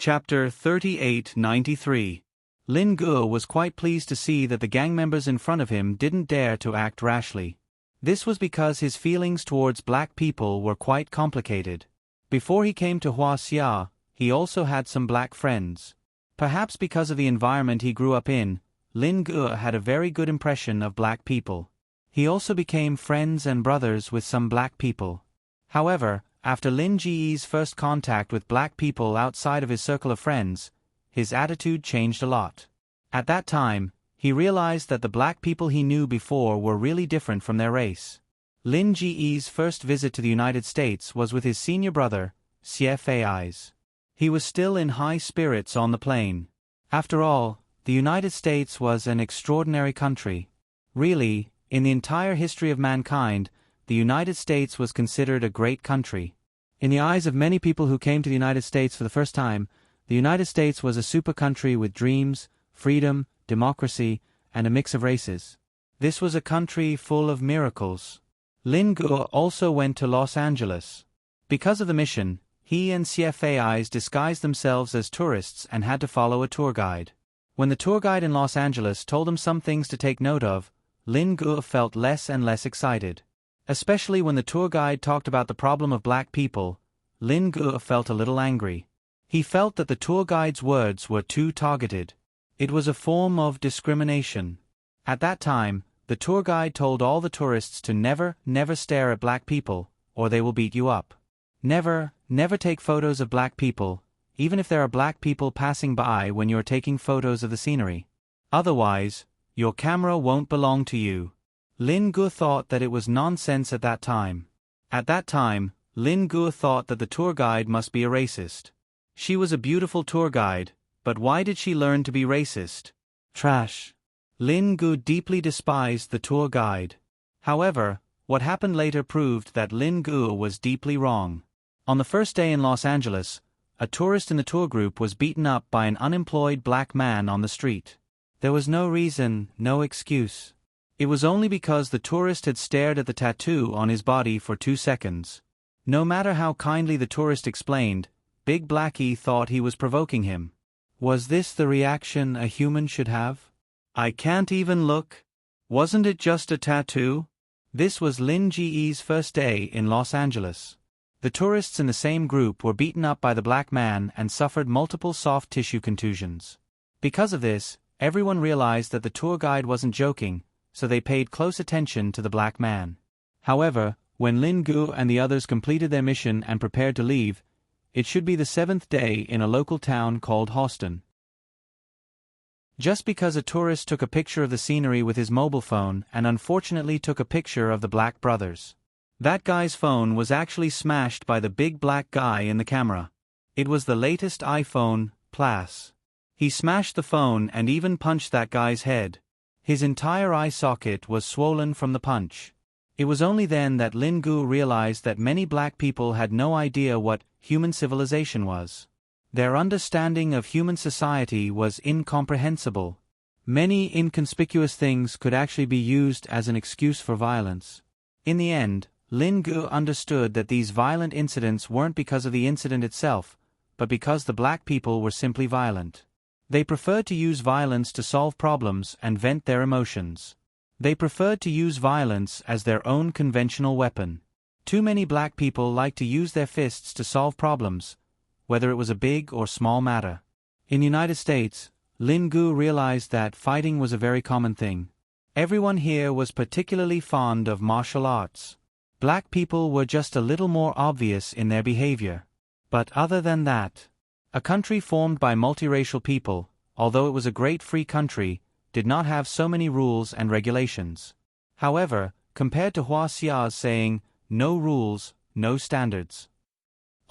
Chapter 3893. Lin Guo was quite pleased to see that the gang members in front of him didn't dare to act rashly. This was because his feelings towards black people were quite complicated. Before he came to Huaxia, he also had some black friends. Perhaps because of the environment he grew up in, Lin Guo had a very good impression of black people. He also became friends and brothers with some black people. However, after Lin Ji's first contact with black people outside of his circle of friends, his attitude changed a lot. At that time, he realized that the black people he knew before were really different from their race. Lin Ji's first visit to the United States was with his senior brother, Xie Fei's. He was still in high spirits on the plane. After all, the United States was an extraordinary country. Really, in the entire history of mankind, the United States was considered a great country. In the eyes of many people who came to the United States for the first time, the United States was a super country with dreams, freedom, democracy, and a mix of races. This was a country full of miracles. Lin Guo also went to Los Angeles. Because of the mission, he and Xie Fei's disguised themselves as tourists and had to follow a tour guide. When the tour guide in Los Angeles told him some things to take note of, Lin Guo felt less and less excited. Especially when the tour guide talked about the problem of black people, Lin Guo felt a little angry. He felt that the tour guide's words were too targeted. It was a form of discrimination. At that time, the tour guide told all the tourists to never stare at black people, or they will beat you up. Never take photos of black people, even if there are black people passing by when you are taking photos of the scenery. Otherwise, your camera won't belong to you. Lin Guo thought that it was nonsense at that time. At that time, Lin Guo thought that the tour guide must be a racist. She was a beautiful tour guide, but why did she learn to be racist? Trash. Lin Guo deeply despised the tour guide. However, what happened later proved that Lin Guo was deeply wrong. On the first day in Los Angeles, a tourist in the tour group was beaten up by an unemployed black man on the street. There was no reason, no excuse. It was only because the tourist had stared at the tattoo on his body for 2 seconds. No matter how kindly the tourist explained, Big Blackie thought he was provoking him. Was this the reaction a human should have? I can't even look. Wasn't it just a tattoo? This was Lin Ji's first day in Los Angeles. The tourists in the same group were beaten up by the black man and suffered multiple soft tissue contusions. Because of this, everyone realized that the tour guide wasn't joking, so they paid close attention to the black man. However, when Lin Guo and the others completed their mission and prepared to leave, it should be the 7th day in a local town called Houston. Just because a tourist took a picture of the scenery with his mobile phone and unfortunately took a picture of the black brothers. That guy's phone was actually smashed by the big black guy in the camera. It was the latest iPhone, Plus. He smashed the phone and even punched that guy's head. His entire eye socket was swollen from the punch. It was only then that Lin Guo realized that many black people had no idea what human civilization was. Their understanding of human society was incomprehensible. Many inconspicuous things could actually be used as an excuse for violence. In the end, Lin Guo understood that these violent incidents weren't because of the incident itself, but because the black people were simply violent. They preferred to use violence to solve problems and vent their emotions. They preferred to use violence as their own conventional weapon. Too many black people like to use their fists to solve problems, whether it was a big or small matter. In the United States, Lin Guo realized that fighting was a very common thing. Everyone here was particularly fond of martial arts. Black people were just a little more obvious in their behavior. But other than that, a country formed by multiracial people, although it was a great free country, did not have so many rules and regulations. However, compared to Huaxia's saying, no rules, no standards.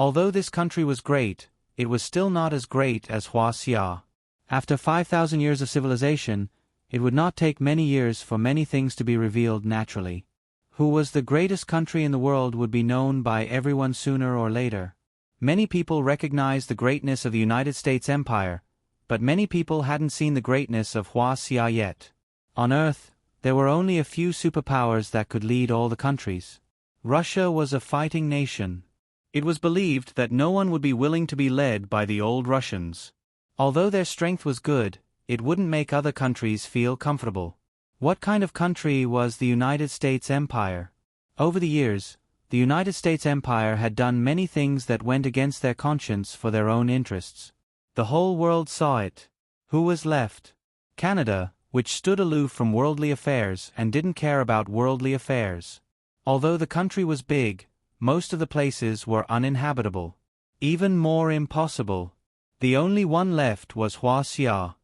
Although this country was great, it was still not as great as Huaxia. After 5,000 years of civilization, it would not take many years for many things to be revealed naturally. Who was the greatest country in the world would be known by everyone sooner or later. Many people recognized the greatness of the United States Empire, but many people hadn't seen the greatness of Huaxia yet. On Earth, there were only a few superpowers that could lead all the countries. Russia was a fighting nation. It was believed that no one would be willing to be led by the old Russians. Although their strength was good, it wouldn't make other countries feel comfortable. What kind of country was the United States Empire? Over the years, the United States Empire had done many things that went against their conscience for their own interests. The whole world saw it. Who was left? Canada, which stood aloof from worldly affairs and didn't care about worldly affairs. Although the country was big, most of the places were uninhabitable. Even more impossible. The only one left was Huaxia.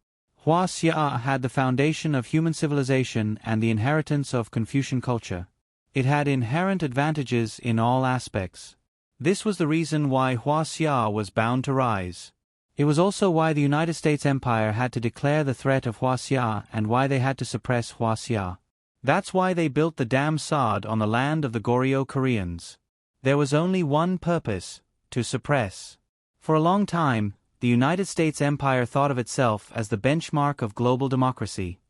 Huaxia had the foundation of human civilization and the inheritance of Confucian culture. It had inherent advantages in all aspects. This was the reason why Huaxia was bound to rise. It was also why the United States Empire had to declare the threat of Huaxia and why they had to suppress Huaxia. That's why they built the dam Sod on the land of the Goryeo Koreans. There was only one purpose: to suppress. For a long time, the United States Empire thought of itself as the benchmark of global democracy.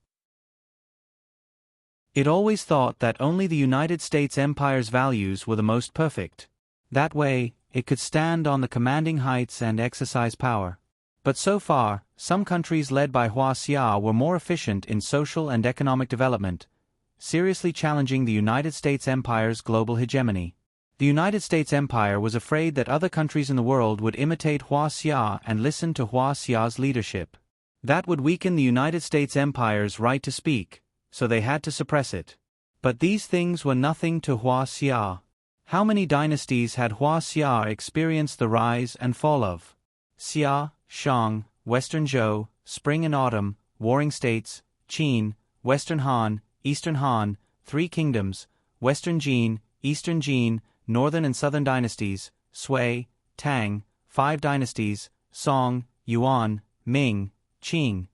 It always thought that only the United States Empire's values were the most perfect. That way, it could stand on the commanding heights and exercise power. But so far, some countries led by Huaxia were more efficient in social and economic development, seriously challenging the United States Empire's global hegemony. The United States Empire was afraid that other countries in the world would imitate Huaxia and listen to Huaxia's leadership. That would weaken the United States Empire's right to speak, so they had to suppress it. But these things were nothing to Huaxia. How many dynasties had Huaxia experienced the rise and fall of? Xia, Shang, Western Zhou, Spring and Autumn, Warring States, Qin, Western Han, Eastern Han, Three Kingdoms, Western Jin, Eastern Jin, Northern and Southern dynasties, Sui, Tang, Five dynasties, Song, Yuan, Ming, Qing.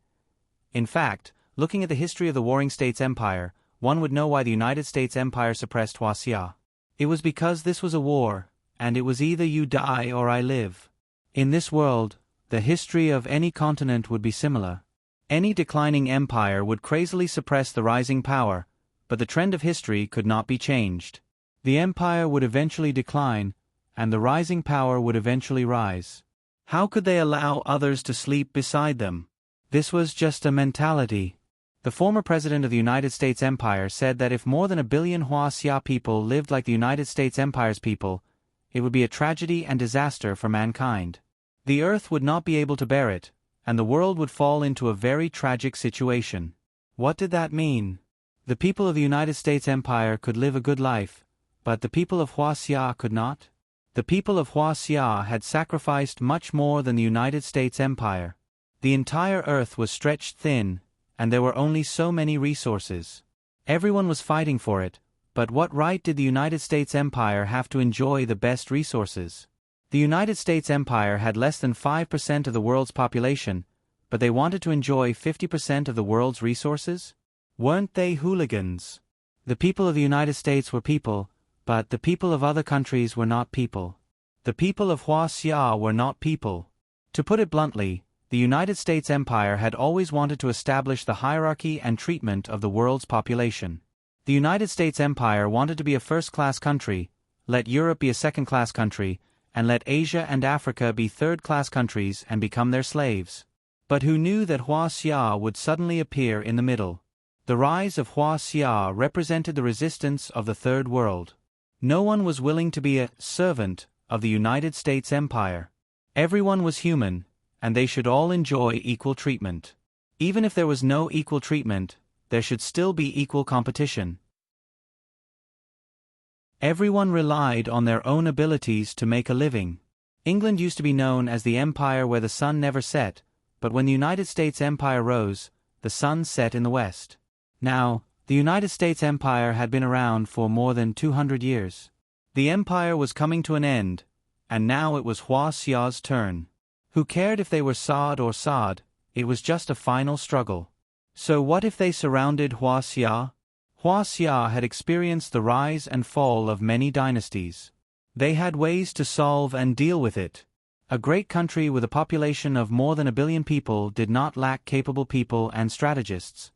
In fact, looking at the history of the Warring States Empire, one would know why the United States Empire suppressed Huaxia. It was because this was a war, and it was either you die or I live. In this world, the history of any continent would be similar. Any declining empire would crazily suppress the rising power, but the trend of history could not be changed. The empire would eventually decline, and the rising power would eventually rise. How could they allow others to sleep beside them? This was just a mentality. The former president of the United States Empire said that if more than 1 billion Huaxia people lived like the United States Empire's people, it would be a tragedy and disaster for mankind. The earth would not be able to bear it, and the world would fall into a very tragic situation. What did that mean? The people of the United States Empire could live a good life, but the people of Huaxia could not? The people of Huaxia had sacrificed much more than the United States Empire. The entire earth was stretched thin, and there were only so many resources. Everyone was fighting for it, but what right did the United States Empire have to enjoy the best resources? The United States Empire had less than 5% of the world's population, but they wanted to enjoy 50% of the world's resources? Weren't they hooligans? The people of the United States were people, but the people of other countries were not people. The people of Huaxia were not people. To put it bluntly, the United States Empire had always wanted to establish the hierarchy and treatment of the world's population. The United States Empire wanted to be a first-class country, let Europe be a second-class country, and let Asia and Africa be third-class countries and become their slaves. But who knew that Huaxia would suddenly appear in the middle? The rise of Huaxia represented the resistance of the Third World. No one was willing to be a servant of the United States Empire. Everyone was human, and they should all enjoy equal treatment. Even if there was no equal treatment, there should still be equal competition. Everyone relied on their own abilities to make a living. England used to be known as the empire where the sun never set, but when the United States Empire rose, the sun set in the west. Now, the United States Empire had been around for more than 200 years. The empire was coming to an end, and now it was Huaxia's turn. Who cared if they were Sod or Sod? It was just a final struggle. So what if they surrounded Huaxia? Huaxia had experienced the rise and fall of many dynasties. They had ways to solve and deal with it. A great country with a population of more than 1 billion people did not lack capable people and strategists.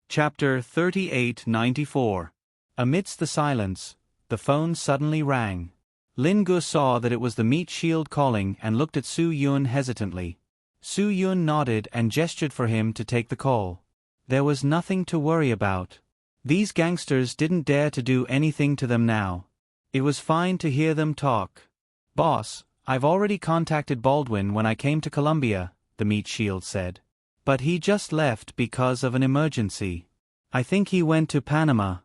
Chapter 3894. Amidst the silence, the phone suddenly rang. Lin Gu saw that it was the meat shield calling and looked at Su Yun hesitantly. Su Yun nodded and gestured for him to take the call. There was nothing to worry about. These gangsters didn't dare to do anything to them now. It was fine to hear them talk. "Boss, I've already contacted Baldwin when I came to Colombia," the meat shield said. "But he just left because of an emergency. I think he went to Panama.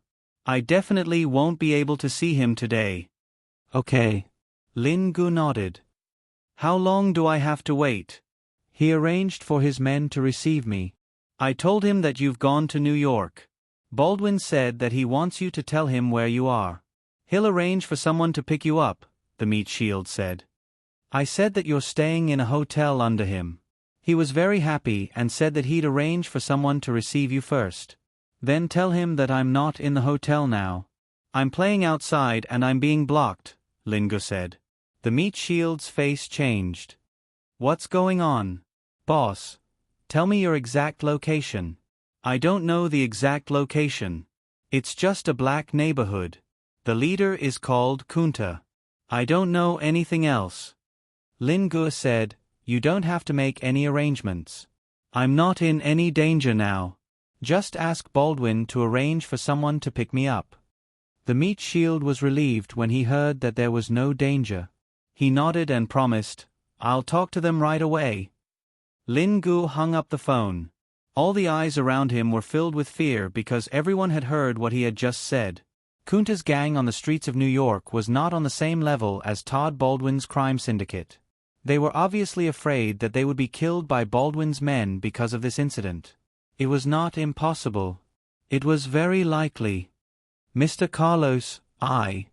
I definitely won't be able to see him today." "Okay." Lin Gu nodded. "How long do I have to wait?" "He arranged for his men to receive me. I told him that you've gone to New York. Baldwin said that he wants you to tell him where you are. He'll arrange for someone to pick you up," the meat shield said. "I said that you're staying in a hotel under him. He was very happy and said that he'd arrange for someone to receive you first. Then tell him that I'm not in the hotel now. I'm playing outside and I'm being blocked," Lin Gu said. The meat shield's face changed. "What's going on? Boss, tell me your exact location." "I don't know the exact location. It's just a black neighborhood. The leader is called Kunta. I don't know anything else." Lin Gu said, "You don't have to make any arrangements. I'm not in any danger now. Just ask Baldwin to arrange for someone to pick me up." The meat shield was relieved when he heard that there was no danger. He nodded and promised, "I'll talk to them right away." Lin Gu hung up the phone. All the eyes around him were filled with fear because everyone had heard what he had just said. Kunta's gang on the streets of New York was not on the same level as Todd Baldwin's crime syndicate. They were obviously afraid that they would be killed by Baldwin's men because of this incident. It was not impossible. It was very likely. "Mr. Carlos, I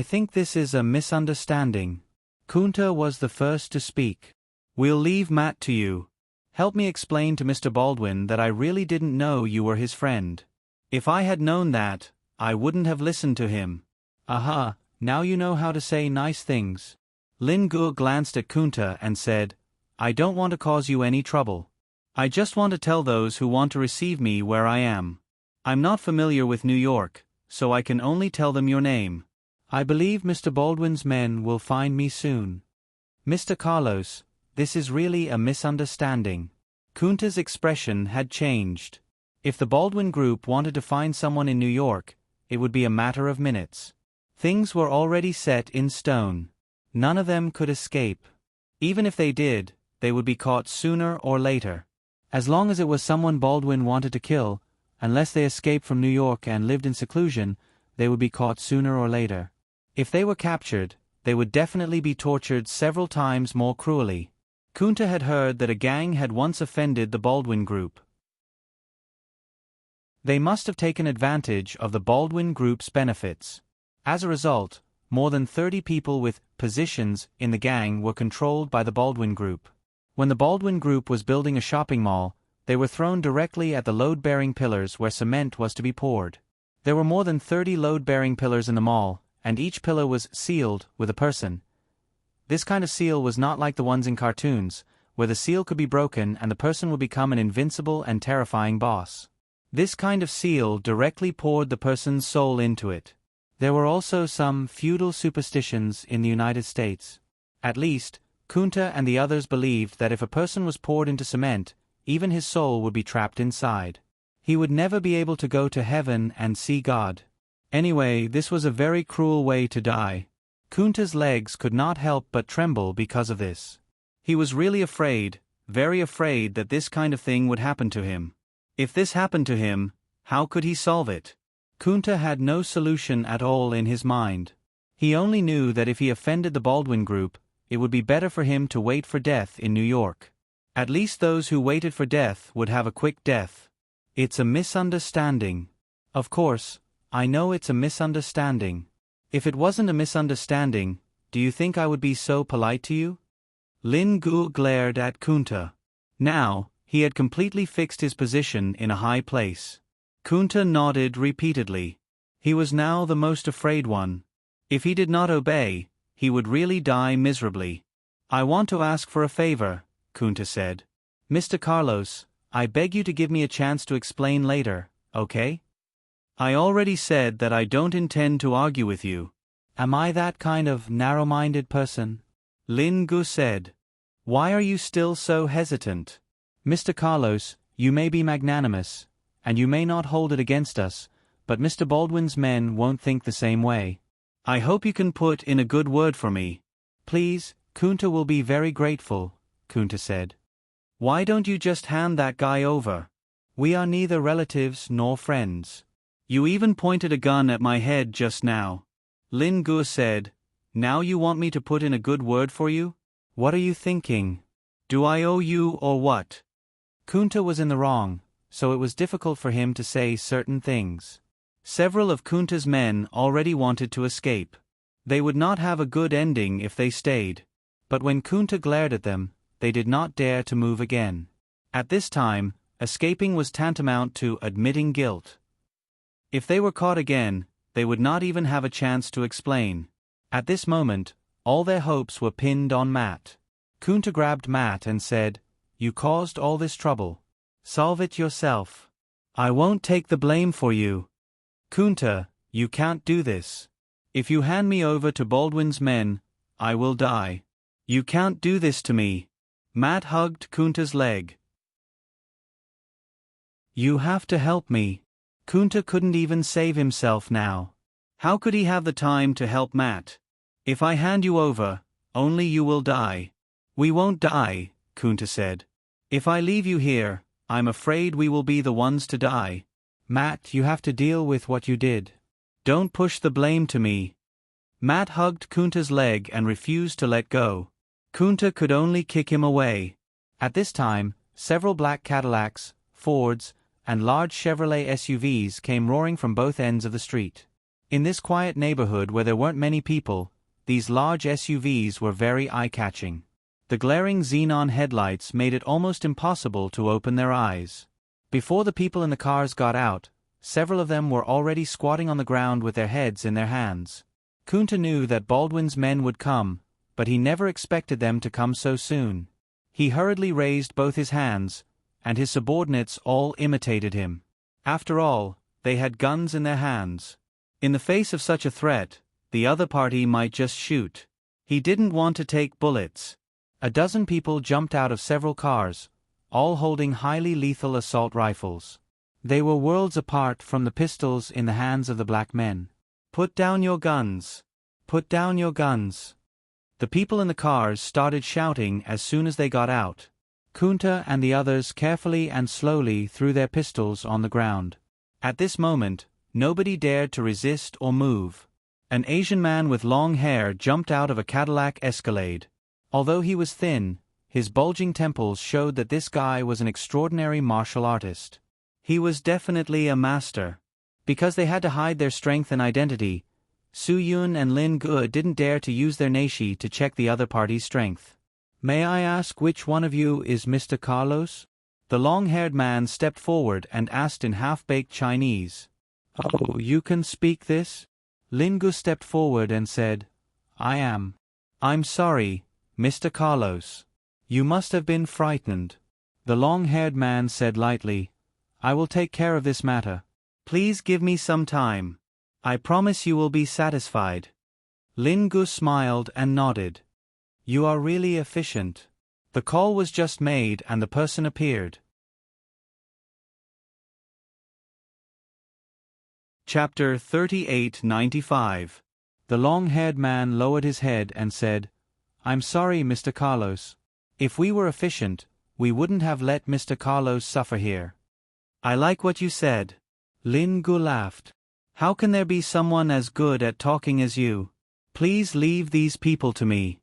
think this is a misunderstanding." Kunta was the first to speak. "We'll leave Matt to you. Help me explain to Mr. Baldwin that I really didn't know you were his friend. If I had known that, I wouldn't have listened to him." "Aha, now you know how to say nice things." Lin Gu glanced at Kunta and said, "I don't want to cause you any trouble. I just want to tell those who want to receive me where I am. I'm not familiar with New York, so I can only tell them your name. I believe Mr. Baldwin's men will find me soon. Mr. Carlos, this is really a misunderstanding." Kunta's expression had changed. If the Baldwin group wanted to find someone in New York, it would be a matter of minutes. Things were already set in stone. None of them could escape. Even if they did, they would be caught sooner or later. As long as it was someone Baldwin wanted to kill, unless they escaped from New York and lived in seclusion, they would be caught sooner or later. If they were captured, they would definitely be tortured several times more cruelly. Kunta had heard that a gang had once offended the Baldwin group. They must have taken advantage of the Baldwin group's benefits. As a result, more than 30 people with positions in the gang were controlled by the Baldwin group. When the Baldwin group was building a shopping mall, they were thrown directly at the load-bearing pillars where cement was to be poured. There were more than 30 load-bearing pillars in the mall, and each pillar was sealed with a person. This kind of seal was not like the ones in cartoons, where the seal could be broken and the person would become an invincible and terrifying boss. This kind of seal directly poured the person's soul into it. There were also some feudal superstitions in the United States. At least, Kunta and the others believed that if a person was poured into cement, even his soul would be trapped inside. He would never be able to go to heaven and see God. Anyway, this was a very cruel way to die. Kunta's legs could not help but tremble because of this. He was really afraid, very afraid that this kind of thing would happen to him. If this happened to him, how could he solve it? Kunta had no solution at all in his mind. He only knew that if he offended the Baldwin group, it would be better for him to wait for death in New York. At least those who waited for death would have a quick death. "It's a misunderstanding." "Of course, I know it's a misunderstanding. If it wasn't a misunderstanding, do you think I would be so polite to you?" Lin Gu glared at Kunta. Now, he had completely fixed his position in a high place. Kunta nodded repeatedly. He was now the most afraid one. If he did not obey, he would really die miserably. "I want to ask for a favor," Kunta said. "Mr. Carlos, I beg you to give me a chance to explain later, okay?" I already said that I don't intend to argue with you. Am I that kind of narrow-minded person? Lin Gu said. Why are you still so hesitant? Mr. Carlos, you may be magnanimous, and you may not hold it against us, but Mr. Baldwin's men won't think the same way. I hope you can put in a good word for me. Please, Kunta will be very grateful, Kunta said. Why don't you just hand that guy over? We are neither relatives nor friends. You even pointed a gun at my head just now. Lin Gu said, Now you want me to put in a good word for you? What are you thinking? Do I owe you or what? Kunta was in the wrong, so it was difficult for him to say certain things. Several of Kunta's men already wanted to escape. They would not have a good ending if they stayed. But when Kunta glared at them, they did not dare to move again. At this time, escaping was tantamount to admitting guilt. If they were caught again, they would not even have a chance to explain. At this moment, all their hopes were pinned on Matt. Kunta grabbed Matt and said, You caused all this trouble. Solve it yourself. I won't take the blame for you. Kunta, you can't do this. If you hand me over to Baldwin's men, I will die. You can't do this to me. Matt hugged Kunta's leg. You have to help me. Kunta couldn't even save himself now. How could he have the time to help Matt? If I hand you over, only you will die. We won't die, Kunta said. If I leave you here, I'm afraid we will be the ones to die. Matt, you have to deal with what you did. Don't push the blame to me. Matt hugged Kunta's leg and refused to let go. Kunta could only kick him away. At this time, several black Cadillacs, Fords, and large Chevrolet SUVs came roaring from both ends of the street. In this quiet neighborhood where there weren't many people, these large SUVs were very eye-catching. The glaring xenon headlights made it almost impossible to open their eyes. Before the people in the cars got out, several of them were already squatting on the ground with their heads in their hands. Kunta knew that Baldwin's men would come, but he never expected them to come so soon. He hurriedly raised both his hands, and his subordinates all imitated him. After all, they had guns in their hands. In the face of such a threat, the other party might just shoot. He didn't want to take bullets. A dozen people jumped out of several cars, all holding highly lethal assault rifles. They were worlds apart from the pistols in the hands of the black men. Put down your guns. Put down your guns. The people in the cars started shouting as soon as they got out. Kunta and the others carefully and slowly threw their pistols on the ground. At this moment, nobody dared to resist or move. An Asian man with long hair jumped out of a Cadillac Escalade. Although he was thin, his bulging temples showed that this guy was an extraordinary martial artist. He was definitely a master. Because they had to hide their strength and identity, Su Yun and Lin Gu didn't dare to use their neishi to check the other party's strength. May I ask which one of you is Mr. Carlos? The long-haired man stepped forward and asked in half-baked Chinese. Oh, you can speak this? Lin Gu stepped forward and said, I am. I'm sorry, Mr. Carlos. You must have been frightened. The long-haired man said lightly, I will take care of this matter. Please give me some time. I promise you will be satisfied. Lin Gu smiled and nodded. You are really efficient. The call was just made and the person appeared. Chapter 3895. The long-haired man lowered his head and said, I'm sorry, Mr. Carlos. If we were efficient, we wouldn't have let Mr. Carlos suffer here. I like what you said. Lin Gu laughed. How can there be someone as good at talking as you? Please leave these people to me.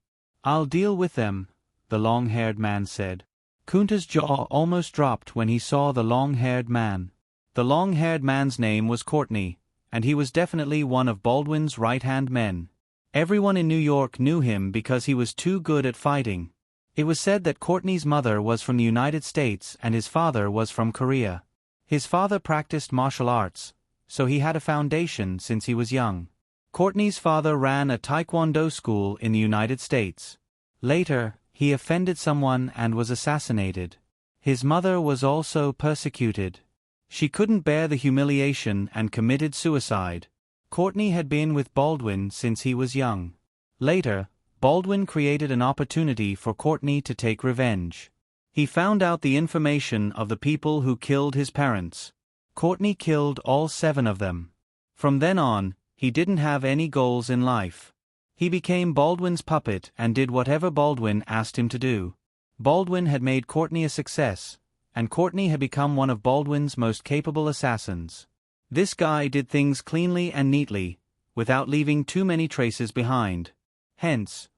I'll deal with them, the long-haired man said. Kunta's jaw almost dropped when he saw the long-haired man. The long-haired man's name was Courtney, and he was definitely one of Baldwin's right-hand men. Everyone in New York knew him because he was too good at fighting. It was said that Courtney's mother was from the United States and his father was from Korea. His father practiced martial arts, so he had a foundation since he was young. Courtney's father ran a taekwondo school in the United States. Later, he offended someone and was assassinated. His mother was also persecuted. She couldn't bear the humiliation and committed suicide. Courtney had been with Baldwin since he was young. Later, Baldwin created an opportunity for Courtney to take revenge. He found out the information of the people who killed his parents. Courtney killed all 7 of them. From then on, he didn't have any goals in life. He became Baldwin's puppet and did whatever Baldwin asked him to do. Baldwin had made Courtney a success, and Courtney had become one of Baldwin's most capable assassins. This guy did things cleanly and neatly, without leaving too many traces behind. Hence,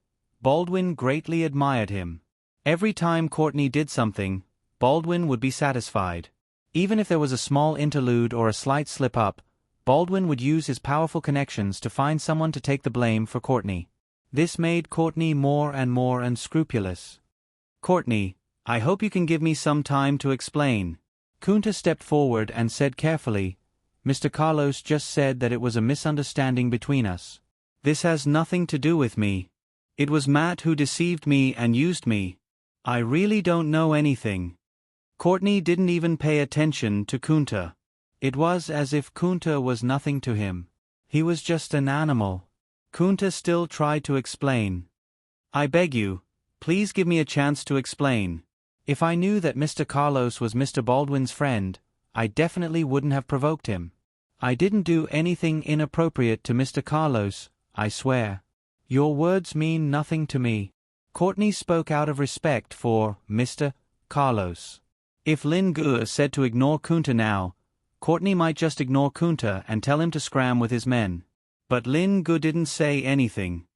Baldwin greatly admired him. Every time Courtney did something, Baldwin would be satisfied. Even if there was a small interlude or a slight slip-up, Baldwin would use his powerful connections to find someone to take the blame for Courtney. This made Courtney more and more unscrupulous. "Courtney, I hope you can give me some time to explain." Kunta stepped forward and said carefully, "Mr. Carlos just said that it was a misunderstanding between us. This has nothing to do with me. It was Matt who deceived me and used me. I really don't know anything." Courtney didn't even pay attention to Kunta. It was as if Kunta was nothing to him. He was just an animal. Kunta still tried to explain. "I beg you, please give me a chance to explain. If I knew that Mr. Carlos was Mr. Baldwin's friend, I definitely wouldn't have provoked him. I didn't do anything inappropriate to Mr. Carlos, I swear. Your words mean nothing to me." Courtney spoke out of respect for Mr. Carlos. If Lin Gu said to ignore Kunta now, Courtney might just ignore Kunta and tell him to scram with his men. But Lin Gu didn't say anything.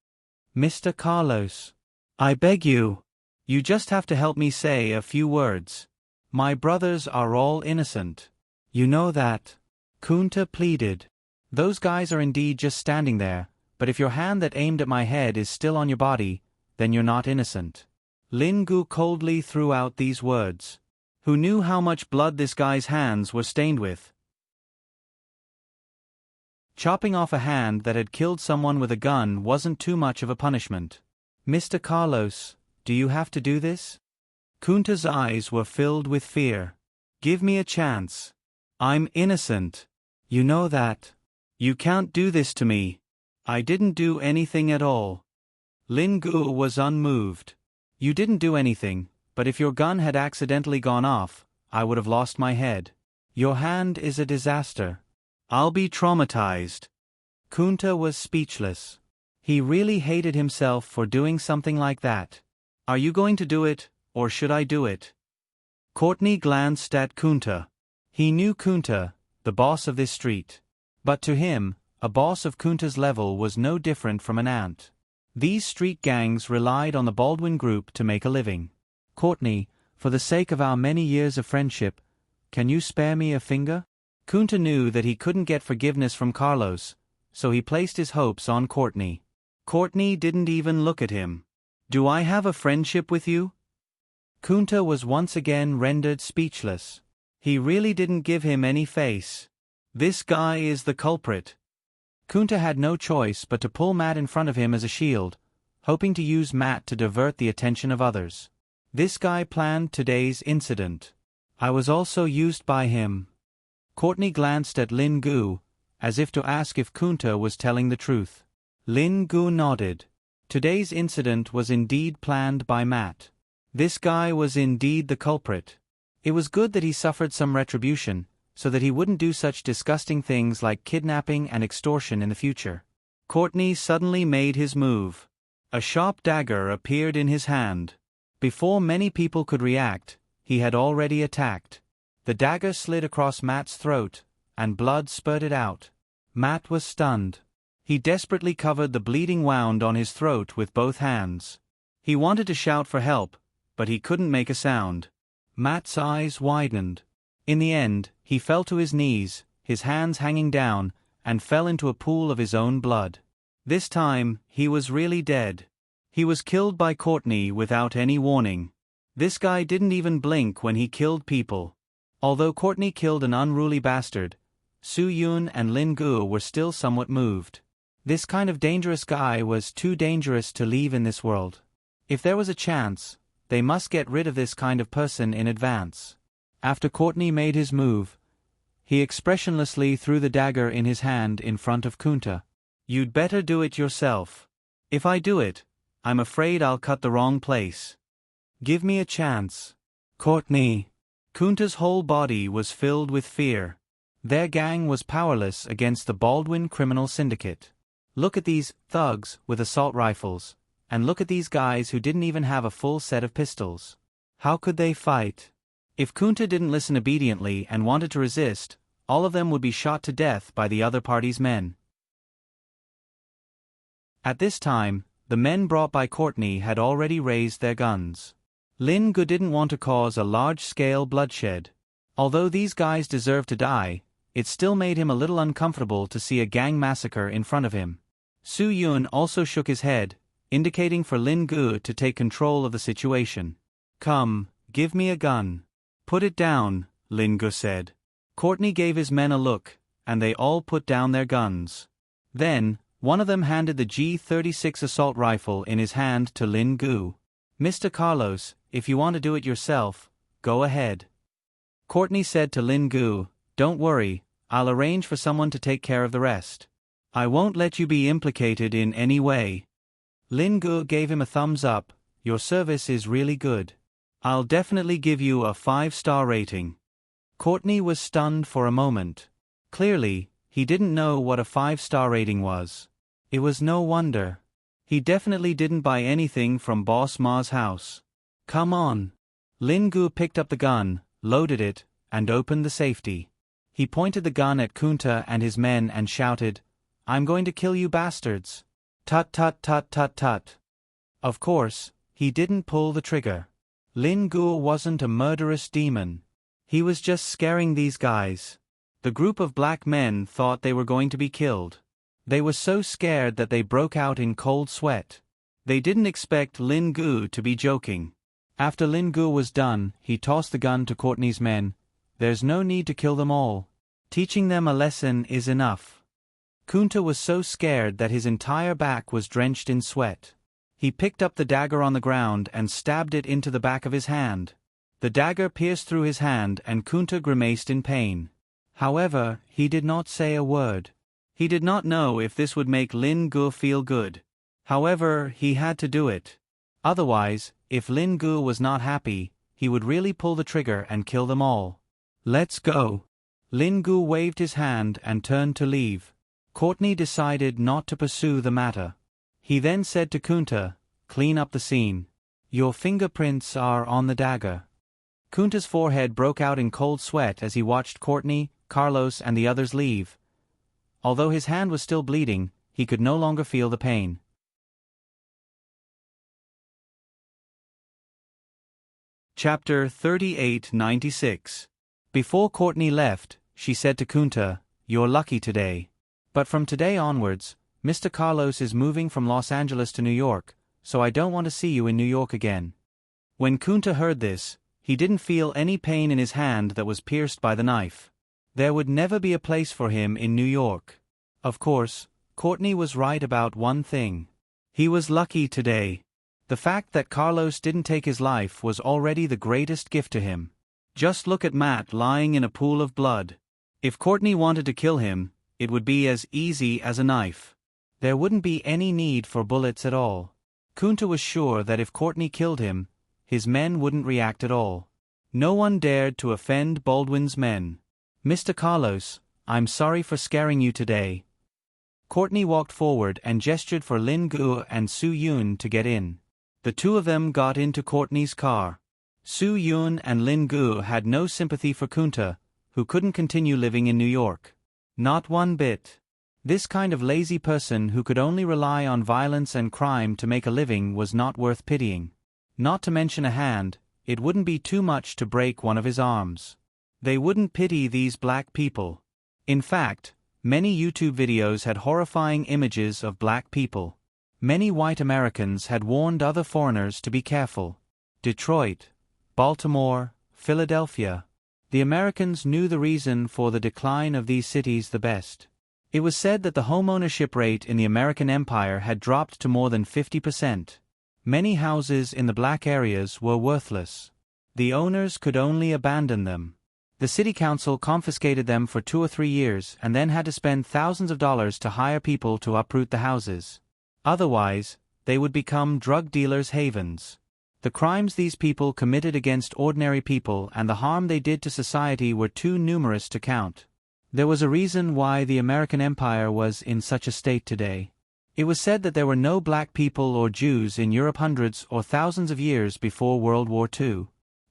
"Mr. Carlos, I beg you. You just have to help me say a few words. My brothers are all innocent. You know that." Kunta pleaded. "Those guys are indeed just standing there, but if your hand that aimed at my head is still on your body, then you're not innocent." Lin Gu coldly threw out these words. Who knew how much blood this guy's hands were stained with? Chopping off a hand that had killed someone with a gun wasn't too much of a punishment. "Mr. Carlos, do you have to do this?" Kunta's eyes were filled with fear. "Give me a chance. I'm innocent. You know that. You can't do this to me. I didn't do anything at all." Lin Gu was unmoved. "You didn't do anything, but if your gun had accidentally gone off, I would have lost my head. Your hand is a disaster. I'll be traumatized." Kunta was speechless. He really hated himself for doing something like that. "Are you going to do it, or should I do it?" Courtney glanced at Kunta. He knew Kunta, the boss of this street. But to him, a boss of Kunta's level was no different from an ant. These street gangs relied on the Baldwin Group to make a living. "Courtney, for the sake of our many years of friendship, can you spare me a finger?" Kunta knew that he couldn't get forgiveness from Carlos, so he placed his hopes on Courtney. Courtney didn't even look at him. "Do I have a friendship with you?" Kunta was once again rendered speechless. He really didn't give him any face. This guy is the culprit. Kunta had no choice but to pull Matt in front of him as a shield, hoping to use Matt to divert the attention of others. This guy planned today's incident. I was also used by him. Courtney glanced at Lin Gu, as if to ask if Kunta was telling the truth. Lin Gu nodded. Today's incident was indeed planned by Matt. This guy was indeed the culprit. It was good that he suffered some retribution, so that he wouldn't do such disgusting things like kidnapping and extortion in the future. Courtney suddenly made his move. A sharp dagger appeared in his hand. Before many people could react, he had already attacked. The dagger slid across Matt's throat, and blood spurted out. Matt was stunned. He desperately covered the bleeding wound on his throat with both hands. He wanted to shout for help, but he couldn't make a sound. Matt's eyes widened. In the end, he fell to his knees, his hands hanging down, and fell into a pool of his own blood. This time, he was really dead. He was killed by Courtney without any warning. This guy didn't even blink when he killed people. Although Courtney killed an unruly bastard, Su Yun and Lin Gu were still somewhat moved. This kind of dangerous guy was too dangerous to leave in this world. If there was a chance, they must get rid of this kind of person in advance. After Courtney made his move, He expressionlessly threw the dagger in his hand in front of Kunta. "You'd better do it yourself. If I do it, I'm afraid I'll cut the wrong place. Give me a chance." Courtney. Kunta's whole body was filled with fear. Their gang was powerless against the Baldwin criminal syndicate. Look at these thugs with assault rifles, and look at these guys who didn't even have a full set of pistols. How could they fight? If Kunta didn't listen obediently and wanted to resist, all of them would be shot to death by the other party's men. At this time, the men brought by Courtney had already raised their guns. Lin Gu didn't want to cause a large-scale bloodshed. Although these guys deserved to die, it still made him a little uncomfortable to see a gang massacre in front of him. Su Yun also shook his head, indicating for Lin Gu to take control of the situation. "Come, give me a gun." "Put it down," Lin Gu said. Courtney gave his men a look, and they all put down their guns. Then, one of them handed the G-36 assault rifle in his hand to Lin Gu. "Mr. Carlos, if you want to do it yourself, go ahead." Courtney said to Lin Gu, "Don't worry, I'll arrange for someone to take care of the rest. I won't let you be implicated in any way." Lin Gu gave him a thumbs up. "Your service is really good. I'll definitely give you a 5-star rating." Courtney was stunned for a moment. Clearly, he didn't know what a 5-star rating was. It was no wonder. He definitely didn't buy anything from Boss Ma's house. "Come on." Lin Gu picked up the gun, loaded it, and opened the safety. He pointed the gun at Kunta and his men and shouted, "I'm going to kill you bastards." Tut tut tut tut tut. Of course, he didn't pull the trigger. Lin Gu wasn't a murderous demon. He was just scaring these guys. The group of black men thought they were going to be killed. They were so scared that they broke out in cold sweat. They didn't expect Lin Gu to be joking. After Lin Gu was done, he tossed the gun to Courtney's men. "There's no need to kill them all. Teaching them a lesson is enough." Kunta was so scared that his entire back was drenched in sweat. He picked up the dagger on the ground and stabbed it into the back of his hand. The dagger pierced through his hand and Kunta grimaced in pain. However, he did not say a word. He did not know if this would make Lin Gu feel good. However, he had to do it. Otherwise, if Lin Gu was not happy, he would really pull the trigger and kill them all. "Let's go." Lin Gu waved his hand and turned to leave. Courtney decided not to pursue the matter. He then said to Kunta, "Clean up the scene. Your fingerprints are on the dagger." Kunta's forehead broke out in cold sweat as he watched Courtney, Carlos and the others leave. Although his hand was still bleeding, he could no longer feel the pain. Chapter 3896. Before Courtney left, she said to Kunta, "You're lucky today. But from today onwards, Mr. Carlos is moving from Los Angeles to New York, so I don't want to see you in New York again." When Kunta heard this, he didn't feel any pain in his hand that was pierced by the knife. There would never be a place for him in New York. Of course, Courtney was right about one thing. He was lucky today. The fact that Carlos didn't take his life was already the greatest gift to him. Just look at Matt lying in a pool of blood. If Courtney wanted to kill him, it would be as easy as a knife. There wouldn't be any need for bullets at all. Kunta was sure that if Courtney killed him, his men wouldn't react at all. No one dared to offend Baldwin's men. "Mr. Carlos, I'm sorry for scaring you today." Courtney walked forward and gestured for Lin Gu and Su Yun to get in. The two of them got into Courtney's car. Su Yun and Lin Gu had no sympathy for Kunta, who couldn't continue living in New York. Not one bit. This kind of lazy person who could only rely on violence and crime to make a living was not worth pitying. Not to mention a hand, it wouldn't be too much to break one of his arms. They wouldn't pity these black people. In fact, many YouTube videos had horrifying images of black people. Many white Americans had warned other foreigners to be careful. Detroit, Baltimore, Philadelphia. The Americans knew the reason for the decline of these cities the best. It was said that the homeownership rate in the American Empire had dropped to more than 50%. Many houses in the black areas were worthless. The owners could only abandon them. The city council confiscated them for 2 or 3 years and then had to spend thousands of dollars to hire people to uproot the houses. Otherwise, they would become drug dealers' havens. The crimes these people committed against ordinary people and the harm they did to society were too numerous to count. There was a reason why the American Empire was in such a state today. It was said that there were no black people or Jews in Europe hundreds or thousands of years before World War II.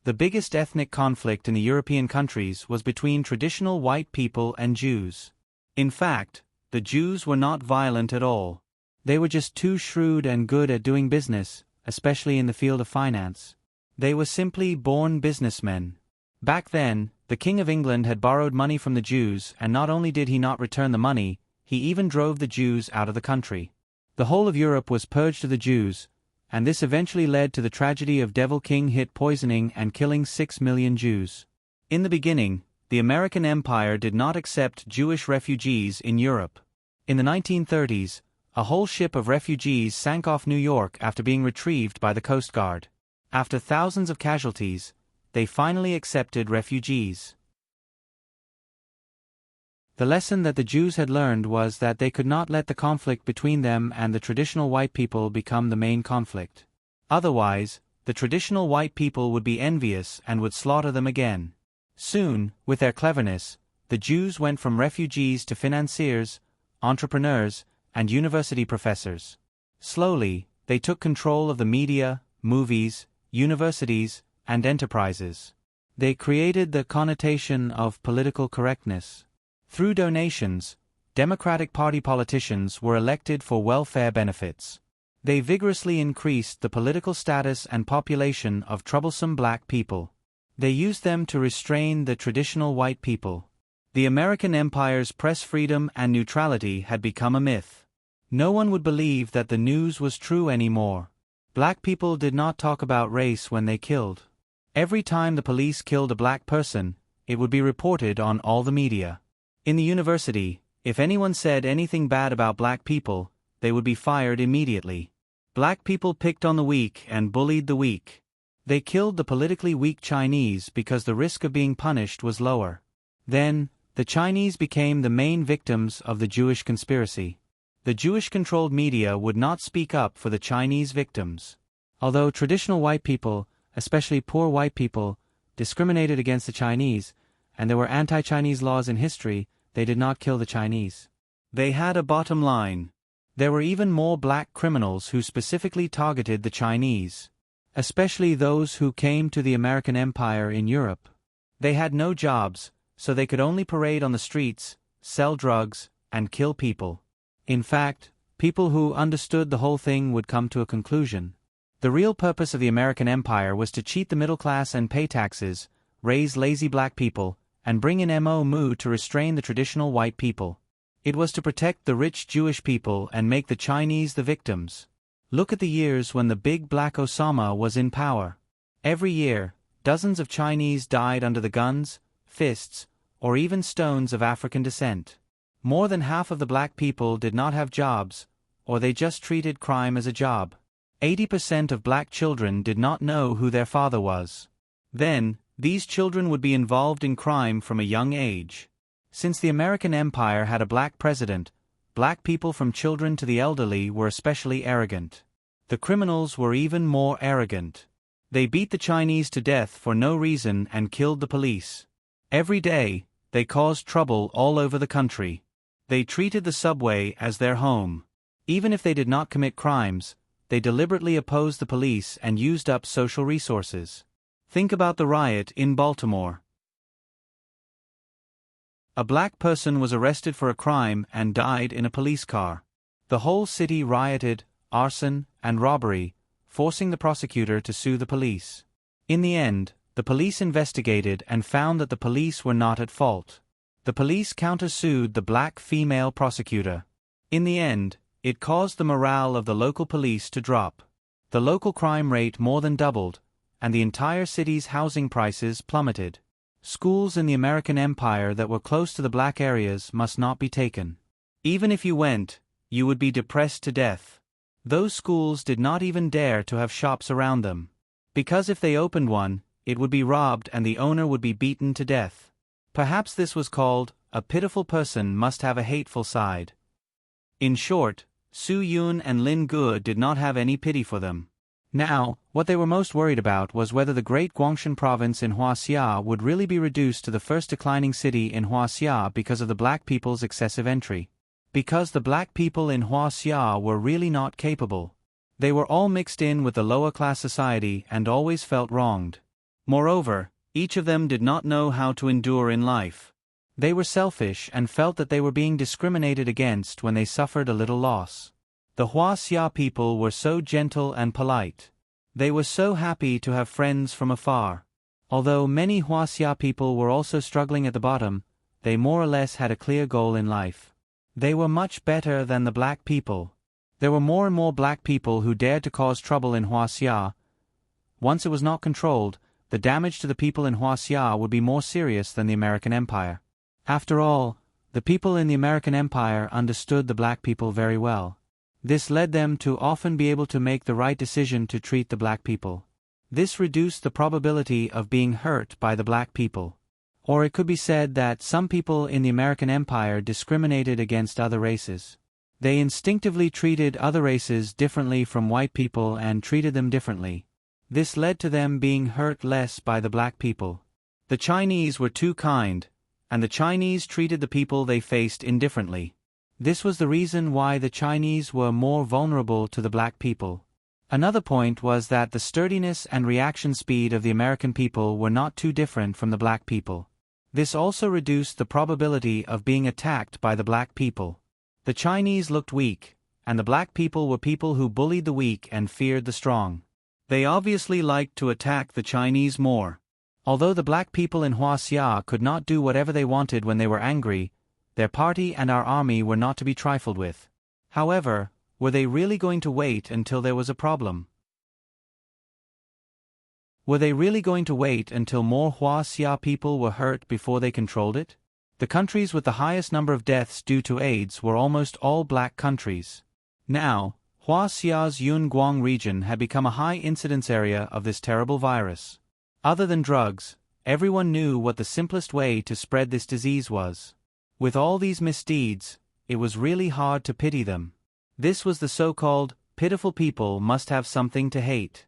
The biggest ethnic conflict in the European countries was between traditional white people and Jews. In fact, the Jews were not violent at all. They were just too shrewd and good at doing business, especially in the field of finance. They were simply born businessmen. Back then, the King of England had borrowed money from the Jews, and not only did he not return the money, he even drove the Jews out of the country. The whole of Europe was purged of the Jews, and this eventually led to the tragedy of Devil King Hit poisoning and killing 6 million Jews. In the beginning, the American Empire did not accept Jewish refugees in Europe. In the 1930s, a whole ship of refugees sank off New York after being retrieved by the Coast Guard. After thousands of casualties, they finally accepted refugees. The lesson that the Jews had learned was that they could not let the conflict between them and the traditional white people become the main conflict. Otherwise, the traditional white people would be envious and would slaughter them again. Soon, with their cleverness, the Jews went from refugees to financiers, entrepreneurs, and university professors. Slowly, they took control of the media, movies, universities, and enterprises. They created the connotation of political correctness. Through donations, Democratic Party politicians were elected for welfare benefits. They vigorously increased the political status and population of troublesome black people. They used them to restrain the traditional white people. The American Empire's press freedom and neutrality had become a myth. No one would believe that the news was true anymore. Black people did not talk about race when they killed. Every time the police killed a black person, it would be reported on all the media. In the university, if anyone said anything bad about black people, they would be fired immediately. Black people picked on the weak and bullied the weak. They killed the politically weak Chinese because the risk of being punished was lower. Then, the Chinese became the main victims of the Jewish conspiracy. The Jewish-controlled media would not speak up for the Chinese victims. Although traditional white people, especially poor white people, discriminated against the Chinese, and there were anti-Chinese laws in history, they did not kill the Chinese. They had a bottom line. There were even more black criminals who specifically targeted the Chinese, especially those who came to the American Empire in Europe. They had no jobs, so they could only parade on the streets, sell drugs, and kill people. In fact, people who understood the whole thing would come to a conclusion. The real purpose of the American Empire was to cheat the middle class and pay taxes, raise lazy black people, and bring in Mo to restrain the traditional white people. It was to protect the rich Jewish people and make the Chinese the victims. Look at the years when the big black Osama was in power. Every year, dozens of Chinese died under the guns, fists, or even stones of African descent. More than half of the black people did not have jobs, or they just treated crime as a job. 80% of black children did not know who their father was. Then, these children would be involved in crime from a young age. Since the American Empire had a black president, black people from children to the elderly were especially arrogant. The criminals were even more arrogant. They beat the Chinese to death for no reason and killed the police. Every day, they caused trouble all over the country. They treated the subway as their home. Even if they did not commit crimes, they deliberately opposed the police and used up social resources. Think about the riot in Baltimore. A black person was arrested for a crime and died in a police car. The whole city rioted, arson, and robbery, forcing the prosecutor to sue the police. In the end, the police investigated and found that the police were not at fault. The police countersued the black female prosecutor. In the end, it caused the morale of the local police to drop. The local crime rate more than doubled, and the entire city's housing prices plummeted. Schools in the American Empire that were close to the black areas must not be taken. Even if you went, you would be depressed to death. Those schools did not even dare to have shops around them. Because if they opened one, it would be robbed and the owner would be beaten to death. Perhaps this was called, a pitiful person must have a hateful side. In short, Su Yun and Lin Ge did not have any pity for them. Now, what they were most worried about was whether the great Guangxin province in Huaxia would really be reduced to the first declining city in Huaxia because of the black people's excessive entry. Because the black people in Huaxia were really not capable. They were all mixed in with the lower class society and always felt wronged. Moreover, each of them did not know how to endure in life. They were selfish and felt that they were being discriminated against when they suffered a little loss. The Huaxia people were so gentle and polite. They were so happy to have friends from afar. Although many Huaxia people were also struggling at the bottom, they more or less had a clear goal in life. They were much better than the black people. There were more and more black people who dared to cause trouble in Huaxia. Once it was not controlled, the damage to the people in Huaxia would be more serious than the American Empire. After all, the people in the American Empire understood the black people very well. This led them to often be able to make the right decision to treat the black people. This reduced the probability of being hurt by the black people. Or it could be said that some people in the American Empire discriminated against other races. They instinctively treated other races differently from white people and treated them differently. This led to them being hurt less by the black people. The Chinese were too kind, and the Chinese treated the people they faced indifferently. This was the reason why the Chinese were more vulnerable to the black people. Another point was that the sturdiness and reaction speed of the American people were not too different from the black people. This also reduced the probability of being attacked by the black people. The Chinese looked weak, and the black people were people who bullied the weak and feared the strong. They obviously liked to attack the Chinese more. Although the black people in Huaxia could not do whatever they wanted when they were angry, their party and our army were not to be trifled with. However, were they really going to wait until there was a problem? Were they really going to wait until more Huaxia people were hurt before they controlled it? The countries with the highest number of deaths due to AIDS were almost all black countries. Now, Huaxia's Yunguang region had become a high incidence area of this terrible virus. Other than drugs, everyone knew what the simplest way to spread this disease was. With all these misdeeds, it was really hard to pity them. This was the so-called, pitiful people must have something to hate.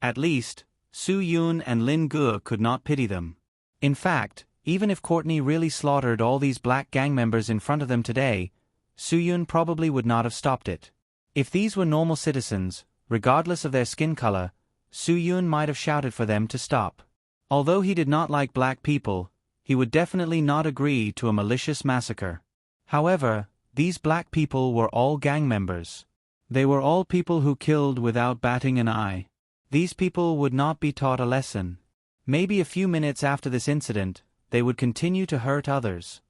At least, Su Yun and Lin Ge could not pity them. In fact, even if Courtney really slaughtered all these black gang members in front of them today, Su Yun probably would not have stopped it. If these were normal citizens, regardless of their skin color, Su Yun might have shouted for them to stop. Although he did not like black people, he would definitely not agree to a malicious massacre. However, these black people were all gang members. They were all people who killed without batting an eye. These people would not be taught a lesson. Maybe a few minutes after this incident, they would continue to hurt others.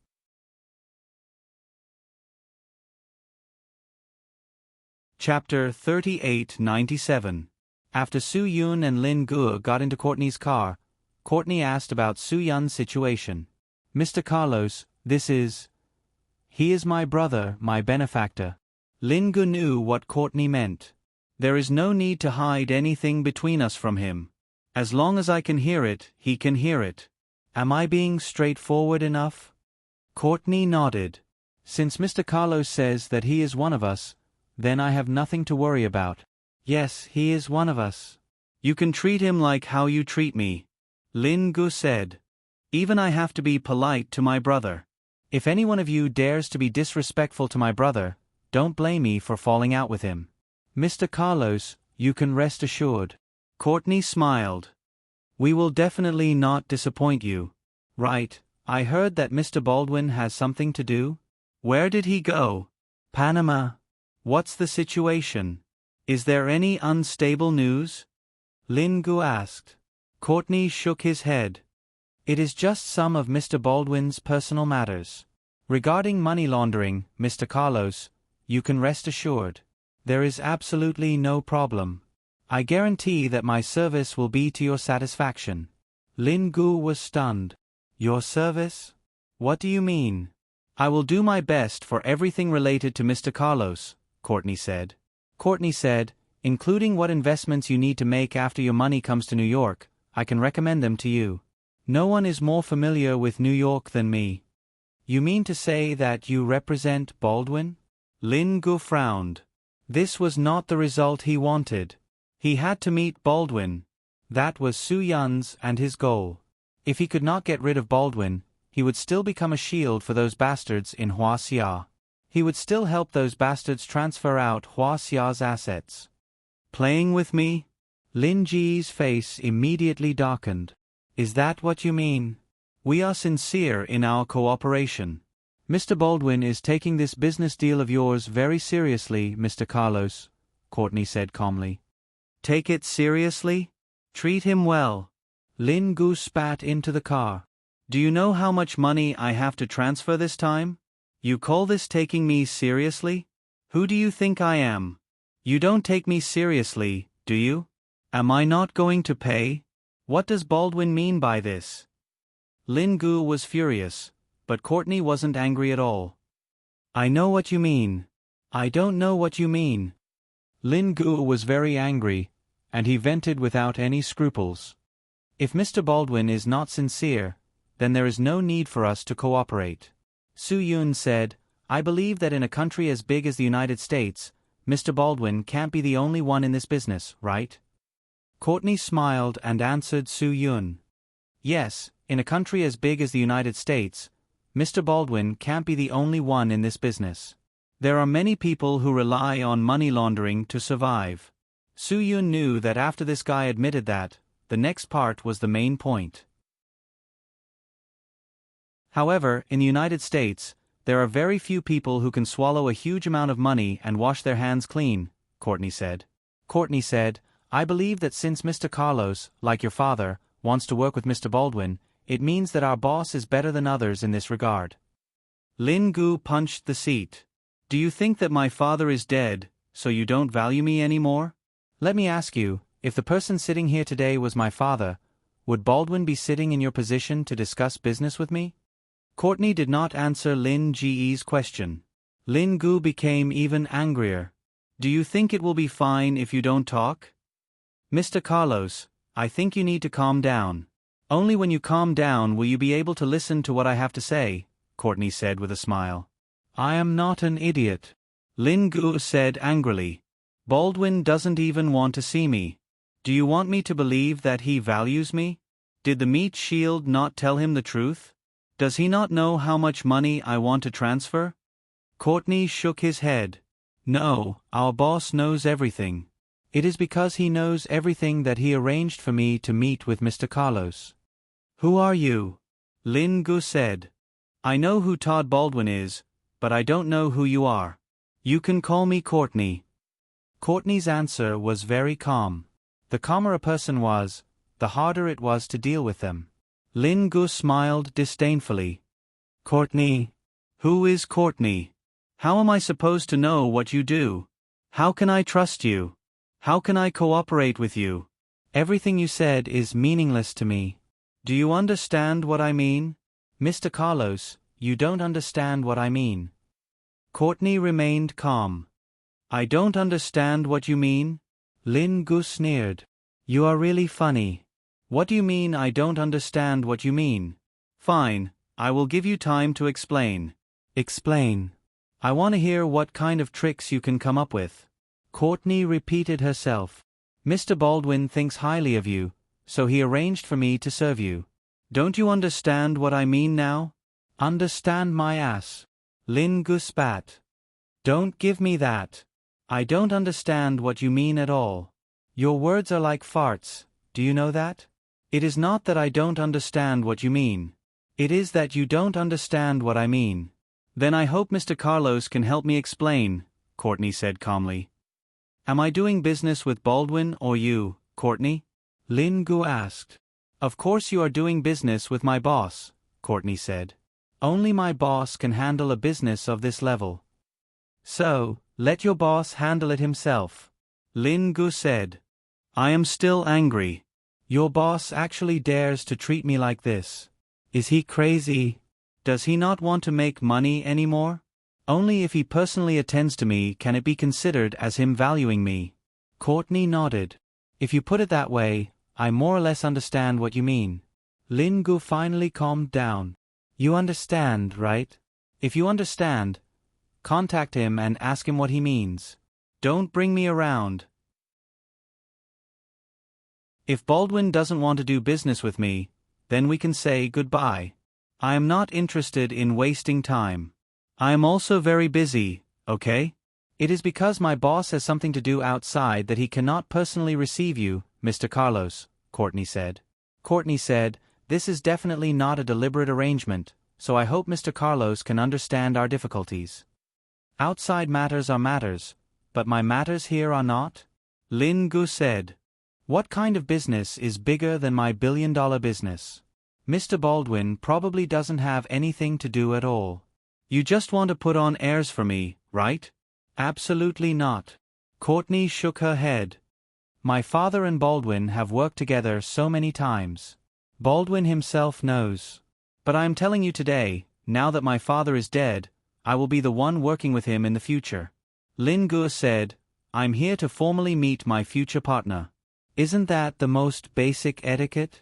Chapter 3897. After Su Yun and Lin Ge got into Courtney's car, Courtney asked about Su Yun's situation. "Mr. Carlos, he is my brother, my benefactor." Lin Ge knew what Courtney meant. "There is no need to hide anything between us from him. As long as I can hear it, he can hear it. Am I being straightforward enough?" Courtney nodded. "Since Mr. Carlos says that he is one of us, then I have nothing to worry about." "Yes, he is one of us." "You can treat him like how you treat me," Lin Ge said. "Even I have to be polite to my brother. If any one of you dares to be disrespectful to my brother, don't blame me for falling out with him. Mr. Carlos, you can rest assured." Courtney smiled. "We will definitely not disappoint you. Right, I heard that Mr. Baldwin has something to do? Where did he go?" "Panama." "What's the situation? Is there any unstable news?" Lin Ge asked. Courtney shook his head. "It is just some of Mr. Baldwin's personal matters. Regarding money laundering, Mr. Carlos, you can rest assured. There is absolutely no problem. I guarantee that my service will be to your satisfaction." Lin Ge was stunned. "Your service? What do you mean?" "I will do my best for everything related to Mr. Carlos," Courtney said. Courtney said, "Including what investments you need to make after your money comes to New York, I can recommend them to you." No one is more familiar with New York than me. You mean to say that you represent Baldwin? Lin Gu frowned. This was not the result he wanted. He had to meet Baldwin. That was Su Yun's and his goal. If he could not get rid of Baldwin, he would still become a shield for those bastards in Huaxia. He would still help those bastards transfer out Huaxia's assets. Playing with me? Lin Ji's face immediately darkened. Is that what you mean? We are sincere in our cooperation. Mr. Baldwin is taking this business deal of yours very seriously, Mr. Carlos, Courtney said calmly. Take it seriously? Treat him well. Lin Gu spat into the car. Do you know how much money I have to transfer this time? You call this taking me seriously? Who do you think I am? You don't take me seriously, do you? Am I not going to pay? What does Baldwin mean by this? Lin Gu was furious, but Courtney wasn't angry at all. I know what you mean. I don't know what you mean. Lin Gu was very angry, and he vented without any scruples. If Mr. Baldwin is not sincere, then there is no need for us to cooperate. Su Yun said, I believe that in a country as big as the United States, Mr. Baldwin can't be the only one in this business, right? Courtney smiled and answered Su Yun. Yes, in a country as big as the United States, Mr. Baldwin can't be the only one in this business. There are many people who rely on money laundering to survive. Su Yun knew that after this guy admitted that, the next part was the main point. However, in the United States, there are very few people who can swallow a huge amount of money and wash their hands clean, Courtney said. Courtney said, I believe that since Mr. Carlos, like your father, wants to work with Mr. Baldwin, it means that our boss is better than others in this regard. Lin Gu punched the seat. Do you think that my father is dead, so you don't value me anymore? Let me ask you, if the person sitting here today was my father, would Baldwin be sitting in your position to discuss business with me? Courtney did not answer Lin Ji's question. Lin Gu became even angrier. Do you think it will be fine if you don't talk? Mr. Carlos, I think you need to calm down. Only when you calm down will you be able to listen to what I have to say, Courtney said with a smile. I am not an idiot. Lin Gu said angrily. Baldwin doesn't even want to see me. Do you want me to believe that he values me? Did the meat shield not tell him the truth? Does he not know how much money I want to transfer? Courtney shook his head. No, our boss knows everything. It is because he knows everything that he arranged for me to meet with Mr. Carlos. Who are you? Lin Gu said. I know who Todd Baldwin is, but I don't know who you are. You can call me Courtney. Courtney's answer was very calm. The calmer a person was, the harder it was to deal with them. Lin Gu smiled disdainfully. Courtney? Who is Courtney? How am I supposed to know what you do? How can I trust you? How can I cooperate with you? Everything you said is meaningless to me. Do you understand what I mean? Mr. Carlos, you don't understand what I mean. Courtney remained calm. I don't understand what you mean? Lin Gu sneered. You are really funny. What do you mean I don't understand what you mean? Fine, I will give you time to explain. Explain. I want to hear what kind of tricks you can come up with. Courtney repeated herself. Mr. Baldwin thinks highly of you, so he arranged for me to serve you. Don't you understand what I mean now? Understand my ass. Lin Gu spat. Don't give me that. I don't understand what you mean at all. Your words are like farts, do you know that? It is not that I don't understand what you mean. It is that you don't understand what I mean. Then I hope Mr. Carlos can help me explain, Courtney said calmly. Am I doing business with Baldwin or you, Courtney? Lin Gu asked. Of course you are doing business with my boss, Courtney said. Only my boss can handle a business of this level. So, let your boss handle it himself. Lin Gu said. I am still angry. Your boss actually dares to treat me like this. Is he crazy? Does he not want to make money anymore? Only if he personally attends to me can it be considered as him valuing me. Courtney nodded. If you put it that way, I more or less understand what you mean. Lin Gu finally calmed down. You understand, right? If you understand, contact him and ask him what he means. Don't bring me around. If Baldwin doesn't want to do business with me, then we can say goodbye. I am not interested in wasting time. I am also very busy, okay? It is because my boss has something to do outside that he cannot personally receive you, Mr. Carlos, Courtney said. Courtney said, this is definitely not a deliberate arrangement, so I hope Mr. Carlos can understand our difficulties. Outside matters are matters, but my matters here are not? Lin Gu said. What kind of business is bigger than my billion-dollar business? Mr. Baldwin probably doesn't have anything to do at all. You just want to put on airs for me, right? Absolutely not. Courtney shook her head. My father and Baldwin have worked together so many times. Baldwin himself knows. But I am telling you today, now that my father is dead, I will be the one working with him in the future. Lin Gu said, I'm here to formally meet my future partner. Isn't that the most basic etiquette?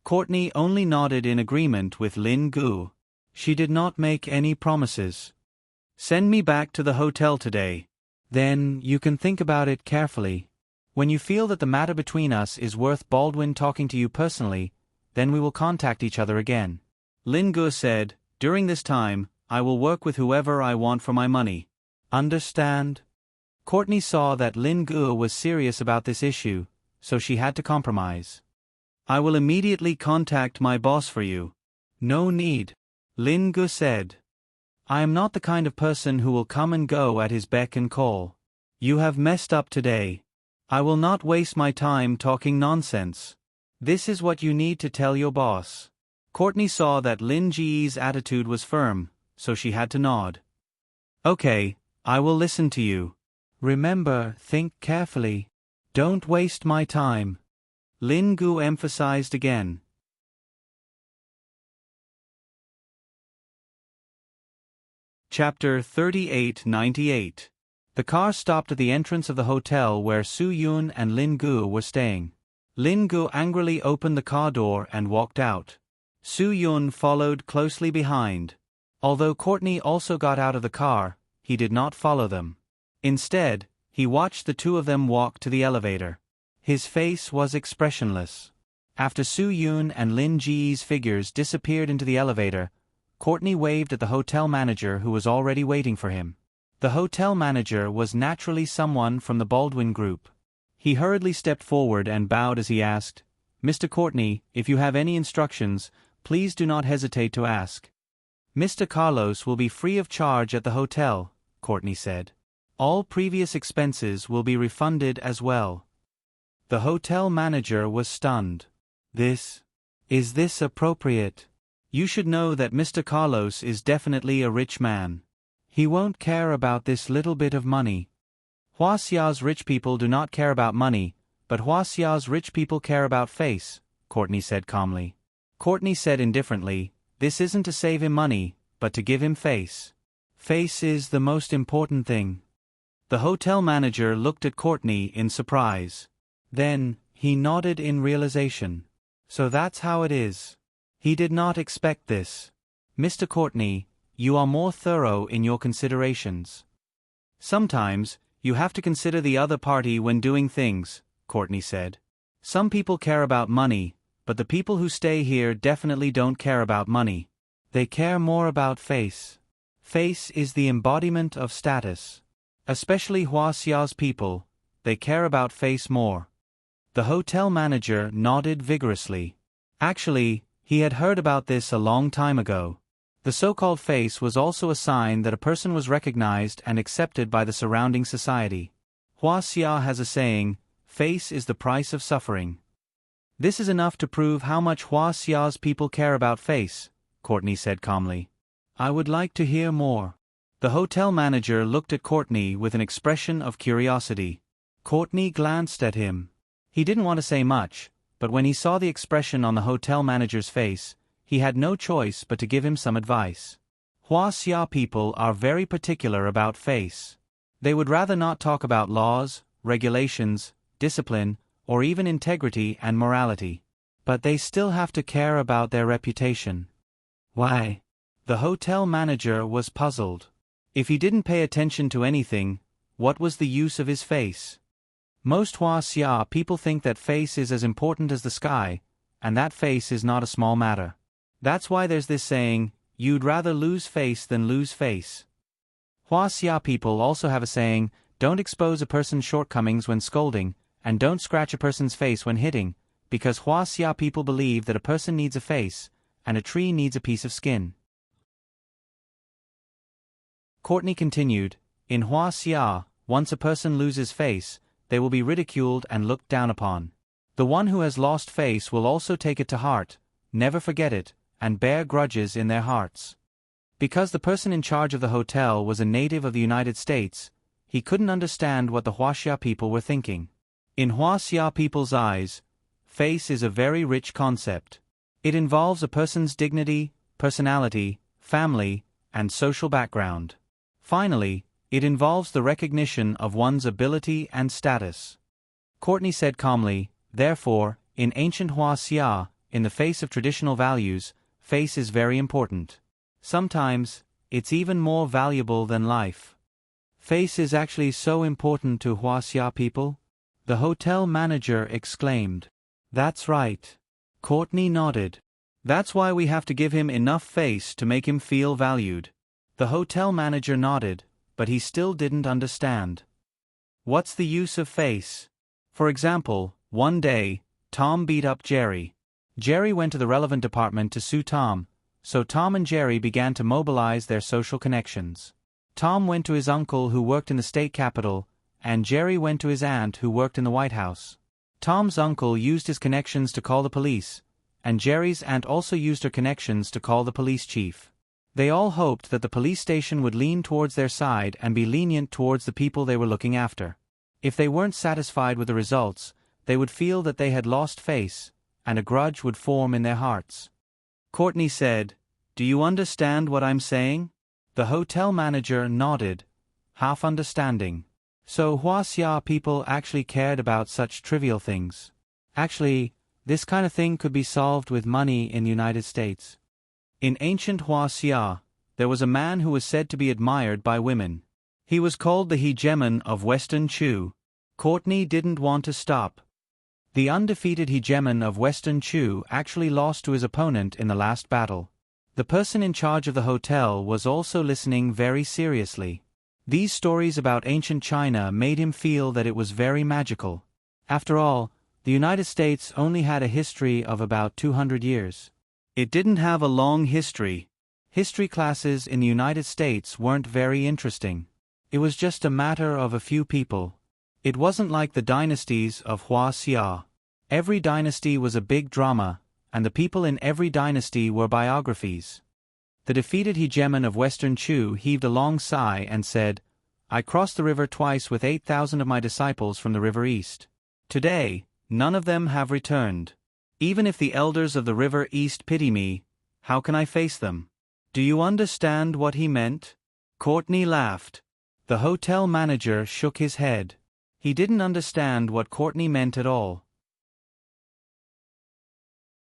Courtney only nodded in agreement with Lin Gu. She did not make any promises. Send me back to the hotel today. Then you can think about it carefully. When you feel that the matter between us is worth Baldwin talking to you personally, then we will contact each other again. Lin Gu said, during this time, I will work with whoever I want for my money. Understand? Courtney saw that Lin Gu was serious about this issue, so she had to compromise. I will immediately contact my boss for you. No need. Lin Gu said. I am not the kind of person who will come and go at his beck and call. You have messed up today. I will not waste my time talking nonsense. This is what you need to tell your boss. Courtney saw that Lin Ji's attitude was firm, so she had to nod. Okay, I will listen to you. Remember, think carefully. Don't waste my time. Lin Gu emphasized again. Chapter 3898. The car stopped at the entrance of the hotel where Su Yun and Lin Gu were staying. Lin Gu angrily opened the car door and walked out. Su Yun followed closely behind. Although Courtney also got out of the car, he did not follow them. Instead, he watched the two of them walk to the elevator. His face was expressionless. After Su Yun and Lin Ji's figures disappeared into the elevator, Courtney waved at the hotel manager who was already waiting for him. The hotel manager was naturally someone from the Baldwin Group. He hurriedly stepped forward and bowed as he asked, Mr. Courtney, if you have any instructions, please do not hesitate to ask. Mr. Carlos will be free of charge at the hotel, Courtney said. All previous expenses will be refunded as well. The hotel manager was stunned. Is this appropriate? You should know that Mr. Carlos is definitely a rich man. He won't care about this little bit of money. Huaxia's rich people do not care about money, but Huaxia's rich people care about face, Courtney said calmly. Courtney said indifferently, this isn't to save him money, but to give him face. Face is the most important thing. The hotel manager looked at Courtney in surprise. Then, he nodded in realization. So that's how it is. He did not expect this. Mr. Courtney, you are more thorough in your considerations. Sometimes, you have to consider the other party when doing things, Courtney said. Some people care about money, but the people who stay here definitely don't care about money. They care more about face. Face is the embodiment of status. Especially Huaxia's people, they care about face more. The hotel manager nodded vigorously. Actually, he had heard about this a long time ago. The so-called face was also a sign that a person was recognized and accepted by the surrounding society. Huaxia has a saying, face is the price of suffering. This is enough to prove how much Huaxia's people care about face, Courtney said calmly. I would like to hear more. The hotel manager looked at Courtney with an expression of curiosity. Courtney glanced at him. He didn't want to say much, but when he saw the expression on the hotel manager's face, he had no choice but to give him some advice. Huaxia people are very particular about face. They would rather not talk about laws, regulations, discipline, or even integrity and morality. But they still have to care about their reputation. Why? The hotel manager was puzzled. If he didn't pay attention to anything, what was the use of his face? Most Huaxia people think that face is as important as the sky, and that face is not a small matter. That's why there's this saying, you'd rather lose face than lose face. Huaxia people also have a saying, don't expose a person's shortcomings when scolding, and don't scratch a person's face when hitting, because Huaxia people believe that a person needs a face, and a tree needs a piece of skin. Courtney continued, in Huaxia, once a person loses face, they will be ridiculed and looked down upon. The one who has lost face will also take it to heart, never forget it, and bear grudges in their hearts. Because the person in charge of the hotel was a native of the United States, he couldn't understand what the Huaxia people were thinking. In Huaxia people's eyes, face is a very rich concept. It involves a person's dignity, personality, family, and social background. Finally, it involves the recognition of one's ability and status. Courtney said calmly, therefore, in ancient Huaxia, in the face of traditional values, face is very important. Sometimes, it's even more valuable than life. Face is actually so important to Huaxia people? The hotel manager exclaimed. That's right. Courtney nodded. That's why we have to give him enough face to make him feel valued. The hotel manager nodded, but he still didn't understand. What's the use of face? For example, one day, Tom beat up Jerry. Jerry went to the relevant department to sue Tom, so Tom and Jerry began to mobilize their social connections. Tom went to his uncle who worked in the state capitol, and Jerry went to his aunt who worked in the White House. Tom's uncle used his connections to call the police, and Jerry's aunt also used her connections to call the police chief. They all hoped that the police station would lean towards their side and be lenient towards the people they were looking after. If they weren't satisfied with the results, they would feel that they had lost face, and a grudge would form in their hearts. Courtney said, "Do you understand what I'm saying?" The hotel manager nodded, half understanding. So Huaxia people actually cared about such trivial things. Actually, this kind of thing could be solved with money in the United States. In ancient Huaxia, there was a man who was said to be admired by women. He was called the hegemon of Western Chu. Courtney didn't want to stop. The undefeated hegemon of Western Chu actually lost to his opponent in the last battle. The person in charge of the hotel was also listening very seriously. These stories about ancient China made him feel that it was very magical. After all, the United States only had a history of about 200 years. It didn't have a long history. History classes in the United States weren't very interesting. It was just a matter of a few people. It wasn't like the dynasties of Huaxia. Every dynasty was a big drama, and the people in every dynasty were biographies. The defeated hegemon of Western Chu heaved a long sigh and said, "I crossed the river twice with 8,000 of my disciples from the river east. Today, none of them have returned. Even if the elders of the river east pity me, how can I face them?" Do you understand what he meant? Courtney laughed. The hotel manager shook his head. He didn't understand what Courtney meant at all.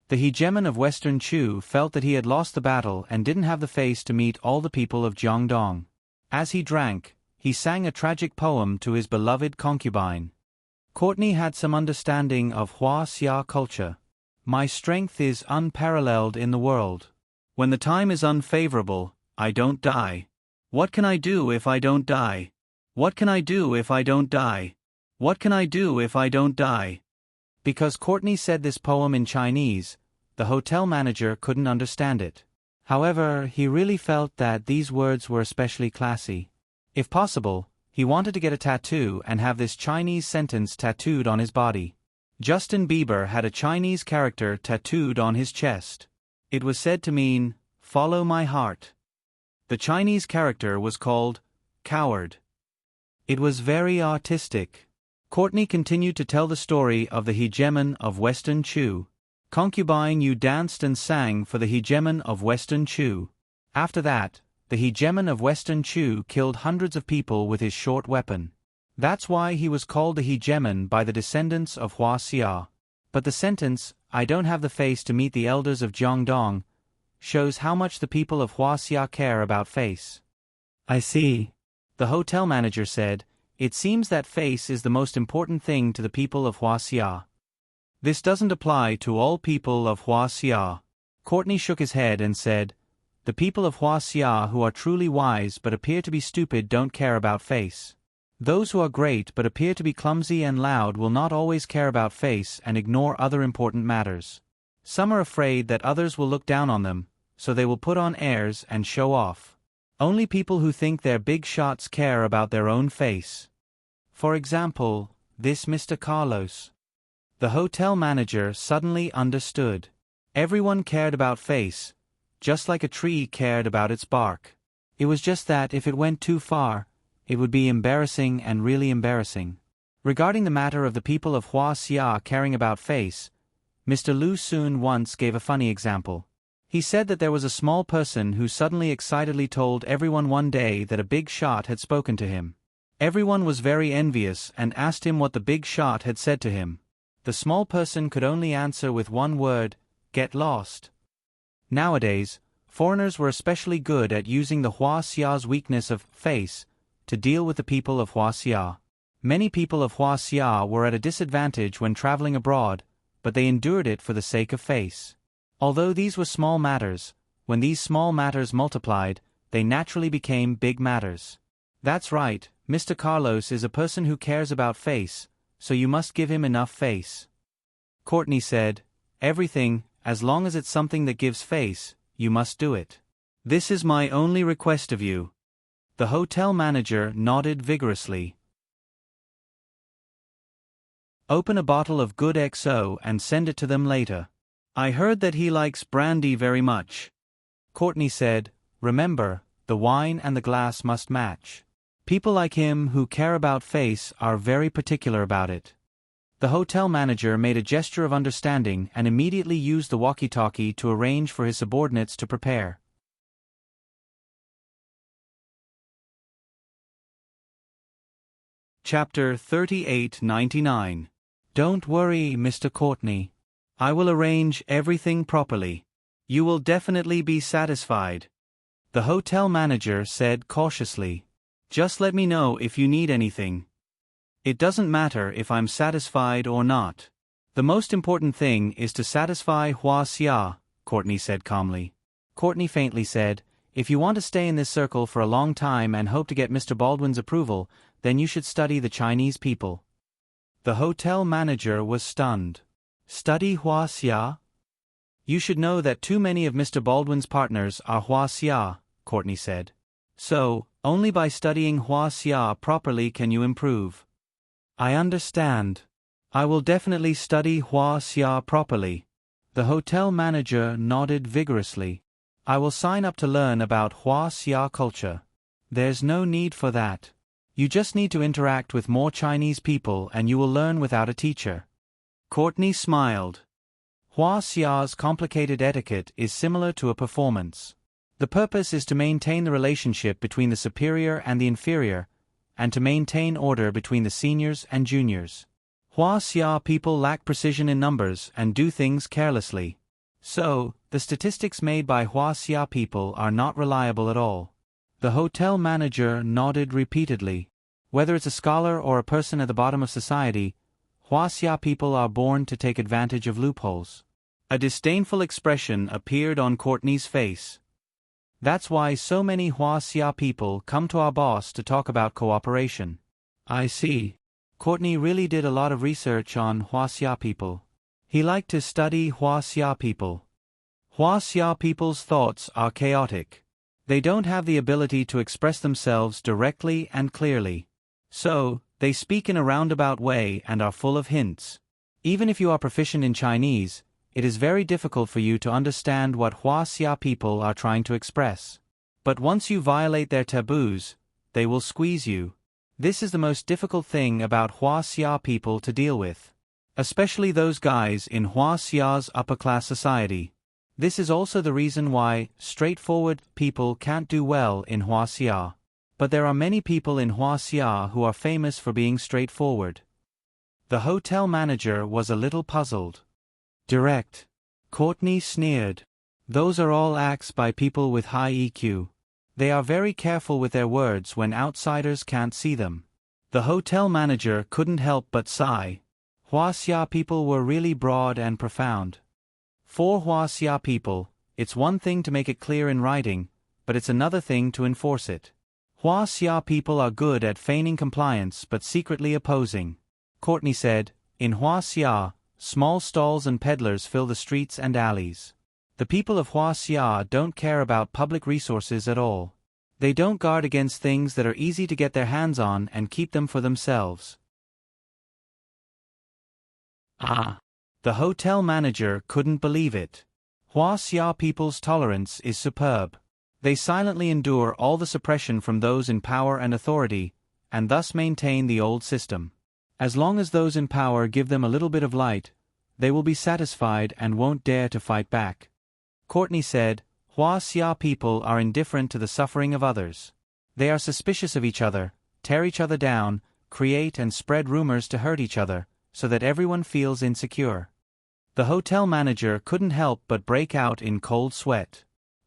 The hegemon of Western Chu felt that he had lost the battle and didn't have the face to meet all the people of Jiangdong. As he drank, he sang a tragic poem to his beloved concubine. Courtney had some understanding of Huaxia culture. My strength is unparalleled in the world. When the time is unfavorable, I don't die. What can I do if I don't die? What can I do if I don't die? What can I do if I don't die? Because Courtney said this poem in Chinese, the hotel manager couldn't understand it. However, he really felt that these words were especially classy. If possible, he wanted to get a tattoo and have this Chinese sentence tattooed on his body. Justin Bieber had a Chinese character tattooed on his chest. It was said to mean, "Follow my heart." The Chinese character was called coward. It was very artistic. Courtney continued to tell the story of the hegemon of Western Chu. Concubine, you danced and sang for the hegemon of Western Chu. After that, the hegemon of Western Chu killed hundreds of people with his short weapon. That's why he was called the hegemon by the descendants of Huaxia. But the sentence, I don't have the face to meet the elders of Jiangdong, shows how much the people of Huaxia care about face. I see. The hotel manager said, it seems that face is the most important thing to the people of Huaxia. This doesn't apply to all people of Huaxia. Courtney shook his head and said, the people of Huaxia who are truly wise but appear to be stupid don't care about face. Those who are great but appear to be clumsy and loud will not always care about face and ignore other important matters. Some are afraid that others will look down on them, so they will put on airs and show off. Only people who think they're big shots care about their own face. For example, this Mr. Carlos. The hotel manager suddenly understood. Everyone cared about face, just like a tree cared about its bark. It was just that if it went too far, it would be embarrassing and really embarrassing. Regarding the matter of the people of Huaxia caring about face, Mr. Lu Sun once gave a funny example. He said that there was a small person who suddenly excitedly told everyone one day that a big shot had spoken to him. Everyone was very envious and asked him what the big shot had said to him. The small person could only answer with one word, get lost. Nowadays, foreigners were especially good at using the Huaxia's weakness of face to deal with the people of Huaxia. Many people of Huaxia were at a disadvantage when traveling abroad, but they endured it for the sake of face. Although these were small matters, when these small matters multiplied, they naturally became big matters. That's right, Mr. Carlos is a person who cares about face, so you must give him enough face. Courtney said, everything, as long as it's something that gives face, you must do it. This is my only request of you. The hotel manager nodded vigorously. Open a bottle of good XO and send it to them later. I heard that he likes brandy very much. Courtney said, remember, the wine and the glass must match. People like him who care about face are very particular about it. The hotel manager made a gesture of understanding and immediately used the walkie-talkie to arrange for his subordinates to prepare. Chapter 3899. Don't worry, Mr. Courtney. I will arrange everything properly. You will definitely be satisfied. The hotel manager said cautiously. Just let me know if you need anything. It doesn't matter if I'm satisfied or not. The most important thing is to satisfy Huaxia, Courtney said calmly. Courtney faintly said, if you want to stay in this circle for a long time and hope to get Mr. Baldwin's approval, then you should study the Chinese people. The hotel manager was stunned. Study Huaxia? You should know that too many of Mr. Baldwin's partners are Huaxia, Courtney said. So, only by studying Huaxia properly can you improve. I understand. I will definitely study Huaxia properly. The hotel manager nodded vigorously. I will sign up to learn about Huaxia culture. There's no need for that. You just need to interact with more Chinese people and you will learn without a teacher. Courtney smiled. Huaxia's complicated etiquette is similar to a performance. The purpose is to maintain the relationship between the superior and the inferior, and to maintain order between the seniors and juniors. Huaxia people lack precision in numbers and do things carelessly. So, the statistics made by Huaxia people are not reliable at all. The hotel manager nodded repeatedly. Whether it's a scholar or a person at the bottom of society, Huaxia people are born to take advantage of loopholes. A disdainful expression appeared on Courtney's face. That's why so many Huaxia people come to our boss to talk about cooperation. I see. Courtney really did a lot of research on Huaxia people. He liked to study Huaxia people. Huaxia people's thoughts are chaotic. They don't have the ability to express themselves directly and clearly. So, they speak in a roundabout way and are full of hints. Even if you are proficient in Chinese, it is very difficult for you to understand what Huaxia people are trying to express. But once you violate their taboos, they will squeeze you. This is the most difficult thing about Huaxia people to deal with. Especially those guys in Huaxia's upper-class society. This is also the reason why straightforward people can't do well in Huaxia. But there are many people in Huaxia who are famous for being straightforward. The hotel manager was a little puzzled. Direct. Courtney sneered. Those are all acts by people with high EQ. They are very careful with their words when outsiders can't see them. The hotel manager couldn't help but sigh. Huaxia people were really broad and profound. For Huaxia people, it's one thing to make it clear in writing, but it's another thing to enforce it. Huaxia people are good at feigning compliance but secretly opposing. Courtney said, in Huaxia, small stalls and peddlers fill the streets and alleys. The people of Huaxia don't care about public resources at all. They don't guard against things that are easy to get their hands on and keep them for themselves. Ah! The hotel manager couldn't believe it. Huaxia people's tolerance is superb. They silently endure all the suppression from those in power and authority, and thus maintain the old system. As long as those in power give them a little bit of light, they will be satisfied and won't dare to fight back. Courtney said, Huaxia people are indifferent to the suffering of others. They are suspicious of each other, tear each other down, create and spread rumors to hurt each other, so that everyone feels insecure. The hotel manager couldn't help but break out in cold sweat.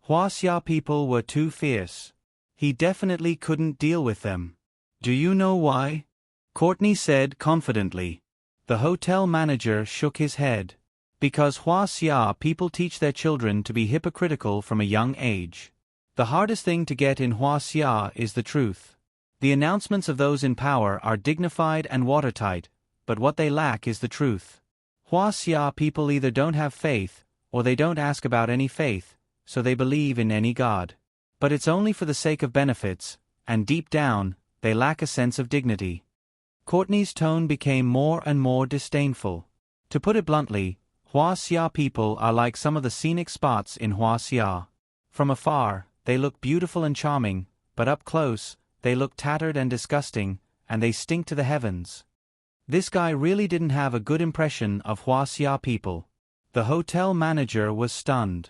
Huaxia people were too fierce. He definitely couldn't deal with them. Do you know why? Courtney said confidently. The hotel manager shook his head. Because Huaxia people teach their children to be hypocritical from a young age. The hardest thing to get in Huaxia is the truth. The announcements of those in power are dignified and watertight, but what they lack is the truth. Huaxia people either don't have faith, or they don't ask about any faith, so they believe in any god. But it's only for the sake of benefits, and deep down, they lack a sense of dignity. Courtney's tone became more and more disdainful. To put it bluntly, Huaxia people are like some of the scenic spots in Huaxia. From afar, they look beautiful and charming, but up close, they look tattered and disgusting, and they stink to the heavens. This guy really didn't have a good impression of Huaxia people. The hotel manager was stunned.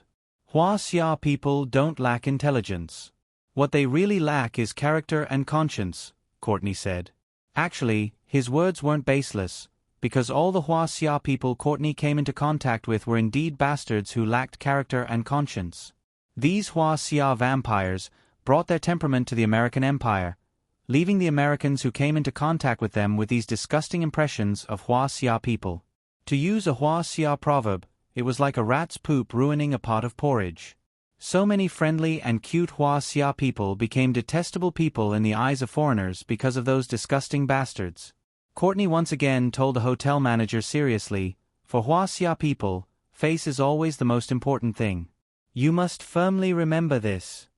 Huaxia people don't lack intelligence. What they really lack is character and conscience, Courtney said. Actually, his words weren't baseless, because all the Huaxia people Courtney came into contact with were indeed bastards who lacked character and conscience. These Huaxia vampires brought their temperament to the American Empire, leaving the Americans who came into contact with them with these disgusting impressions of Huaxia people. To use a Huaxia proverb, it was like a rat's poop ruining a pot of porridge. So many friendly and cute Huaxia people became detestable people in the eyes of foreigners because of those disgusting bastards. Courtney once again told the hotel manager seriously, for Huaxia people, face is always the most important thing. You must firmly remember this.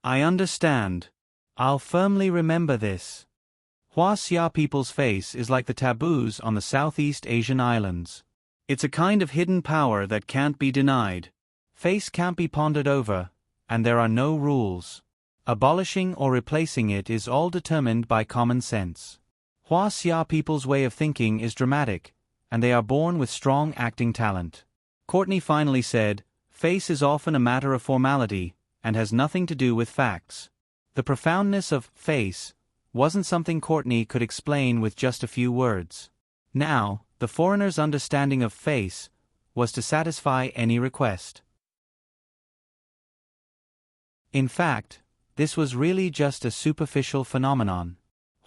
I understand. I'll firmly remember this. Huaxia people's face is like the taboos on the Southeast Asian islands. It's a kind of hidden power that can't be denied. Face can't be pondered over, and there are no rules. Abolishing or replacing it is all determined by common sense. Huaxia people's way of thinking is dramatic, and they are born with strong acting talent. Courtney finally said, face is often a matter of formality, and has nothing to do with facts. The profoundness of face wasn't something Courtney could explain with just a few words. Now, the foreigner's understanding of face was to satisfy any request. In fact, this was really just a superficial phenomenon.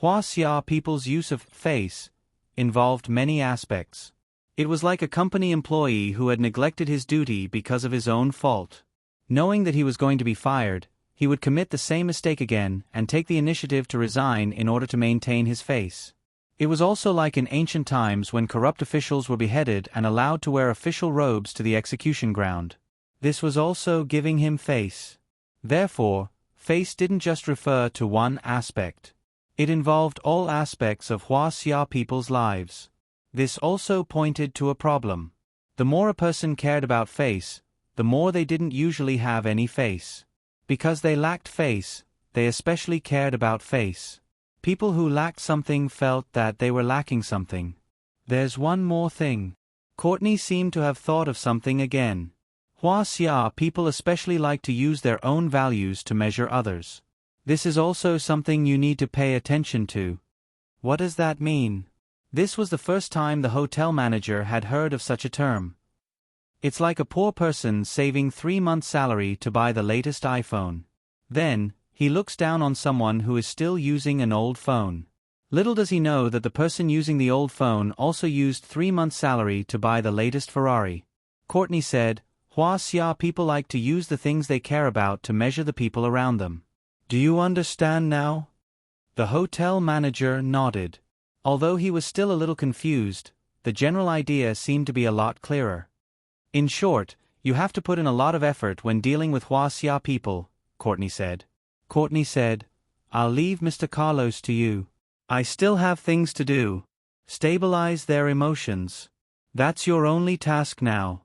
Huaxia people's use of face involved many aspects. It was like a company employee who had neglected his duty because of his own fault. Knowing that he was going to be fired, he would commit the same mistake again and take the initiative to resign in order to maintain his face. It was also like in ancient times when corrupt officials were beheaded and allowed to wear official robes to the execution ground. This was also giving him face. Therefore, face didn't just refer to one aspect. It involved all aspects of Huaxia people's lives. This also pointed to a problem. The more a person cared about face, the more they didn't usually have any face. Because they lacked face, they especially cared about face. People who lacked something felt that they were lacking something. There's one more thing. Courtney seemed to have thought of something again. Huaxia people especially like to use their own values to measure others. This is also something you need to pay attention to. What does that mean? This was the first time the hotel manager had heard of such a term. It's like a poor person saving 3 months' salary to buy the latest iPhone. Then, he looks down on someone who is still using an old phone. Little does he know that the person using the old phone also used 3 months' salary to buy the latest Ferrari. Courtney said, "Hua Xia people like to use the things they care about to measure the people around them. Do you understand now?" The hotel manager nodded. Although he was still a little confused, the general idea seemed to be a lot clearer. In short, you have to put in a lot of effort when dealing with Hua Xia people, Courtney said. Courtney said, "I'll leave Mr. Carlos to you. I still have things to do. Stabilize their emotions. That's your only task now."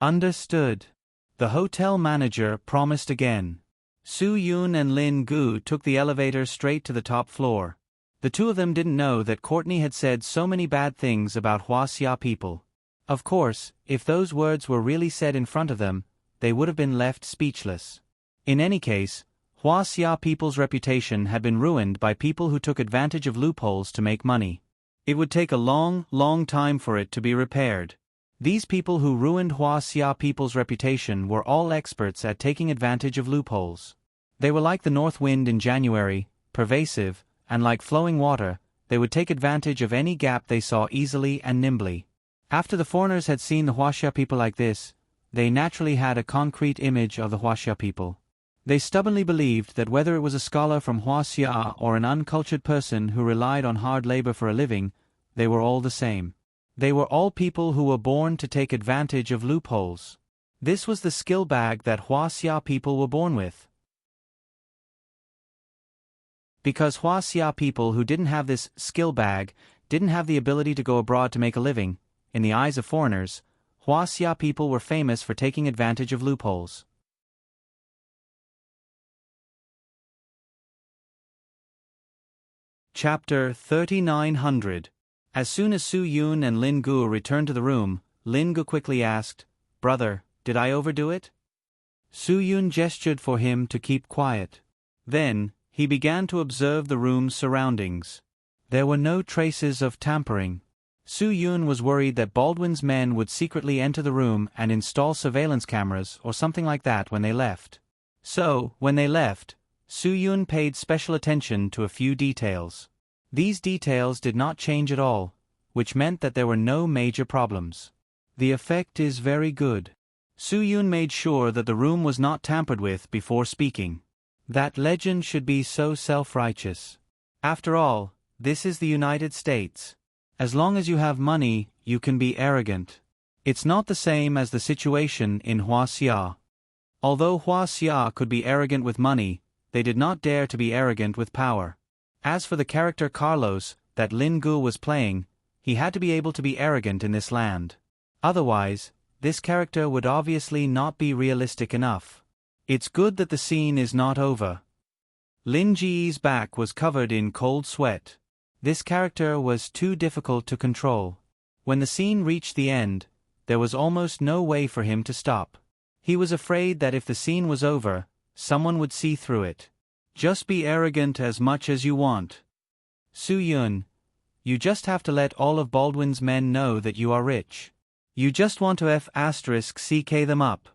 Understood. The hotel manager promised again. Su Yun and Lin Gu took the elevator straight to the top floor. The two of them didn't know that Courtney had said so many bad things about Hua Xia people. Of course, if those words were really said in front of them, they would have been left speechless. In any case, Hua Xia people's reputation had been ruined by people who took advantage of loopholes to make money. It would take a long, long time for it to be repaired. These people who ruined Hua Xia people's reputation were all experts at taking advantage of loopholes. They were like the north wind in January, pervasive, and like flowing water, they would take advantage of any gap they saw easily and nimbly. After the foreigners had seen the Hua Xia people like this, they naturally had a concrete image of the Hua Xia people. They stubbornly believed that whether it was a scholar from Hua Xia or an uncultured person who relied on hard labor for a living, they were all the same. They were all people who were born to take advantage of loopholes. This was the skill bag that Hua Xia people were born with. Because Hua Xia people who didn't have this skill bag didn't have the ability to go abroad to make a living, in the eyes of foreigners, Hua Xia people were famous for taking advantage of loopholes. Chapter 3900. As soon as Su Yun and Lin Gu returned to the room, Lin Gu quickly asked, "Brother, did I overdo it?" Su Yun gestured for him to keep quiet. Then, he began to observe the room's surroundings. There were no traces of tampering. Su Yun was worried that Baldwin's men would secretly enter the room and install surveillance cameras or something like that when they left. So, when they left, Su Yun paid special attention to a few details. These details did not change at all, which meant that there were no major problems. The effect is very good. Su Yun made sure that the room was not tampered with before speaking. That legend should be so self-righteous. After all, this is the United States. As long as you have money, you can be arrogant. It's not the same as the situation in Hua Xia. Although Hua Xia could be arrogant with money, they did not dare to be arrogant with power. As for the character Carlos that Lin Gu was playing, he had to be able to be arrogant in this land. Otherwise, this character would obviously not be realistic enough. It's good that the scene is not over. Lin Ji's back was covered in cold sweat. This character was too difficult to control. When the scene reached the end, there was almost no way for him to stop. He was afraid that if the scene was over, someone would see through it. Just be arrogant as much as you want. Su Yun, you just have to let all of Baldwin's men know that you are rich. You just want to *CK them up.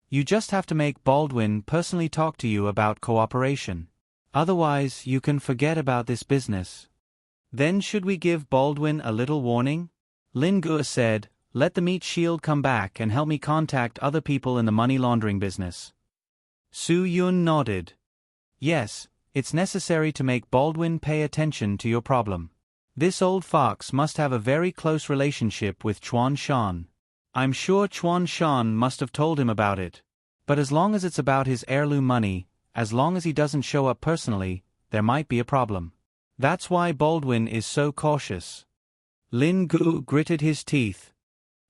You just have to make Baldwin personally talk to you about cooperation. Otherwise, you can forget about this business. Then should we give Baldwin a little warning? Lin Gu said, "Let the meat shield come back and help me contact other people in the money laundering business." Su Yun nodded. Yes, it's necessary to make Baldwin pay attention to your problem. This old fox must have a very close relationship with Chuan Shan. I'm sure Chuan Shan must have told him about it. But as long as it's about his heirloom money, as long as he doesn't show up personally, there might be a problem. That's why Baldwin is so cautious. Lin Gu gritted his teeth.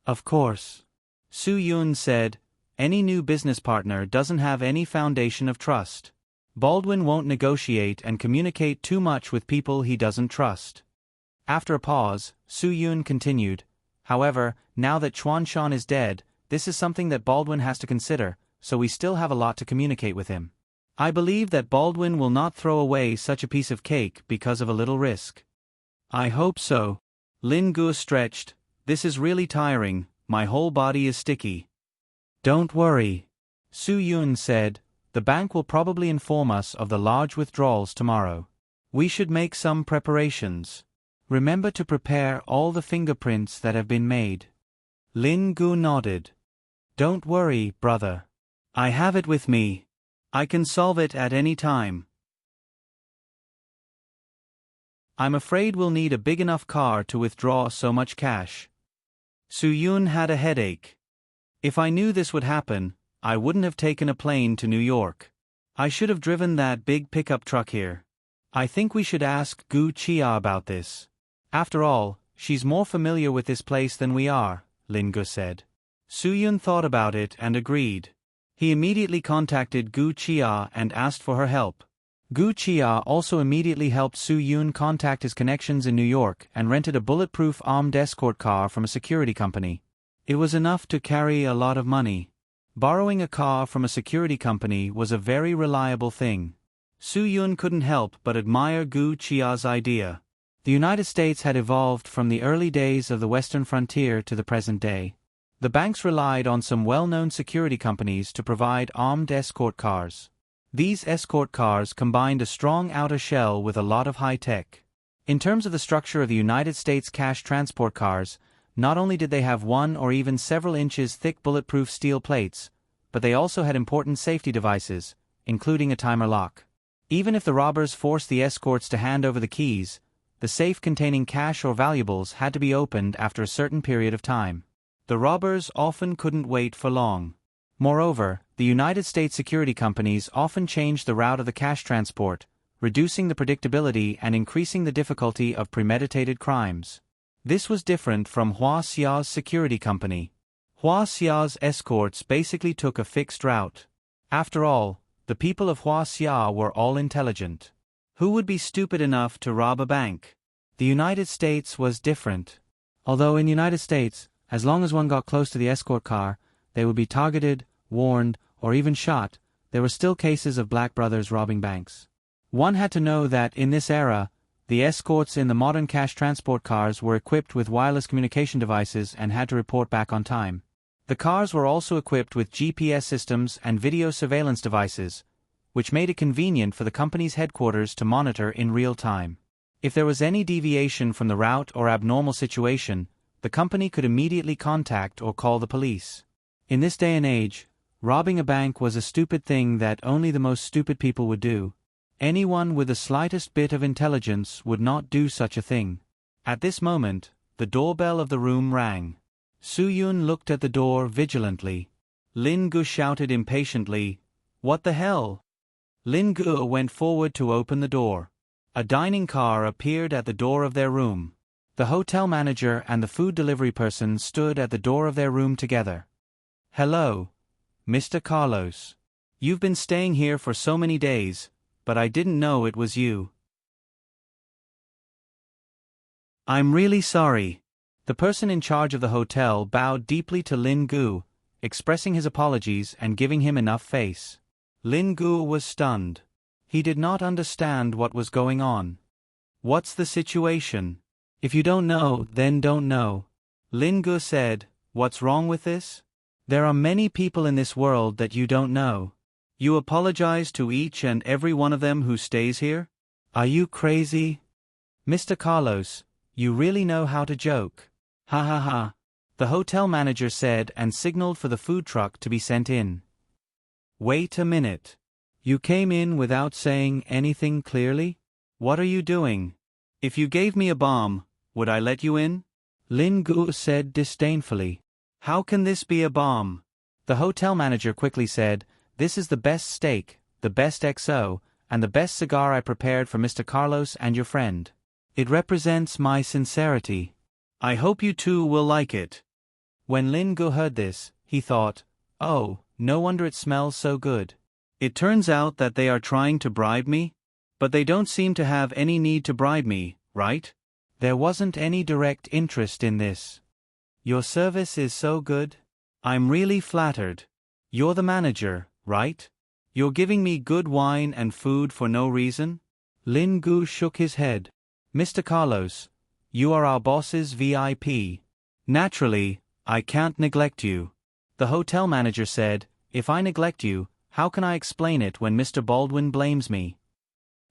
Of course. Su Yun said, any new business partner doesn't have any foundation of trust. Baldwin won't negotiate and communicate too much with people he doesn't trust. After a pause, Su Yun continued, however, now that Chuan Shan is dead, this is something that Baldwin has to consider, so we still have a lot to communicate with him. I believe that Baldwin will not throw away such a piece of cake because of a little risk. I hope so. Lin Gu stretched. This is really tiring, my whole body is sticky. Don't worry, Su Yun said. The bank will probably inform us of the large withdrawals tomorrow. We should make some preparations. Remember to prepare all the fingerprints that have been made. Lin Gu nodded. Don't worry, brother. I have it with me. I can solve it at any time. I'm afraid we'll need a big enough car to withdraw so much cash. Su Yun had a headache. If I knew this would happen, I wouldn't have taken a plane to New York. I should have driven that big pickup truck here. I think we should ask Gu Chia about this. After all, she's more familiar with this place than we are, Lin Gu said. Su Yun thought about it and agreed. He immediately contacted Gu Chia and asked for her help. Gu Chia also immediately helped Su Yun contact his connections in New York and rented a bulletproof armed escort car from a security company. It was enough to carry a lot of money. Borrowing a car from a security company was a very reliable thing. Su Yun couldn't help but admire Gu Chia's idea. The United States had evolved from the early days of the Western frontier to the present day. The banks relied on some well-known security companies to provide armed escort cars. These escort cars combined a strong outer shell with a lot of high-tech. In terms of the structure of the United States cash transport cars, not only did they have 1 or even several inches thick bulletproof steel plates, but they also had important safety devices, including a timer lock. Even if the robbers forced the escorts to hand over the keys, the safe containing cash or valuables had to be opened after a certain period of time. The robbers often couldn't wait for long. Moreover, the United States security companies often changed the route of the cash transport, reducing the predictability and increasing the difficulty of premeditated crimes. This was different from Hua Xia's security company. Hua Xia's escorts basically took a fixed route. After all, the people of Hua Xia were all intelligent. Who would be stupid enough to rob a bank? The United States was different. Although in the United States, as long as one got close to the escort car, they would be targeted, warned, or even shot, there were still cases of black brothers robbing banks. One had to know that in this era, the escorts in the modern cash transport cars were equipped with wireless communication devices and had to report back on time. The cars were also equipped with GPS systems and video surveillance devices, which made it convenient for the company's headquarters to monitor in real time. If there was any deviation from the route or abnormal situation, the company could immediately contact or call the police. In this day and age, robbing a bank was a stupid thing that only the most stupid people would do. Anyone with the slightest bit of intelligence would not do such a thing. At this moment, the doorbell of the room rang. Su Yun looked at the door vigilantly. Lin Gu shouted impatiently, "What the hell?" Lin Gu went forward to open the door. A dining car appeared at the door of their room. The hotel manager and the food delivery person stood at the door of their room together. "Hello, Mr. Carlos. You've been staying here for so many days, but I didn't know it was you." "I'm really sorry." The person in charge of the hotel bowed deeply to Lin Gu, expressing his apologies and giving him enough face. Lin Gu was stunned. He did not understand what was going on. "What's the situation?" "If you don't know, then don't know." Lin Gu said, "What's wrong with this? There are many people in this world that you don't know. You apologize to each and every one of them who stays here? Are you crazy? Mr. Carlos, you really know how to joke. Ha ha ha," the hotel manager said and signaled for the food truck to be sent in. "Wait a minute. You came in without saying anything clearly? What are you doing? If you gave me a bomb, would I let you in?" Lin Gu said disdainfully. "How can this be a bomb?" The hotel manager quickly said, "This is the best steak, the best XO, and the best cigar I prepared for Mr. Carlos and your friend. It represents my sincerity. I hope you two will like it." When Lin Gu heard this, he thought, "Oh, no wonder it smells so good. It turns out that they are trying to bribe me? But they don't seem to have any need to bribe me, right? There wasn't any direct interest in this. Your service is so good. I'm really flattered. You're the manager, right? You're giving me good wine and food for no reason?" Lin Gu shook his head. "Mr. Carlos, you are our boss's VIP. Naturally, I can't neglect you." The The hotel manager said, "If I neglect you, how can I explain it when Mr. Baldwin blames me?"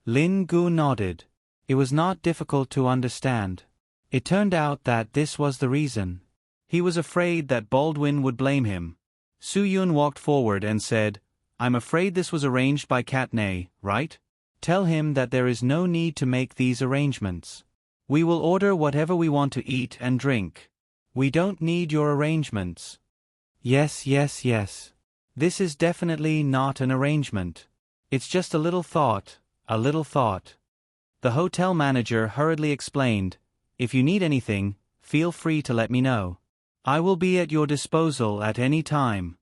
Lin Gu nodded. It was not difficult to understand. It turned out that this was the reason. He was afraid that Baldwin would blame him. Su Yun walked forward and said, "I'm afraid this was arranged by Katney, right? Tell him that there is no need to make these arrangements. We will order whatever we want to eat and drink. We don't need your arrangements." Yes. This is definitely not an arrangement. It's just a little thought. The hotel manager hurriedly explained, "If you need anything, feel free to let me know. I will be at your disposal at any time."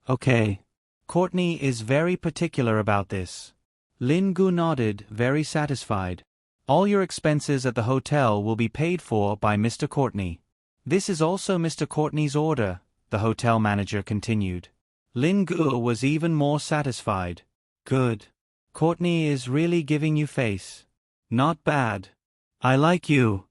Okay. Courtney is very particular about this. Lin Gu nodded, very satisfied. All your expenses at the hotel will be paid for by Mr. Courtney. This is also Mr. Courtney's order, the hotel manager continued. Lin Gu was even more satisfied. Good. Courtney is really giving you face. Not bad. I like you.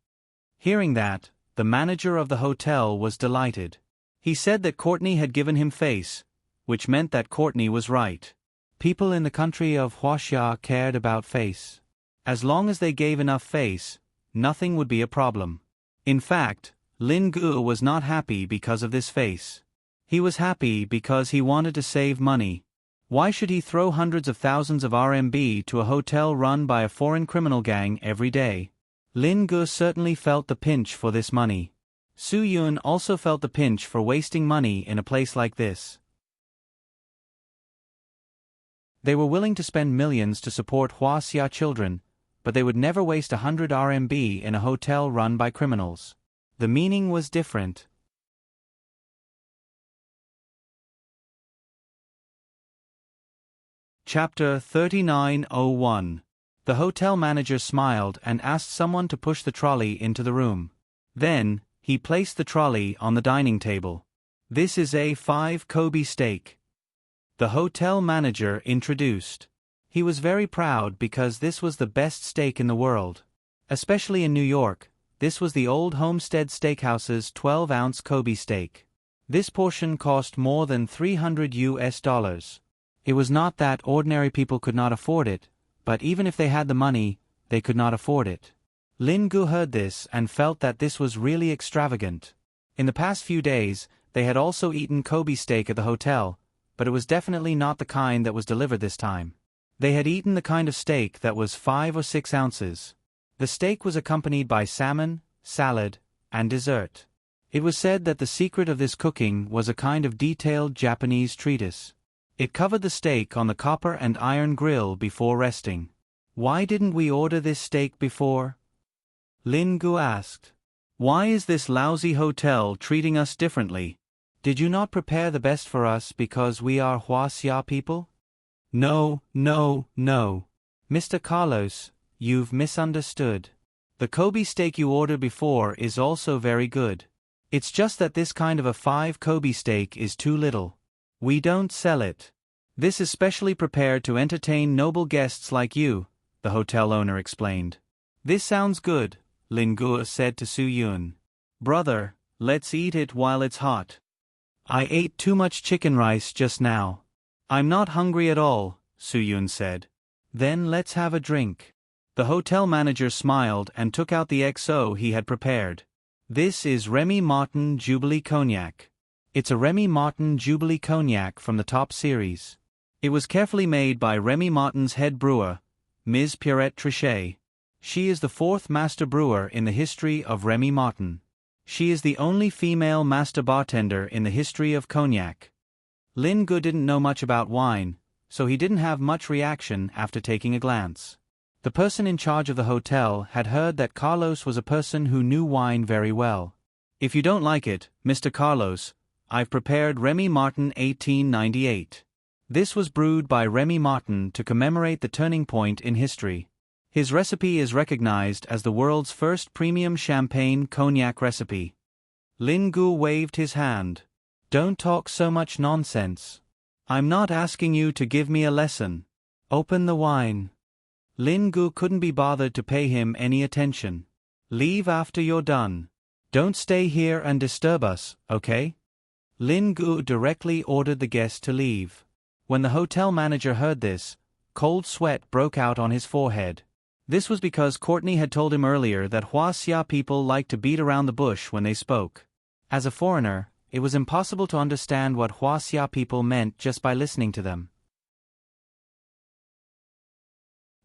Hearing that, the manager of the hotel was delighted. He said that Courtney had given him face, which meant that Courtney was right. People in the country of Huaxia cared about face. As long as they gave enough face, nothing would be a problem. In fact, Lin Gu was not happy because of this face. He was happy because he wanted to save money. Why should he throw hundreds of thousands of RMB to a hotel run by a foreign criminal gang every day? Lin Gu certainly felt the pinch for this money. Su Yun also felt the pinch for wasting money in a place like this. They were willing to spend millions to support Huaxia children, but they would never waste 100 RMB in a hotel run by criminals. The meaning was different. Chapter 3901. The hotel manager smiled and asked someone to push the trolley into the room. Then, he placed the trolley on the dining table. "This is a 5 Kobe steak," the hotel manager introduced. He was very proud because this was the best steak in the world. Especially in New York, this was the old Homestead Steakhouse's 12-ounce Kobe steak. This portion cost more than $300. It was not that ordinary people could not afford it, but even if they had the money, they could not afford it. Lin Gu heard this and felt that this was really extravagant. In the past few days, they had also eaten Kobe steak at the hotel, but it was definitely not the kind that was delivered this time. They had eaten the kind of steak that was 5 or 6 ounces. The steak was accompanied by salmon, salad, and dessert. It was said that the secret of this cooking was a kind of detailed Japanese treatise. It covered the steak on the copper and iron grill before resting. "Why didn't we order this steak before?" Lin Gu asked. "Why is this lousy hotel treating us differently? Did you not prepare the best for us because we are Huaxia people?" No. Mr. Carlos, you've misunderstood. The Kobe steak you ordered before is also very good. It's just that this kind of a 5 Kobe steak is too little. We don't sell it. This is specially prepared to entertain noble guests like you, the hotel owner explained. "This sounds good," Lin Gu said to Su Yun. "Brother, let's eat it while it's hot." "I ate too much chicken rice just now. I'm not hungry at all," Su Yun said. "Then let's have a drink." The hotel manager smiled and took out the XO he had prepared. "This is Remy Martin Jubilee Cognac. It's a Remy Martin Jubilee Cognac from the top series. It was carefully made by Remy Martin's head brewer, Ms. Pierrette Trichet. She is the 4th master brewer in the history of Remy Martin. She is the only female master bartender in the history of cognac." Lin Gu didn't know much about wine, so he didn't have much reaction after taking a glance. The person in charge of the hotel had heard that Carlos was a person who knew wine very well. "If you don't like it, Mr. Carlos, I've prepared Remy Martin 1898. This was brewed by Remy Martin to commemorate the turning point in history. His recipe is recognized as the world's first premium champagne cognac recipe." Lin Gu waved his hand. "Don't talk so much nonsense. I'm not asking you to give me a lesson. Open the wine." Lin Gu couldn't be bothered to pay him any attention. "Leave after you're done. Don't stay here and disturb us, okay?" Lin Gu directly ordered the guest to leave. When the hotel manager heard this, cold sweat broke out on his forehead. This was because Courtney had told him earlier that Huaxia people liked to beat around the bush when they spoke. As a foreigner, it was impossible to understand what Huaxia people meant just by listening to them.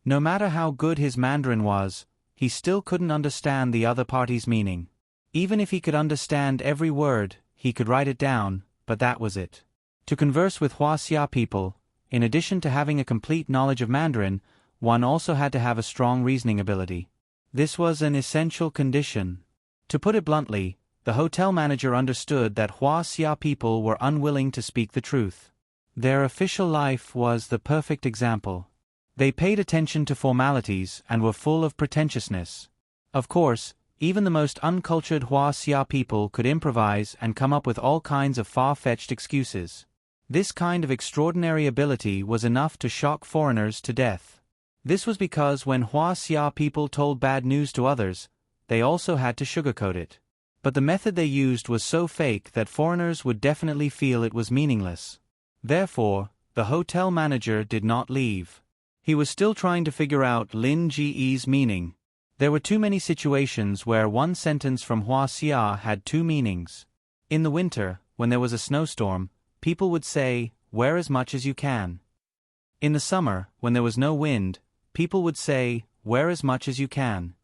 No matter how good his Mandarin was, he still couldn't understand the other party's meaning. Even if he could understand every word, he could write it down, but that was it. To converse with Huaxia people, in addition to having a complete knowledge of Mandarin, one also had to have a strong reasoning ability. This was an essential condition. To put it bluntly, the hotel manager understood that Huaxia people were unwilling to speak the truth. Their official life was the perfect example. They paid attention to formalities and were full of pretentiousness. Of course, even the most uncultured Huaxia people could improvise and come up with all kinds of far-fetched excuses. This kind of extraordinary ability was enough to shock foreigners to death. This was because when Huaxia people told bad news to others, they also had to sugarcoat it. But the method they used was so fake that foreigners would definitely feel it was meaningless. Therefore, the hotel manager did not leave. He was still trying to figure out Lin Ge's meaning. There were too many situations where one sentence from Huaxia had two meanings. In the winter, when there was a snowstorm, people would say, "Wear as much as you can." In the summer, when there was no wind, people would say, "Wear as much as you can."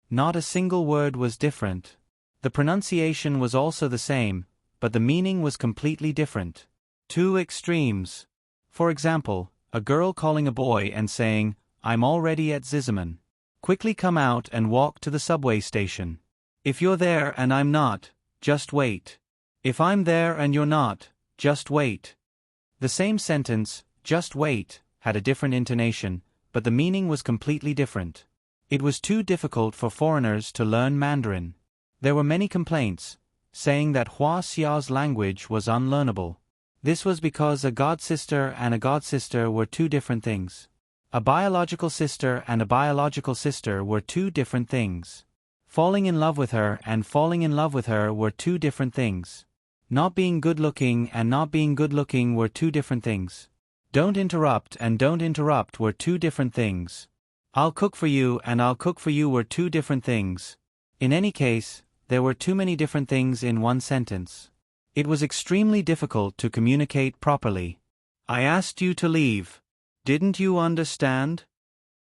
Not a single word was different. The pronunciation was also the same, but the meaning was completely different. Two extremes. For example, a girl calling a boy and saying, "I'm already at Zizaman. Quickly come out and walk to the subway station. If you're there and I'm not, just wait. If I'm there and you're not, just wait." The same sentence, "just wait," had a different intonation, but the meaning was completely different. It was too difficult for foreigners to learn Mandarin. There were many complaints, saying that Huaxia's language was unlearnable. This was because a godsister and a godsister were two different things. A biological sister and a biological sister were two different things. Falling in love with her and falling in love with her were two different things. Not being good-looking and not being good-looking were two different things. Don't interrupt and don't interrupt were two different things. I'll cook for you and I'll cook for you were two different things. In any case, there were too many different things in one sentence. It was extremely difficult to communicate properly. "I asked you to leave. Didn't you understand?"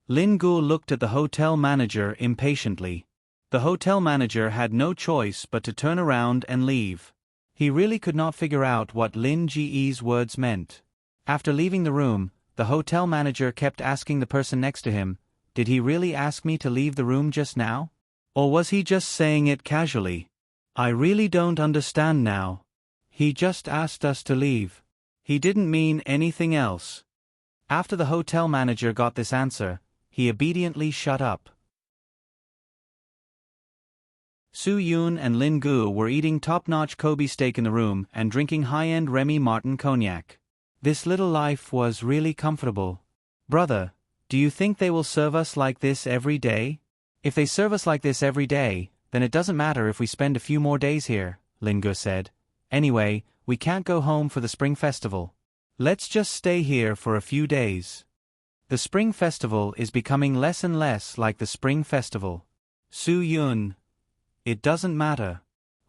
Lin Gu looked at the hotel manager impatiently. The hotel manager had no choice but to turn around and leave. He really could not figure out what Lin Ge's words meant. After leaving the room, the hotel manager kept asking the person next to him, "Did he really ask me to leave the room just now? Or was he just saying it casually? I really don't understand now. He just asked us to leave. He didn't mean anything else." After the hotel manager got this answer, he obediently shut up. Su Yun and Lin Gu were eating top-notch Kobe steak in the room and drinking high-end Remy Martin cognac. This little life was really comfortable. "Brother, do you think they will serve us like this every day?" "If they serve us like this every day, then it doesn't matter if we spend a few more days here," Lin Gu said. "Anyway, we can't go home for the Spring Festival. Let's just stay here for a few days." The Spring Festival is becoming less and less like the Spring Festival. Su Yun. It doesn't matter.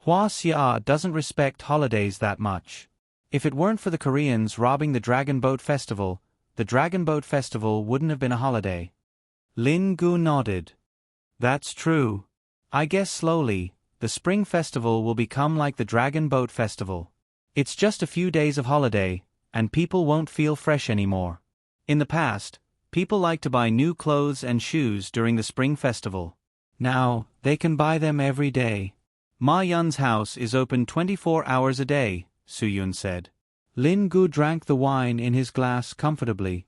Huaxia doesn't respect holidays that much. If it weren't for the Koreans robbing the Dragon Boat Festival, the Dragon Boat Festival wouldn't have been a holiday. Lin Gu nodded. "That's true. I guess slowly, the Spring Festival will become like the Dragon Boat Festival. It's just a few days of holiday, and people won't feel fresh anymore. In the past, people liked to buy new clothes and shoes during the Spring Festival. Now, they can buy them every day. Ma Yun's house is open 24 hours a day," Su Yun said. Lin Gu drank the wine in his glass comfortably.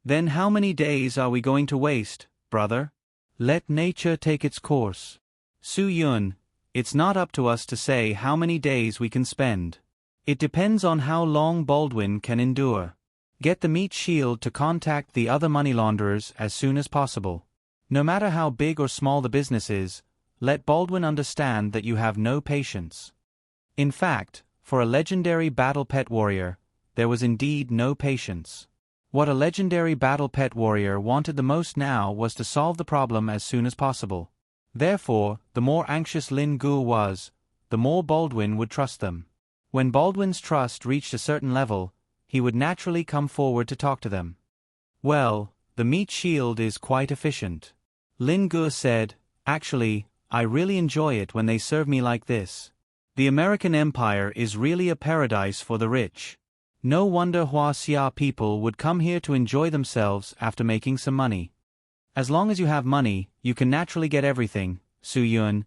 "Then how many days are we going to waste, brother? Let nature take its course. Su Yun, it's not up to us to say how many days we can spend. It depends on how long Baldwin can endure. Get the meat shield to contact the other money launderers as soon as possible. No matter how big or small the business is, let Baldwin understand that you have no patience. In fact, For a legendary battle pet warrior, there was indeed no patience. What a legendary battle pet warrior wanted the most now was to solve the problem as soon as possible. Therefore, the more anxious Lin Gu was, the more Baldwin would trust them. When Baldwin's trust reached a certain level, he would naturally come forward to talk to them. Well, the meat shield is quite efficient. Lin Gu said, actually, I really enjoy it when they serve me like this. The American Empire is really a paradise for the rich. No wonder Huaxia people would come here to enjoy themselves after making some money. As long as you have money, you can naturally get everything, Su Yun.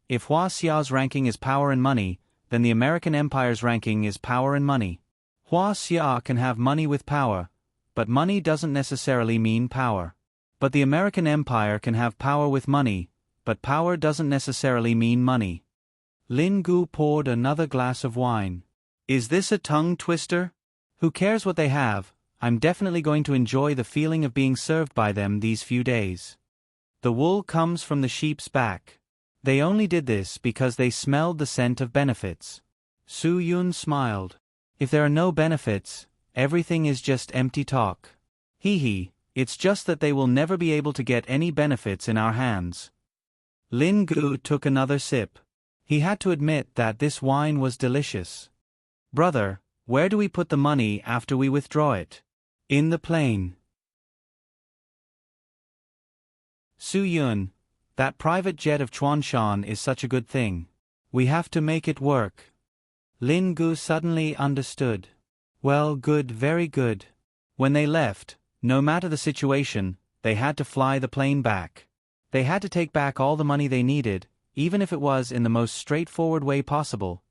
If Huaxia's ranking is power and money, then the American Empire's ranking is power and money. Huaxia can have money with power, but money doesn't necessarily mean power. But the American Empire can have power with money, but power doesn't necessarily mean money. Lin Gu poured another glass of wine. Is this a tongue twister? Who cares what they have? I'm definitely going to enjoy the feeling of being served by them these few days. The wool comes from the sheep's back. They only did this because they smelled the scent of benefits. Su Yun smiled. If there are no benefits, everything is just empty talk. Hee, it's just that they will never be able to get any benefits in our hands. Lin Gu took another sip. He had to admit that this wine was delicious. Brother, where do we put the money after we withdraw it? In the plane. Su Yun, that private jet of Chuanshan is such a good thing. We have to make it work. Lin Gu suddenly understood. Well, good, very good. When they left, no matter the situation, they had to fly the plane back. They had to take back all the money they needed, even if it was in the most straightforward way possible.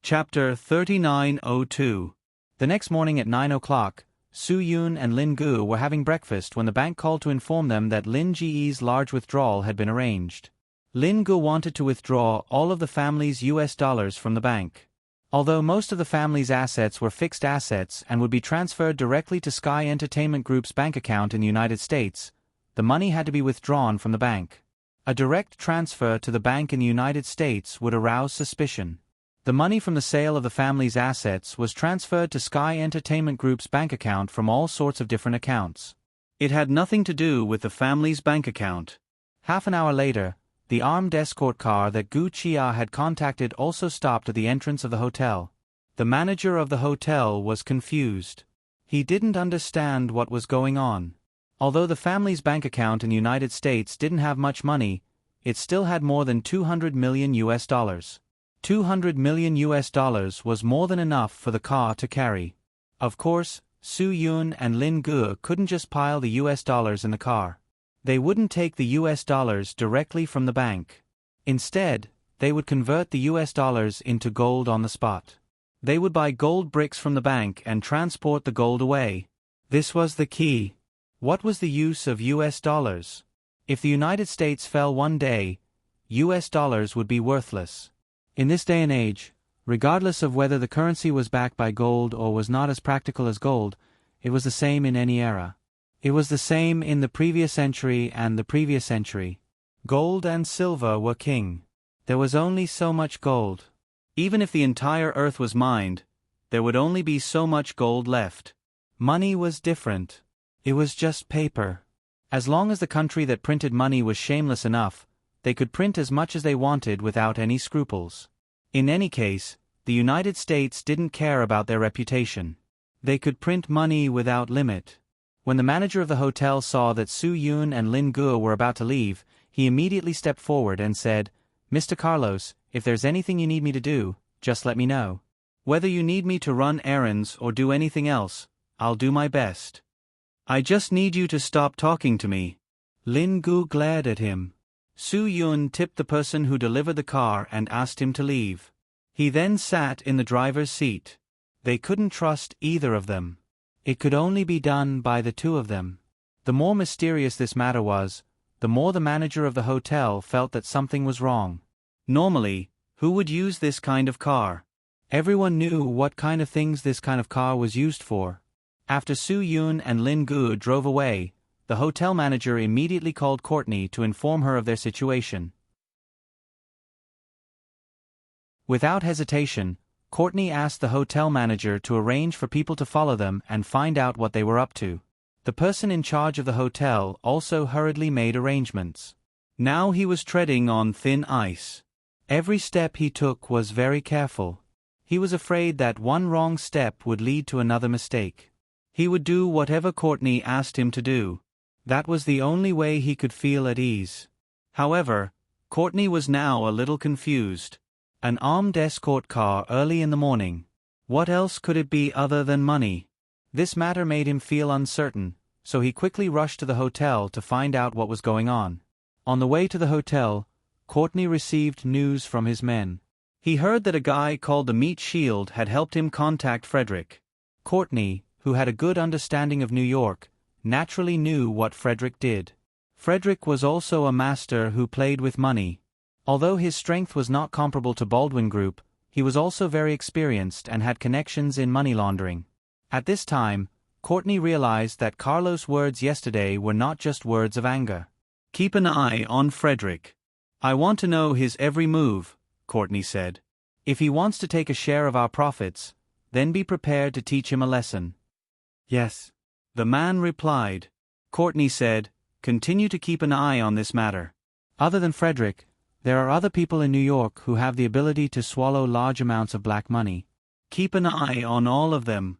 Chapter 3902. The next morning at 9 o'clock, Su Yun and Lin Gu were having breakfast when the bank called to inform them that Lin Ji's large withdrawal had been arranged. Lin Gu wanted to withdraw all of the family's US dollars from the bank. Although most of the family's assets were fixed assets and would be transferred directly to Sky Entertainment Group's bank account in the United States, the money had to be withdrawn from the bank. A direct transfer to the bank in the United States would arouse suspicion. The money from the sale of the family's assets was transferred to Sky Entertainment Group's bank account from all sorts of different accounts. It had nothing to do with the family's bank account. Half an hour later, the armed escort car that Gu Chia had contacted also stopped at the entrance of the hotel. The manager of the hotel was confused. He didn't understand what was going on. Although the family's bank account in the United States didn't have much money, it still had more than $200 million. $200 million was more than enough for the car to carry. Of course, Su Yun and Lin Gu couldn't just pile the US dollars in the car. They wouldn't take the US dollars directly from the bank. Instead, they would convert the US dollars into gold on the spot. They would buy gold bricks from the bank and transport the gold away. This was the key. What was the use of US dollars? If the United States fell one day, US dollars would be worthless. In this day and age, regardless of whether the currency was backed by gold or was not as practical as gold, it was the same in any era. It was the same in the previous century and the previous century. Gold and silver were king. There was only so much gold. Even if the entire earth was mined, there would only be so much gold left. Money was different. It was just paper. As long as the country that printed money was shameless enough, they could print as much as they wanted without any scruples. In any case, the United States didn't care about their reputation. They could print money without limit. When the manager of the hotel saw that Su Yun and Lin Gu were about to leave, he immediately stepped forward and said, "Mr. Carlos, if there's anything you need me to do, just let me know. Whether you need me to run errands or do anything else, I'll do my best. I just need you to stop talking to me." Lin Gu glared at him. Su Yun tipped the person who delivered the car and asked him to leave. He then sat in the driver's seat. They couldn't trust either of them. It could only be done by the two of them. The more mysterious this matter was, the more the manager of the hotel felt that something was wrong. Normally, who would use this kind of car? Everyone knew what kind of things this kind of car was used for. After Su Yun and Lin Gu drove away, the hotel manager immediately called Courtney to inform her of their situation. Without hesitation, Courtney asked the hotel manager to arrange for people to follow them and find out what they were up to. The person in charge of the hotel also hurriedly made arrangements. Now he was treading on thin ice. Every step he took was very careful. He was afraid that one wrong step would lead to another mistake. He would do whatever Courtney asked him to do. That was the only way he could feel at ease. However, Courtney was now a little confused. An armed escort car early in the morning. What else could it be other than money? This matter made him feel uncertain, so he quickly rushed to the hotel to find out what was going on. On the way to the hotel, Courtney received news from his men. He heard that a guy called the Meat Shield had helped him contact Frederick. Courtney, who had a good understanding of New York, naturally knew what Frederick did. Frederick was also a master who played with money. Although his strength was not comparable to Baldwin Group, he was also very experienced and had connections in money laundering. At this time, Courtney realized that Carlos' words yesterday were not just words of anger. "Keep an eye on Frederick. I want to know his every move," Courtney said. "If he wants to take a share of our profits, then be prepared to teach him a lesson." "Yes," the man replied. Courtney said, "Continue to keep an eye on this matter. Other than Frederick, there are other people in New York who have the ability to swallow large amounts of black money. Keep an eye on all of them."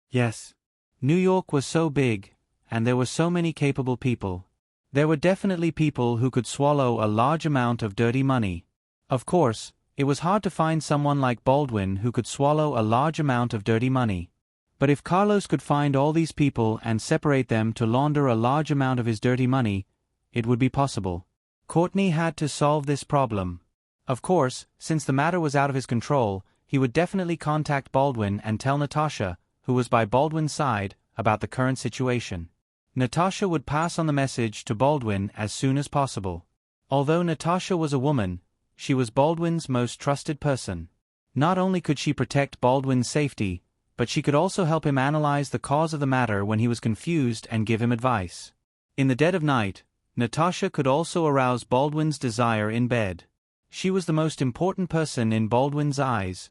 Yes. New York was so big, and there were so many capable people. There were definitely people who could swallow a large amount of dirty money. Of course, it was hard to find someone like Baldwin who could swallow a large amount of dirty money. But if Carlos could find all these people and separate them to launder a large amount of his dirty money, it would be possible. Courtney had to solve this problem. Of course, since the matter was out of his control, he would definitely contact Baldwin and tell Natasha, who was by Baldwin's side, about the current situation. Natasha would pass on the message to Baldwin as soon as possible. Although Natasha was a woman, she was Baldwin's most trusted person. Not only could she protect Baldwin's safety, but she could also help him analyze the cause of the matter when he was confused and give him advice. In the dead of night, Natasha could also arouse Baldwin's desire in bed. She was the most important person in Baldwin's eyes,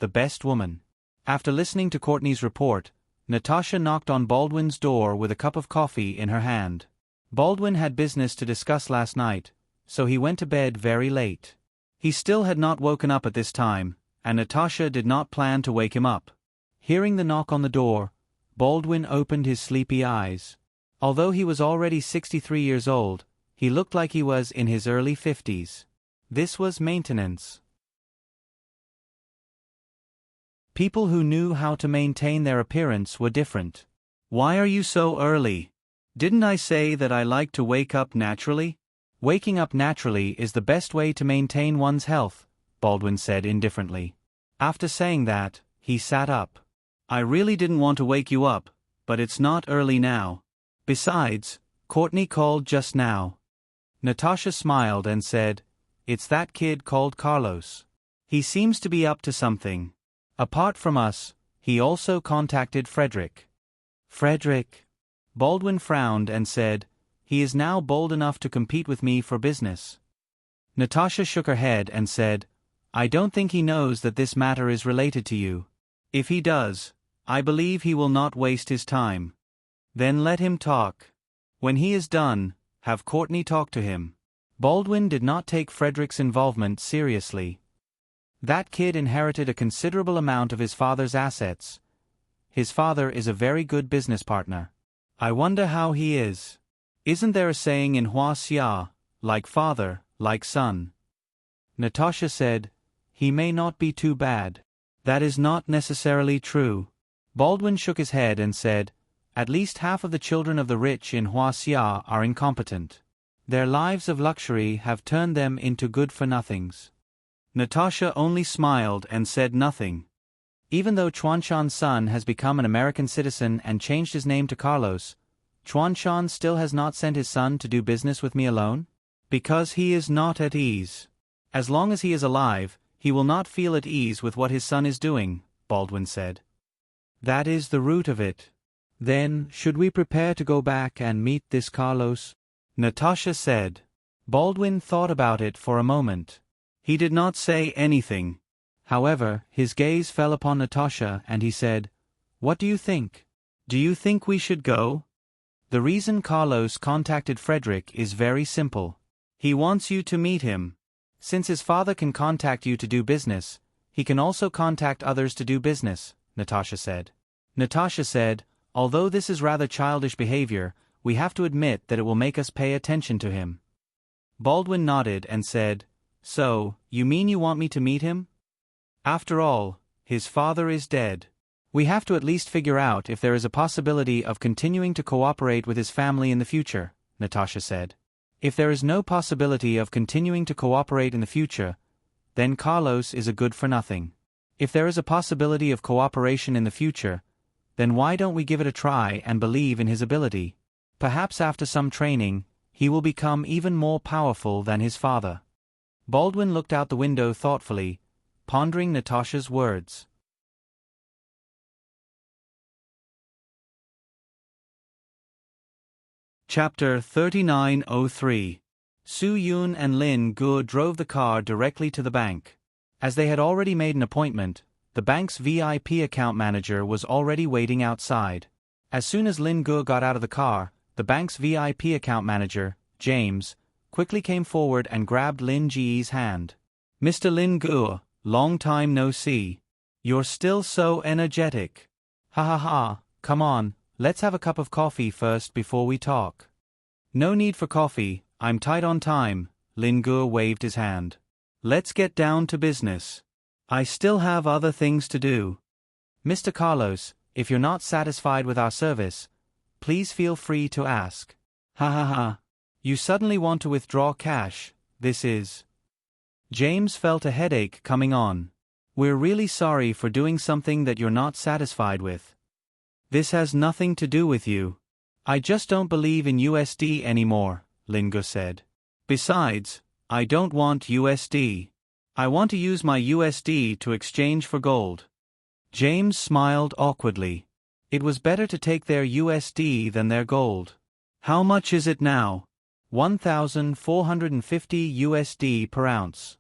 the best woman. After listening to Courtney's report, Natasha knocked on Baldwin's door with a cup of coffee in her hand. Baldwin had business to discuss last night, so he went to bed very late. He still had not woken up at this time, and Natasha did not plan to wake him up. Hearing the knock on the door, Baldwin opened his sleepy eyes. Although he was already 63 years old, he looked like he was in his early 50s. This was maintenance. People who knew how to maintain their appearance were different. "Why are you so early? Didn't I say that I like to wake up naturally?" "Waking up naturally is the best way to maintain one's health," Baldwin said indifferently. After saying that, he sat up. "I really didn't want to wake you up, but it's not early now. Besides, Courtney called just now." Natasha smiled and said, "It's that kid called Carlos. He seems to be up to something. Apart from us, he also contacted Frederick." "Frederick?" Baldwin frowned and said, "He is now bold enough to compete with me for business." Natasha shook her head and said, "I don't think he knows that this matter is related to you. If he does, I believe he will not waste his time. Then let him talk. When he is done, have Courtney talk to him." Baldwin did not take Frederick's involvement seriously. That kid inherited a considerable amount of his father's assets. His father is a very good business partner. I wonder how he is. Isn't there a saying in Huaxia, like father, like son? Natasha said, "He may not be too bad." "That is not necessarily true." Baldwin shook his head and said, "At least half of the children of the rich in Huaxia are incompetent. Their lives of luxury have turned them into good-for-nothings." Natasha only smiled and said nothing. Even though Chuanshan's son has become an American citizen and changed his name to Carlos, Chuanshan still has not sent his son to do business with me alone? Because he is not at ease. As long as he is alive, he will not feel at ease with what his son is doing, Baldwin said. That is the root of it. Then, should we prepare to go back and meet this Carlos? Natasha said. Baldwin thought about it for a moment. He did not say anything. However, his gaze fell upon Natasha and he said, "What do you think? Do you think we should go?" The reason Carlos contacted Frederick is very simple. He wants you to meet him. Since his father can contact you to do business, he can also contact others to do business, Natasha said. Natasha said, although this is rather childish behavior, we have to admit that it will make us pay attention to him. Baldwin nodded and said, "So, you mean you want me to meet him?" After all, his father is dead. We have to at least figure out if there is a possibility of continuing to cooperate with his family in the future, Natasha said. If there is no possibility of continuing to cooperate in the future, then Carlos is a good for nothing. If there is a possibility of cooperation in the future, then why don't we give it a try and believe in his ability? Perhaps after some training, he will become even more powerful than his father. Baldwin looked out the window thoughtfully, pondering Natasha's words. Chapter 3903. Su Yun and Lin Guo drove the car directly to the bank. As they had already made an appointment, the bank's VIP account manager was already waiting outside. As soon as Lin Guo got out of the car, the bank's VIP account manager, James, quickly came forward and grabbed Lin Ji's hand. "Mr. Lin Guo, long time no see. You're still so energetic. Ha ha ha, come on, let's have a cup of coffee first before we talk." "No need for coffee, I'm tight on time," Lin Guo waved his hand. "Let's get down to business. I still have other things to do. Mr. Carlos, if you're not satisfied with our service, please feel free to ask." "Ha ha ha. You suddenly want to withdraw cash, this is..." James felt a headache coming on. "We're really sorry for doing something that you're not satisfied with. This has nothing to do with you. I just don't believe in USD anymore," Lin Guo said. "Besides, I don't want USD. I want to use my USD to exchange for gold." James smiled awkwardly. It was better to take their USD than their gold. "How much is it now?" 1,450 USD per ounce.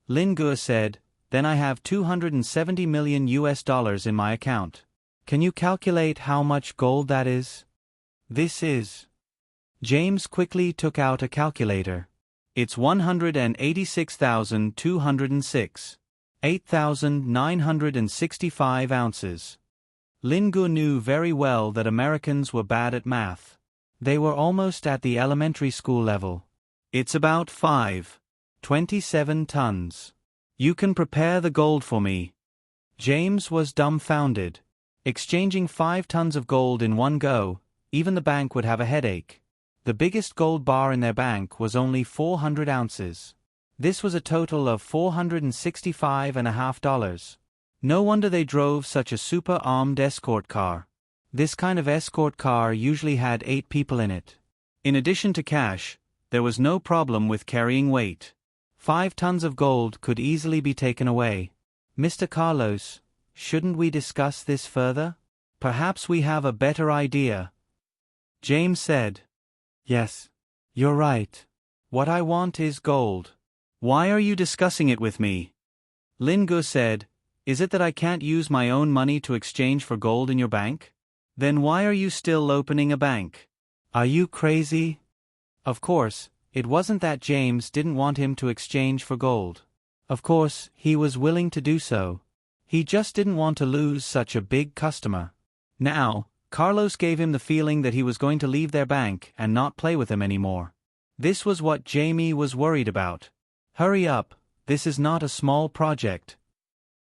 Lin Guo said, "Then I have 270 million US dollars in my account. Can you calculate how much gold that is?" "This is..." James quickly took out a calculator. "It's 186,206. 8,965 ounces. Lin Guo knew very well that Americans were bad at math. They were almost at the elementary school level. "It's about 5.27 tons. You can prepare the gold for me." James was dumbfounded. Exchanging 5 tons of gold in one go, even the bank would have a headache. The biggest gold bar in their bank was only 400 ounces. This was a total of $465.50. No wonder they drove such a super armed escort car. This kind of escort car usually had 8 people in it. In addition to cash, there was no problem with carrying weight. 5 tons of gold could easily be taken away. "Mr. Carlos, shouldn't we discuss this further? Perhaps we have a better idea." James said. "Yes, you're right. What I want is gold." "Why are you discussing it with me?" Lin Guo said, "Is it that I can't use my own money to exchange for gold in your bank? Then why are you still opening a bank? Are you crazy?" Of course, it wasn't that James didn't want him to exchange for gold. Of course, he was willing to do so. He just didn't want to lose such a big customer. Now, Carlos gave him the feeling that he was going to leave their bank and not play with them anymore. This was what Jamie was worried about. "Hurry up, this is not a small project."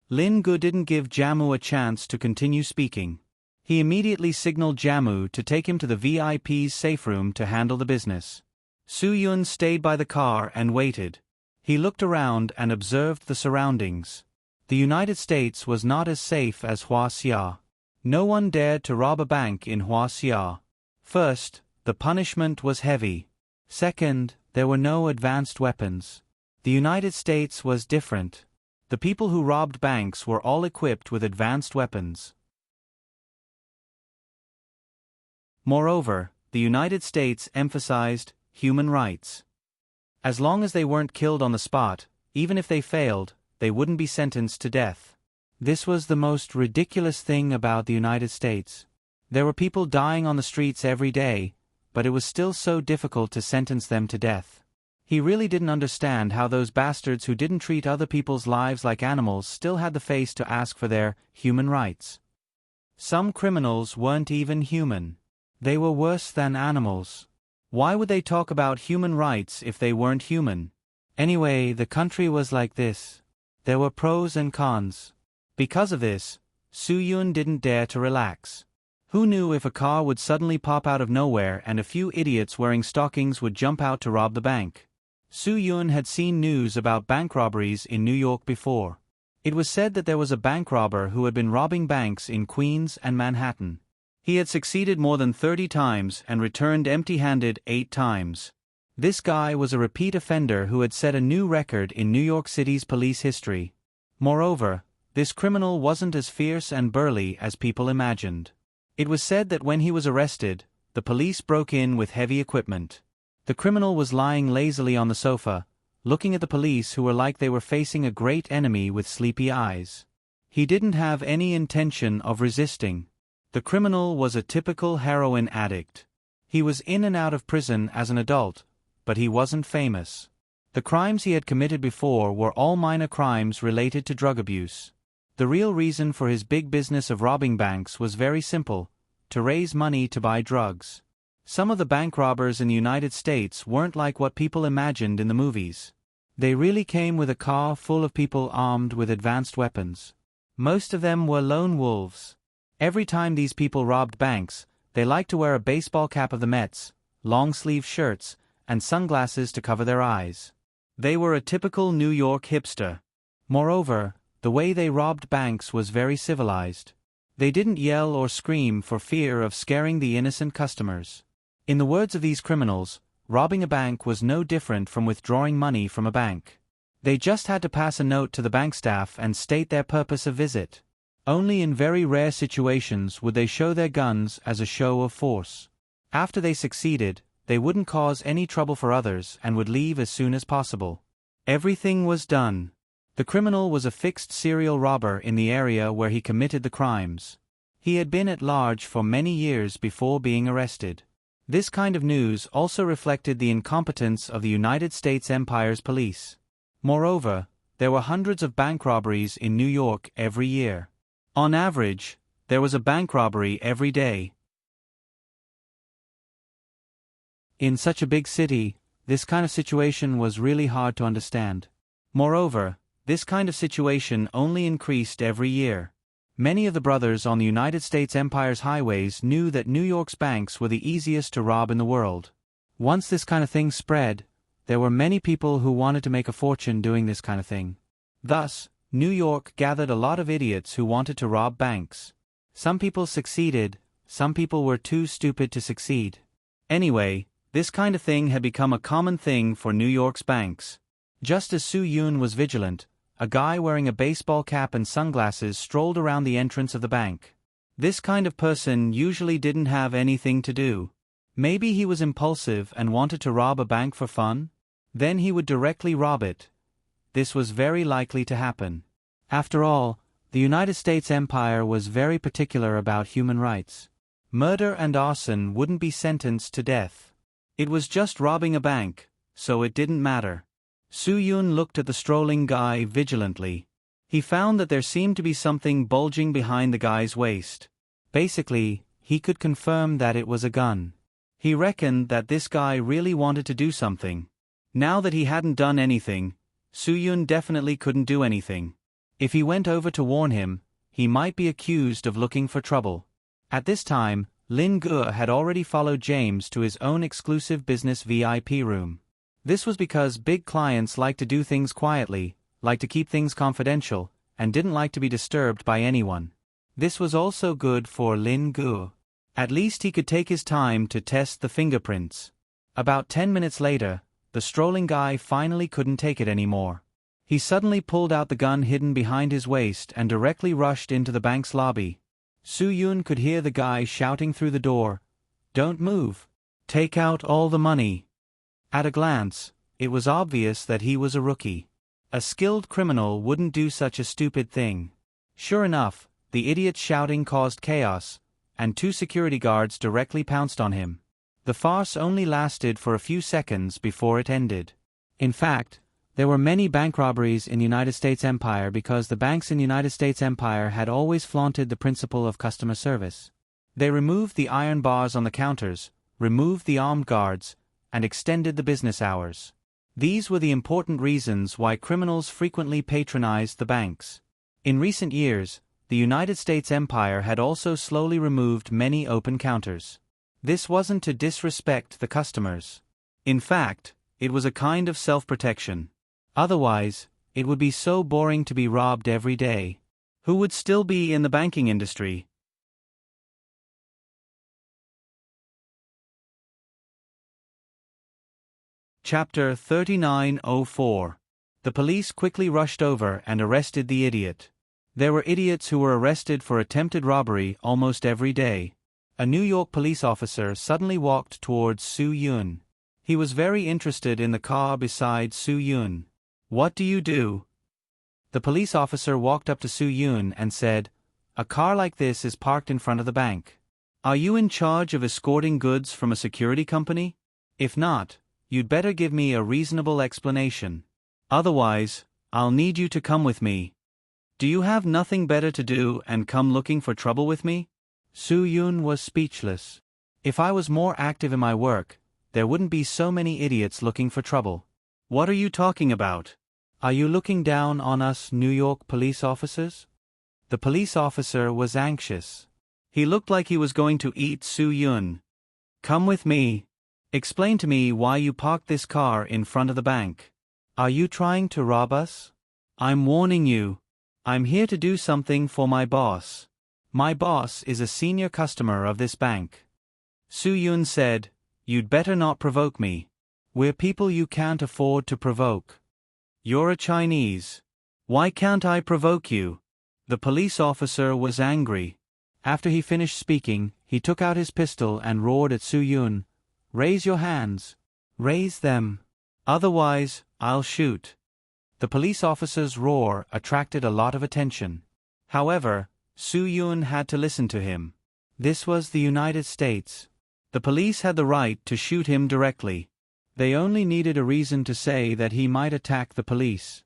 Lin Guo didn't give Jamu a chance to continue speaking. He immediately signaled Jamu to take him to the VIP's safe room to handle the business. Su Yun stayed by the car and waited. He looked around and observed the surroundings. The United States was not as safe as Huaxia. No one dared to rob a bank in Huaxia. First, the punishment was heavy. Second, there were no advanced weapons. The United States was different. The people who robbed banks were all equipped with advanced weapons. Moreover, the United States emphasized human rights. As long as they weren't killed on the spot, even if they failed, they wouldn't be sentenced to death. This was the most ridiculous thing about the United States. There were people dying on the streets every day, but it was still so difficult to sentence them to death. He really didn't understand how those bastards who didn't treat other people's lives like animals still had the face to ask for their human rights. Some criminals weren't even human. They were worse than animals. Why would they talk about human rights if they weren't human? Anyway, the country was like this. There were pros and cons. Because of this, Soo-yoon didn't dare to relax. Who knew if a car would suddenly pop out of nowhere and a few idiots wearing stockings would jump out to rob the bank? Soo-yoon had seen news about bank robberies in New York before. It was said that there was a bank robber who had been robbing banks in Queens and Manhattan. He had succeeded more than 30 times and returned empty-handed 8 times. This guy was a repeat offender who had set a new record in New York City's police history. Moreover, this criminal wasn't as fierce and burly as people imagined. It was said that when he was arrested, the police broke in with heavy equipment. The criminal was lying lazily on the sofa, looking at the police who were like they were facing a great enemy with sleepy eyes. He didn't have any intention of resisting. The criminal was a typical heroin addict. He was in and out of prison as an adult, but he wasn't famous. The crimes he had committed before were all minor crimes related to drug abuse. The real reason for his big business of robbing banks was very simple: to raise money to buy drugs. Some of the bank robbers in the United States weren't like what people imagined in the movies. They really came with a car full of people armed with advanced weapons. Most of them were lone wolves. Every time these people robbed banks, they liked to wear a baseball cap of the Mets, long-sleeve shirts, and sunglasses to cover their eyes. They were a typical New York hipster. Moreover, the way they robbed banks was very civilized. They didn't yell or scream for fear of scaring the innocent customers. In the words of these criminals, robbing a bank was no different from withdrawing money from a bank. They just had to pass a note to the bank staff and state their purpose of visit. Only in very rare situations would they show their guns as a show of force. After they succeeded, they wouldn't cause any trouble for others and would leave as soon as possible. Everything was done. The criminal was a fixed serial robber in the area where he committed the crimes. He had been at large for many years before being arrested. This kind of news also reflected the incompetence of the United States Empire's police. Moreover, there were hundreds of bank robberies in New York every year. On average, there was a bank robbery every day. In such a big city, this kind of situation was really hard to understand. Moreover, this kind of situation only increased every year. Many of the brothers on the United States Empire's highways knew that New York's banks were the easiest to rob in the world. Once this kind of thing spread, there were many people who wanted to make a fortune doing this kind of thing. Thus, New York gathered a lot of idiots who wanted to rob banks. Some people succeeded, some people were too stupid to succeed. Anyway, this kind of thing had become a common thing for New York's banks. Just as Soo-yoon was vigilant, a guy wearing a baseball cap and sunglasses strolled around the entrance of the bank. This kind of person usually didn't have anything to do. Maybe he was impulsive and wanted to rob a bank for fun? Then he would directly rob it. This was very likely to happen. After all, the United States Empire was very particular about human rights. Murder and arson wouldn't be sentenced to death. It was just robbing a bank, so it didn't matter. Soo-yoon looked at the strolling guy vigilantly. He found that there seemed to be something bulging behind the guy's waist. Basically, he could confirm that it was a gun. He reckoned that this guy really wanted to do something. Now that he hadn't done anything, Soo-yoon definitely couldn't do anything. If he went over to warn him, he might be accused of looking for trouble. At this time, Lin-gu had already followed James to his own exclusive business VIP room. This was because big clients like to do things quietly, like to keep things confidential, and didn't like to be disturbed by anyone. This was also good for Lin-gu. At least he could take his time to test the fingerprints. About 10 minutes later, the strolling guy finally couldn't take it anymore. He suddenly pulled out the gun hidden behind his waist and directly rushed into the bank's lobby. Soo-yoon could hear the guy shouting through the door, Don't move. Take out all the money. At a glance, it was obvious that he was a rookie. A skilled criminal wouldn't do such a stupid thing. Sure enough, the idiot's shouting caused chaos, and 2 security guards directly pounced on him. The farce only lasted for a few seconds before it ended. In fact, there were many bank robberies in the United States Empire because the banks in the United States Empire had always flaunted the principle of customer service. They removed the iron bars on the counters, removed the armed guards, and extended the business hours. These were the important reasons why criminals frequently patronized the banks. In recent years, the United States Empire had also slowly removed many open counters. This wasn't to disrespect the customers. In fact, it was a kind of self-protection. Otherwise, it would be so boring to be robbed every day. Who would still be in the banking industry? Chapter 3904. The police quickly rushed over and arrested the idiot. There were idiots who were arrested for attempted robbery almost every day. A New York police officer suddenly walked towards Su Yun. He was very interested in the car beside Su Yun. "What do you do?" The police officer walked up to Su Yun and said, "A car like this is parked in front of the bank. Are you in charge of escorting goods from a security company? If not, you'd better give me a reasonable explanation. Otherwise, I'll need you to come with me. Do you have nothing better to do and come looking for trouble with me?" Su Yun was speechless. "If I was more active in my work, there wouldn't be so many idiots looking for trouble." "What are you talking about? Are you looking down on us New York police officers?" The police officer was anxious. He looked like he was going to eat Su Yun. "Come with me. Explain to me why you parked this car in front of the bank. Are you trying to rob us?" "I'm warning you. I'm here to do something for my boss. My boss is a senior customer of this bank." Su Yun said, "You'd better not provoke me. We're people you can't afford to provoke. You're a Chinese. Why can't I provoke you?" The police officer was angry. After he finished speaking, he took out his pistol and roared at Su Yun, "Raise your hands. Raise them. Otherwise, I'll shoot." The police officer's roar attracted a lot of attention. However, Su Yun had to listen to him. This was the United States. The police had the right to shoot him directly. They only needed a reason to say that he might attack the police.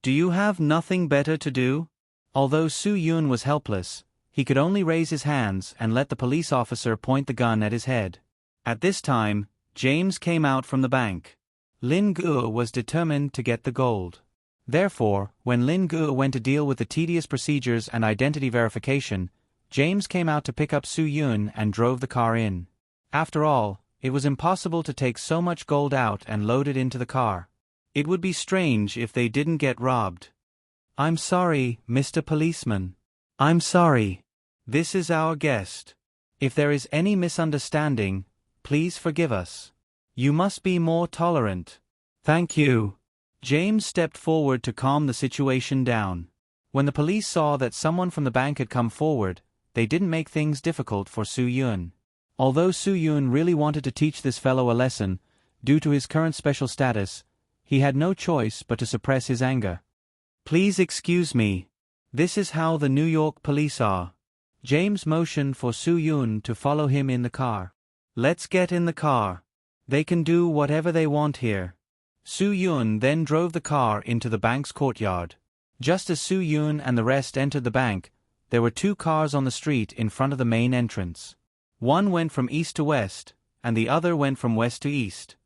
"Do you have nothing better to do?" Although Su Yun was helpless, he could only raise his hands and let the police officer point the gun at his head. At this time, James came out from the bank. Lin Guo was determined to get the gold. Therefore, when Lin Guo went to deal with the tedious procedures and identity verification, James came out to pick up Su Yun and drove the car in. After all, it was impossible to take so much gold out and load it into the car. It would be strange if they didn't get robbed. "I'm sorry, Mr. Policeman. I'm sorry. This is our guest. If there is any misunderstanding, please forgive us. You must be more tolerant." "Thank you." James stepped forward to calm the situation down. When the police saw that someone from the bank had come forward, they didn't make things difficult for Su Yun. Although Su Yun really wanted to teach this fellow a lesson, due to his current special status, he had no choice but to suppress his anger. "Please excuse me. This is how the New York police are." James motioned for Su Yun to follow him in the car. "Let's get in the car. They can do whatever they want here." Su Yun then drove the car into the bank's courtyard. Just as Su Yun and the rest entered the bank, there were 2 cars on the street in front of the main entrance. One went from east to west, and the other went from west to east.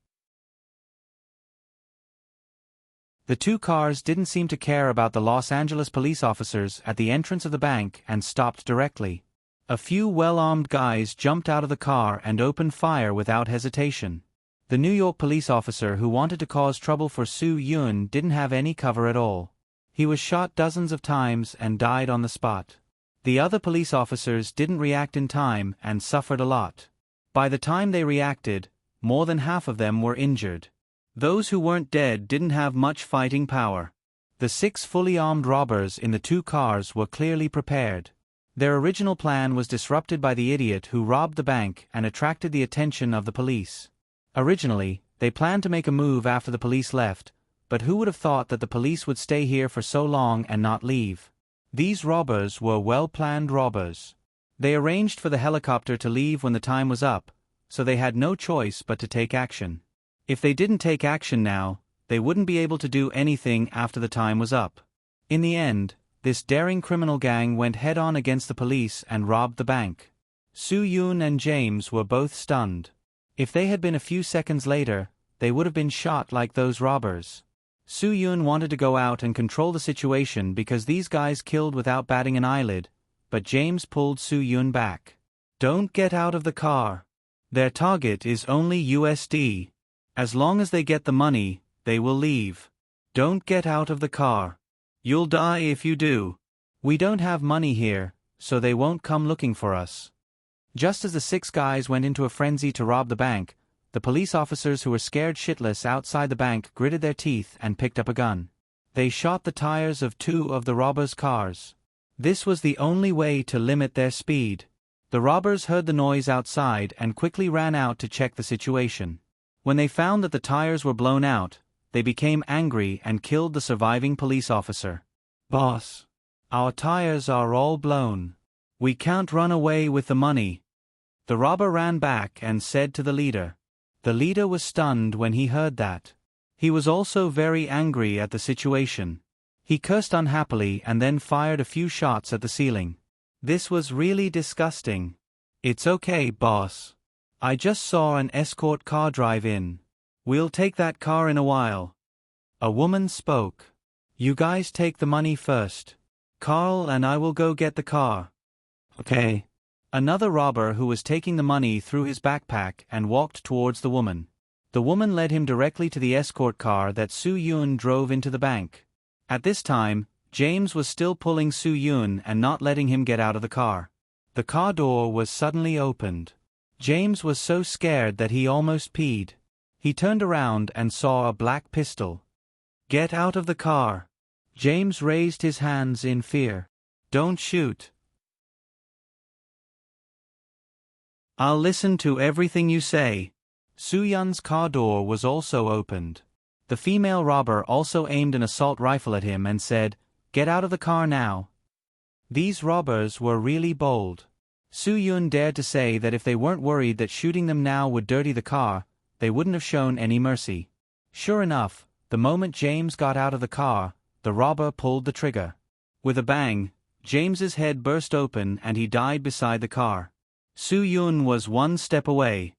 The 2 cars didn't seem to care about the Los Angeles police officers at the entrance of the bank and stopped directly. A few well-armed guys jumped out of the car and opened fire without hesitation. The New York police officer who wanted to cause trouble for Su Yun didn't have any cover at all. He was shot dozens of times and died on the spot. The other police officers didn't react in time and suffered a lot. By the time they reacted, more than half of them were injured. Those who weren't dead didn't have much fighting power. The 6 fully armed robbers in the 2 cars were clearly prepared. Their original plan was disrupted by the idiot who robbed the bank and attracted the attention of the police. Originally, they planned to make a move after the police left, but who would have thought that the police would stay here for so long and not leave? These robbers were well-planned robbers. They arranged for the helicopter to leave when the time was up, so they had no choice but to take action. If they didn't take action now, they wouldn't be able to do anything after the time was up. In the end, this daring criminal gang went head-on against the police and robbed the bank. Soo-yoon and James were both stunned. If they had been a few seconds later, they would have been shot like those robbers. Soo-yoon wanted to go out and control the situation because these guys killed without batting an eyelid, but James pulled Soo-yoon back. "Don't get out of the car. Their target is only USD. As long as they get the money, they will leave. Don't get out of the car. You'll die if you do. We don't have money here, so they won't come looking for us." Just as the 6 guys went into a frenzy to rob the bank, the police officers who were scared shitless outside the bank gritted their teeth and picked up a gun. They shot the tires of 2 of the robbers' cars. This was the only way to limit their speed. The robbers heard the noise outside and quickly ran out to check the situation. When they found that the tires were blown out, they became angry and killed the surviving police officer. "Boss, our tires are all blown. We can't run away with the money." The robber ran back and said to the leader. The leader was stunned when he heard that. He was also very angry at the situation. He cursed unhappily and then fired a few shots at the ceiling. This was really disgusting. "It's okay, boss. I just saw an escort car drive in. We'll take that car in a while." A woman spoke. "You guys take the money first. Carl and I will go get the car." "Okay." Another robber who was taking the money threw his backpack and walked towards the woman. The woman led him directly to the escort car that Soo-yoon drove into the bank. At this time, James was still pulling Soo-yoon and not letting him get out of the car. The car door was suddenly opened. James was so scared that he almost peed. He turned around and saw a black pistol. "Get out of the car." James raised his hands in fear. "Don't shoot. I'll listen to everything you say." Soo-yoon's car door was also opened. The female robber also aimed an assault rifle at him and said, "Get out of the car now." These robbers were really bold. Soo-yoon dared to say that if they weren't worried that shooting them now would dirty the car, they wouldn't have shown any mercy. Sure enough, the moment James got out of the car, the robber pulled the trigger. With a bang, James's head burst open and he died beside the car. Soo-yoon was one step away.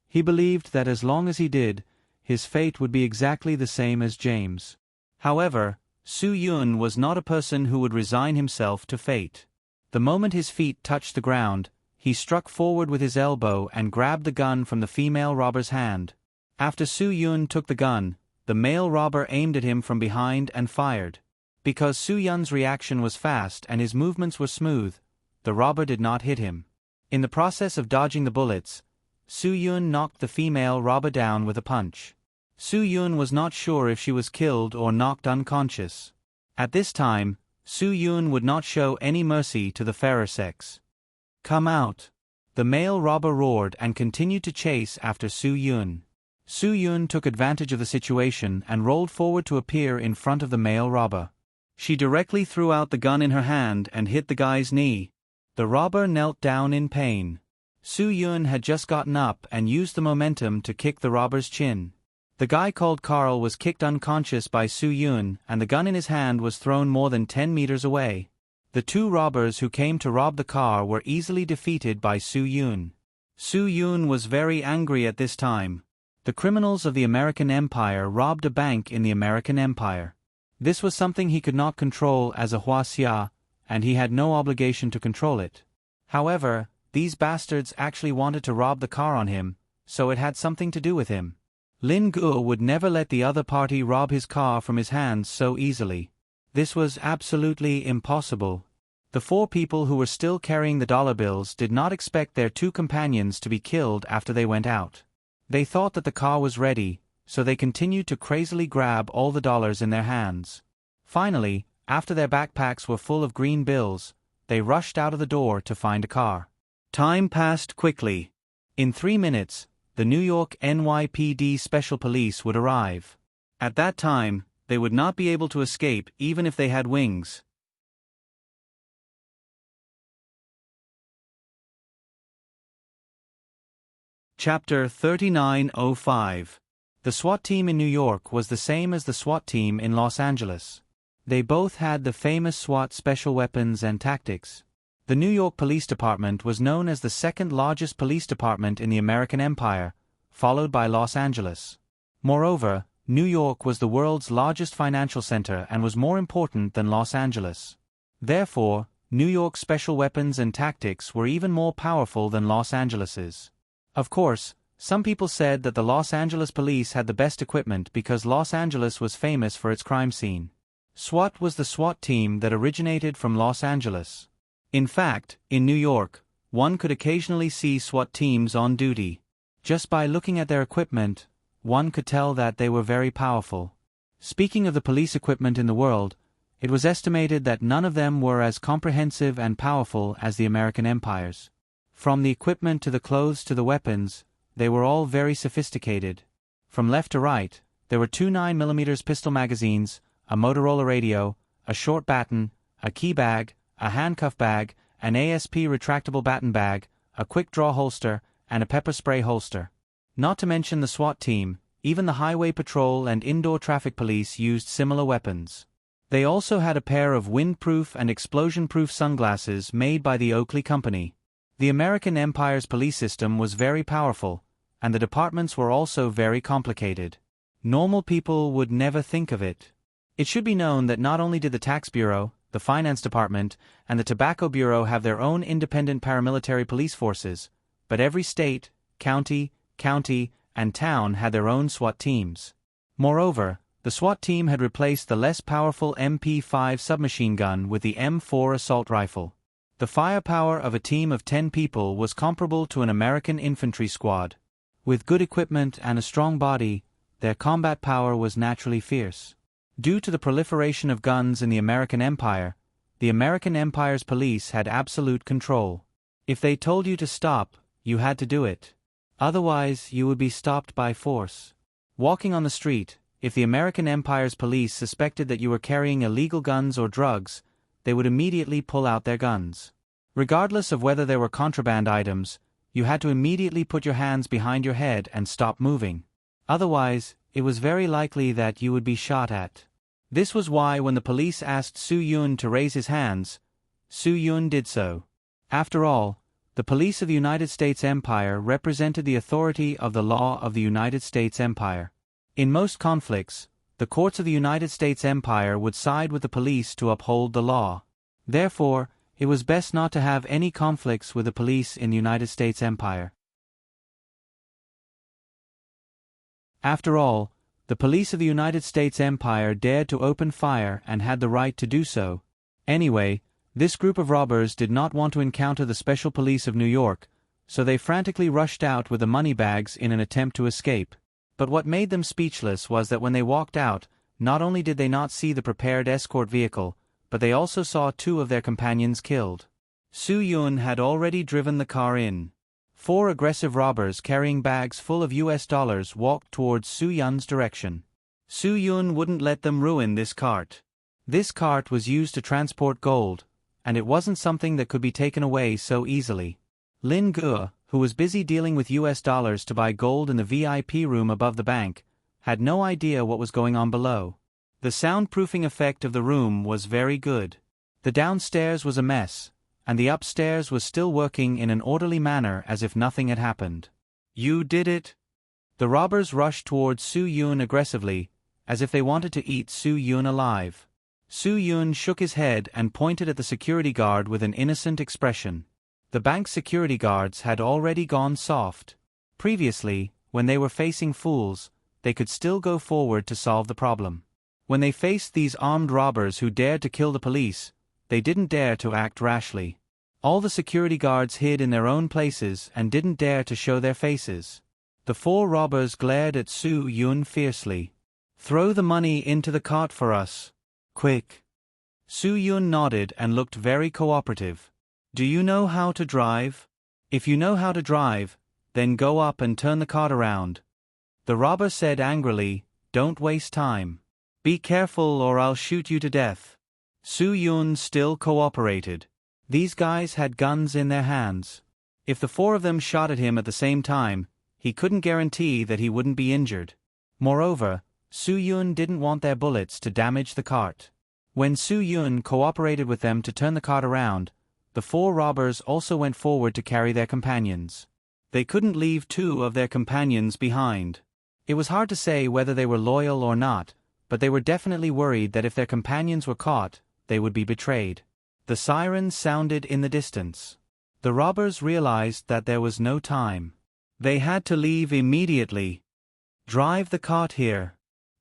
He believed that as long as he did, his fate would be exactly the same as James. However, Soo-yoon was not a person who would resign himself to fate. The moment his feet touched the ground, he struck forward with his elbow and grabbed the gun from the female robber's hand. After Soo-yoon took the gun, the male robber aimed at him from behind and fired. Because Soo-yoon's reaction was fast and his movements were smooth, the robber did not hit him. In the process of dodging the bullets, Soo-yoon knocked the female robber down with a punch. Soo-yoon was not sure if she was killed or knocked unconscious. At this time, Soo-yoon would not show any mercy to the fairer sex. "Come out!" The male robber roared and continued to chase after Soo-yoon. Soo-yoon took advantage of the situation and rolled forward to appear in front of the male robber. She directly threw out the gun in her hand and hit the guy's knee. The robber knelt down in pain. Soo-yoon had just gotten up and used the momentum to kick the robber's chin. The guy called Carl was kicked unconscious by Soo-yoon and the gun in his hand was thrown more than 10 meters away. The 2 robbers who came to rob the car were easily defeated by Soo-yoon. Soo-yoon was very angry at this time. The criminals of the American Empire robbed a bank in the American Empire. This was something he could not control as a Hwaseah, and he had no obligation to control it. However, these bastards actually wanted to rob the car on him, so it had something to do with him. Lin Guo would never let the other party rob his car from his hands so easily. This was absolutely impossible. The 4 people who were still carrying the dollar bills did not expect their 2 companions to be killed after they went out. They thought that the car was ready, so they continued to crazily grab all the dollars in their hands. Finally, after their backpacks were full of green bills, they rushed out of the door to find a car. Time passed quickly. In 3 minutes, the New York NYPD Special Police would arrive. At that time, they would not be able to escape even if they had wings. Chapter 3905. The SWAT team in New York was the same as the SWAT team in Los Angeles. They both had the famous SWAT special weapons and tactics. The New York Police Department was known as the second largest police department in the American Empire, followed by Los Angeles. Moreover, New York was the world's largest financial center and was more important than Los Angeles. Therefore, New York's special weapons and tactics were even more powerful than Los Angeles's. Of course, some people said that the Los Angeles police had the best equipment because Los Angeles was famous for its crime scene. SWAT was the SWAT team that originated from Los Angeles. In fact, in New York, one could occasionally see SWAT teams on duty. Just by looking at their equipment, one could tell that they were very powerful. Speaking of the police equipment in the world, it was estimated that none of them were as comprehensive and powerful as the American empires. From the equipment to the clothes to the weapons, they were all very sophisticated. From left to right, there were 2 9mm pistol magazines, a Motorola radio, a short baton, a key bag, a handcuff bag, an ASP retractable baton bag, a quick-draw holster, and a pepper spray holster. Not to mention the SWAT team, even the highway patrol and indoor traffic police used similar weapons. They also had a pair of windproof and explosion-proof sunglasses made by the Oakley Company. The American Empire's police system was very powerful, and the departments were also very complicated. Normal people would never think of it. It should be known that not only did the Tax Bureau, the Finance Department, and the Tobacco Bureau have their own independent paramilitary police forces, but every state, county, and town had their own SWAT teams. Moreover, the SWAT team had replaced the less powerful MP5 submachine gun with the M4 assault rifle. The firepower of a team of 10 people was comparable to an American infantry squad. With good equipment and a strong body, their combat power was naturally fierce. Due to the proliferation of guns in the American Empire, the American Empire's police had absolute control. If they told you to stop, you had to do it. Otherwise, you would be stopped by force. Walking on the street, if the American Empire's police suspected that you were carrying illegal guns or drugs, they would immediately pull out their guns. Regardless of whether there were contraband items, you had to immediately put your hands behind your head and stop moving. Otherwise, it was very likely that you would be shot at. This was why when the police asked Su Yun to raise his hands, Su Yun did so. After all, the police of the United States Empire represented the authority of the law of the United States Empire. In most conflicts, the courts of the United States Empire would side with the police to uphold the law. Therefore, it was best not to have any conflicts with the police in the United States Empire. After all, the police of the United States Empire dared to open fire and had the right to do so. Anyway, this group of robbers did not want to encounter the special police of New York, so they frantically rushed out with the money bags in an attempt to escape. But what made them speechless was that when they walked out, not only did they not see the prepared escort vehicle, but they also saw 2 of their companions killed. Su Yun had already driven the car in. 4 aggressive robbers carrying bags full of US dollars walked towards Su Yun's direction. Su Yun wouldn't let them ruin this cart. This cart was used to transport gold, and it wasn't something that could be taken away so easily. Lin Ge, who was busy dealing with US dollars to buy gold in the VIP room above the bank, had no idea what was going on below. The soundproofing effect of the room was very good. The downstairs was a mess, and the upstairs was still working in an orderly manner as if nothing had happened. You did it? The robbers rushed towards Su Yun aggressively, as if they wanted to eat Su Yun alive. Su Yun shook his head and pointed at the security guard with an innocent expression. The bank's security guards had already gone soft. Previously, when they were facing fools, they could still go forward to solve the problem. When they faced these armed robbers who dared to kill the police, they didn't dare to act rashly. All the security guards hid in their own places and didn't dare to show their faces. The 4 robbers glared at Su Yun fiercely. "Throw the money into the cart for us. Quick." Su Yun nodded and looked very cooperative. Do you know how to drive? If you know how to drive, then go up and turn the cart around. The robber said angrily, Don't waste time. Be careful or I'll shoot you to death. Su Yun still cooperated. These guys had guns in their hands. If the four of them shot at him at the same time, he couldn't guarantee that he wouldn't be injured. Moreover, Su Yun didn't want their bullets to damage the cart. When Su Yun cooperated with them to turn the cart around, the four robbers also went forward to carry their companions. They couldn't leave two of their companions behind. It was hard to say whether they were loyal or not, but they were definitely worried that if their companions were caught, they would be betrayed. The sirens sounded in the distance. The robbers realized that there was no time. They had to leave immediately. Drive the cart here.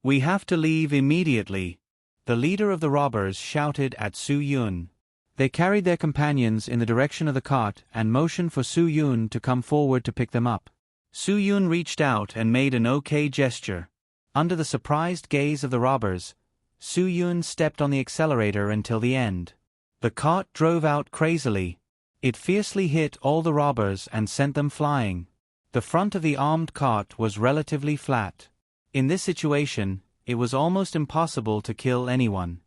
We have to leave immediately. The leader of the robbers shouted at Su Yun. They carried their companions in the direction of the cart and motioned for Su Yun to come forward to pick them up. Su Yun reached out and made an okay gesture. Under the surprised gaze of the robbers, Su Yun stepped on the accelerator until the end. The cart drove out crazily. It fiercely hit all the robbers and sent them flying. The front of the armed cart was relatively flat. In this situation, it was almost impossible to kill anyone.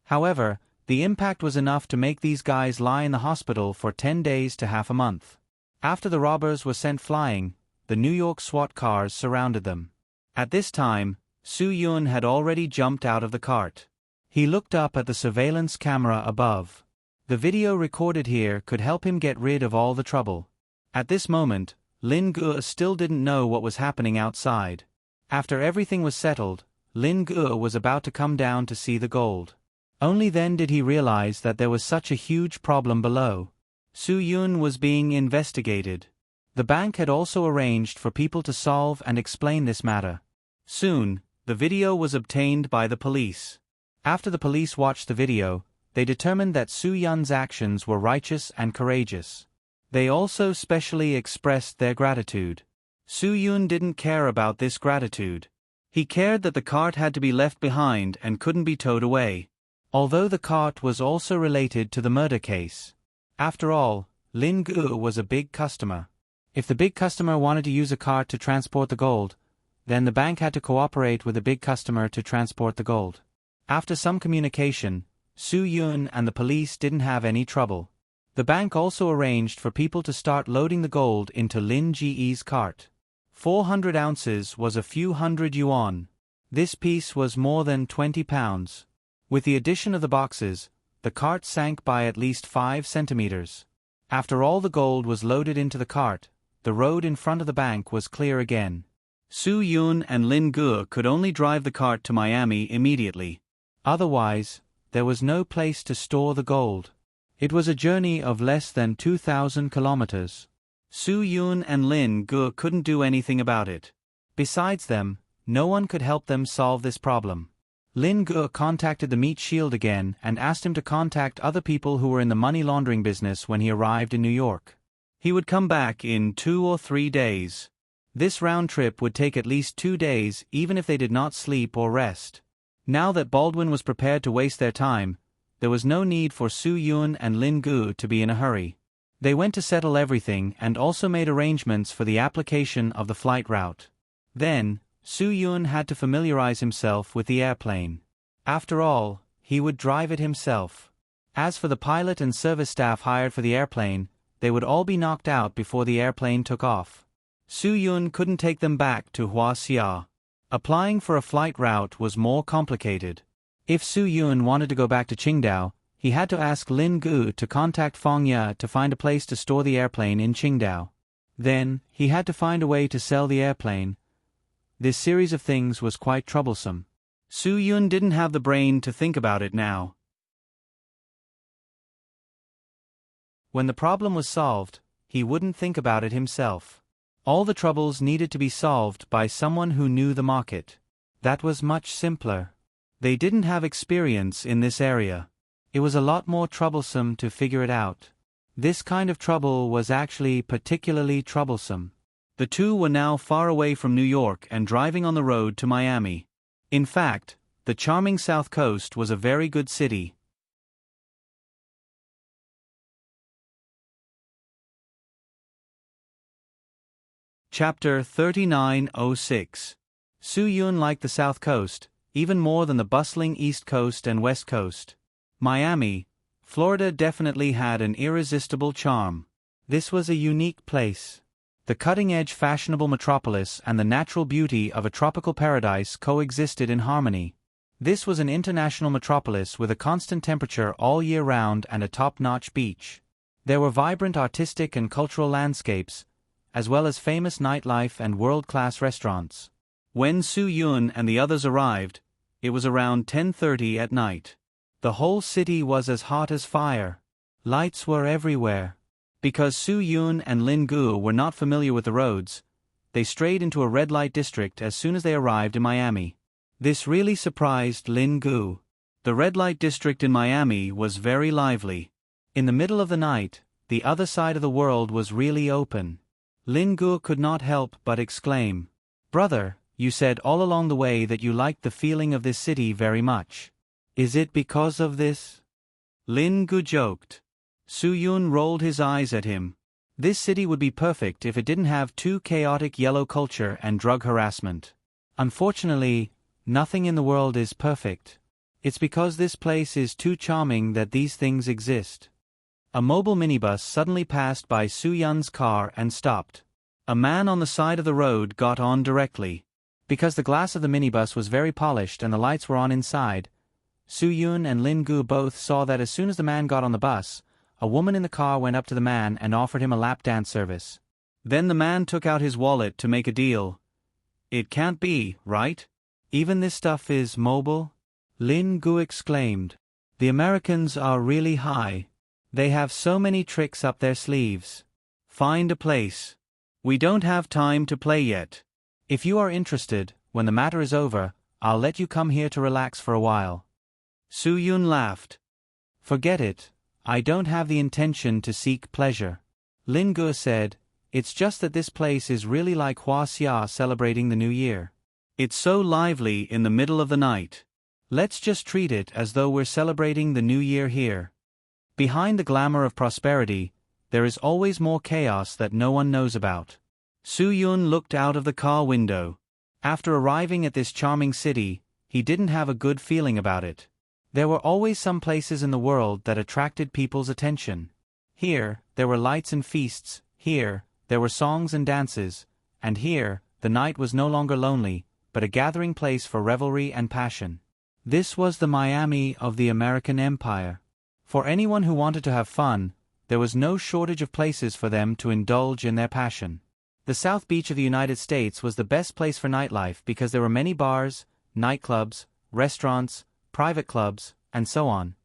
However, the impact was enough to make these guys lie in the hospital for 10 days to half a month. After the robbers were sent flying, the New York SWAT cars surrounded them. At this time, Su Yun had already jumped out of the cart. He looked up at the surveillance camera above. The video recorded here could help him get rid of all the trouble. At this moment, Lin Ge still didn't know what was happening outside. After everything was settled, Lin Ge was about to come down to see the gold. Only then did he realize that there was such a huge problem below. Su Yun was being investigated. The bank had also arranged for people to solve and explain this matter. Soon, the video was obtained by the police. After the police watched the video, they determined that Su Yun's actions were righteous and courageous. They also specially expressed their gratitude. Su Yun didn't care about this gratitude. He cared that the cart had to be left behind and couldn't be towed away. Although the cart was also related to the murder case. After all, Lin Ge was a big customer. If the big customer wanted to use a cart to transport the gold, then the bank had to cooperate with the big customer to transport the gold. After some communication, Su Yun and the police didn't have any trouble. The bank also arranged for people to start loading the gold into Lin Ge's cart. 400 ounces was a few hundred yuan. This piece was more than 20 pounds. With the addition of the boxes, the cart sank by at least 5 centimeters. After all the gold was loaded into the cart, the road in front of the bank was clear again. Su Yun and Lin Ge could only drive the cart to Miami immediately. Otherwise, there was no place to store the gold. It was a journey of less than 2,000 kilometers. Su Yun and Lin Ge couldn't do anything about it. Besides them, no one could help them solve this problem. Lin Ge contacted the Meat Shield again and asked him to contact other people who were in the money laundering business when he arrived in New York. He would come back in 2 or 3 days. This round trip would take at least 2 days even if they did not sleep or rest. Now that Baldwin was prepared to waste their time, there was no need for Su Yun and Lin Ge to be in a hurry. They went to settle everything and also made arrangements for the application of the flight route. Then, Su Yun had to familiarize himself with the airplane. After all, he would drive it himself. As for the pilot and service staff hired for the airplane, they would all be knocked out before the airplane took off. Su Yun couldn't take them back to Huaxia. Applying for a flight route was more complicated. If Su Yun wanted to go back to Qingdao, he had to ask Lin Ge to contact Feng Ye to find a place to store the airplane in Qingdao. Then, he had to find a way to sell the airplane. This series of things was quite troublesome. Su Yun didn't have the brain to think about it now. When the problem was solved, he wouldn't think about it himself. All the troubles needed to be solved by someone who knew the market. That was much simpler. They didn't have experience in this area. It was a lot more troublesome to figure it out. This kind of trouble was actually particularly troublesome. The two were now far away from New York and driving on the road to Miami. In fact, The charming South Coast was a very good city. Chapter 3906. Su Yun liked the South Coast, even more than the bustling East Coast and West Coast. Miami, Florida definitely had an irresistible charm. This was a unique place. The cutting-edge fashionable metropolis and the natural beauty of a tropical paradise coexisted in harmony. This was an international metropolis with a constant temperature all year round and a top-notch beach. There were vibrant artistic and cultural landscapes, as well as famous nightlife and world-class restaurants. When Su Yun and the others arrived, it was around 10:30 at night. The whole city was as hot as fire. Lights were everywhere. Because Su Yun and Lin Gu were not familiar with the roads, they strayed into a red light district as soon as they arrived in Miami. This really surprised Lin Gu. The red light district in Miami was very lively. In the middle of the night, the other side of the world was really open. Lin Gu could not help but exclaim, "Brother, you said all along the way that you liked the feeling of this city very much. Is it because of this?" Lin Gu joked. Su Yun rolled his eyes at him. This city would be perfect if it didn't have too chaotic yellow culture and drug harassment. Unfortunately, nothing in the world is perfect. It's because this place is too charming that these things exist. A mobile minibus suddenly passed by Su Yun's car and stopped. A man on the side of the road got on directly. Because the glass of the minibus was very polished and the lights were on inside, Su Yun and Lin Gu both saw that as soon as the man got on the bus, a woman in the car went up to the man and offered him a lap dance service. Then the man took out his wallet to make a deal. "It can't be, right? Even this stuff is mobile?" Lin Gu exclaimed. "The Americans are really high. They have so many tricks up their sleeves. Find a place. We don't have time to play yet. If you are interested, when the matter is over, I'll let you come here to relax for a while." Su Yun laughed. "Forget it. I don't have the intention to seek pleasure." Lin Gu said, "It's just that this place is really like Hua Xia celebrating the New Year. It's so lively in the middle of the night. Let's just treat it as though we're celebrating the New Year here." Behind the glamour of prosperity, there is always more chaos that no one knows about. Su Yun looked out of the car window. After arriving at this charming city, he didn't have a good feeling about it. There were always some places in the world that attracted people's attention. Here, there were lights and feasts, here, there were songs and dances, and here, the night was no longer lonely, but a gathering place for revelry and passion. This was the Miami of the American Empire. For anyone who wanted to have fun, there was no shortage of places for them to indulge in their passion. The South Beach of the United States was the best place for nightlife because there were many bars, nightclubs, restaurants, private clubs, and so on.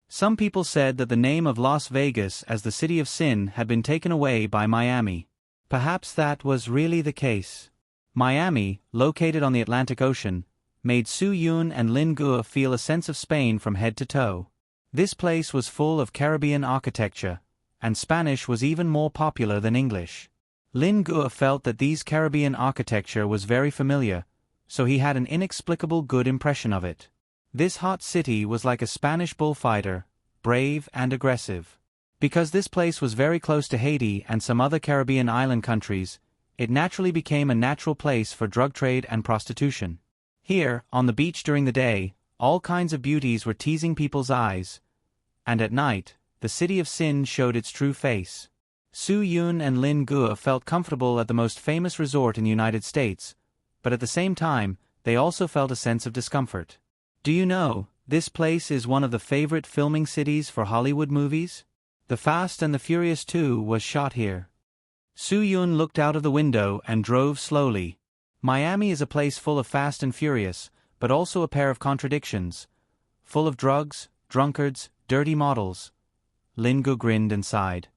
Some people said that the name of Las Vegas as the city of sin had been taken away by Miami. Perhaps that was really the case. Miami, located on the Atlantic Ocean, made Su Yun and Lin Gu feel a sense of Spain from head to toe. This place was full of Caribbean architecture, and Spanish was even more popular than English. Lin Gu felt that these Caribbean architecture was very familiar, so he had an inexplicable good impression of it. This hot city was like a Spanish bullfighter, brave and aggressive. Because this place was very close to Haiti and some other Caribbean island countries, it naturally became a natural place for drug trade and prostitution. Here, on the beach during the day, all kinds of beauties were teasing people's eyes, and at night, the city of sin showed its true face. Su Yun and Lin Gu felt comfortable at the most famous resort in the United States, but at the same time, they also felt a sense of discomfort. Do you know, this place is one of the favorite filming cities for Hollywood movies? The Fast and the Furious 2 was shot here. Su Yun looked out of the window and drove slowly. Miami is a place full of fast and furious, but also a pair of contradictions. Full of drugs, drunkards, dirty models. Lin Gu grinned and sighed.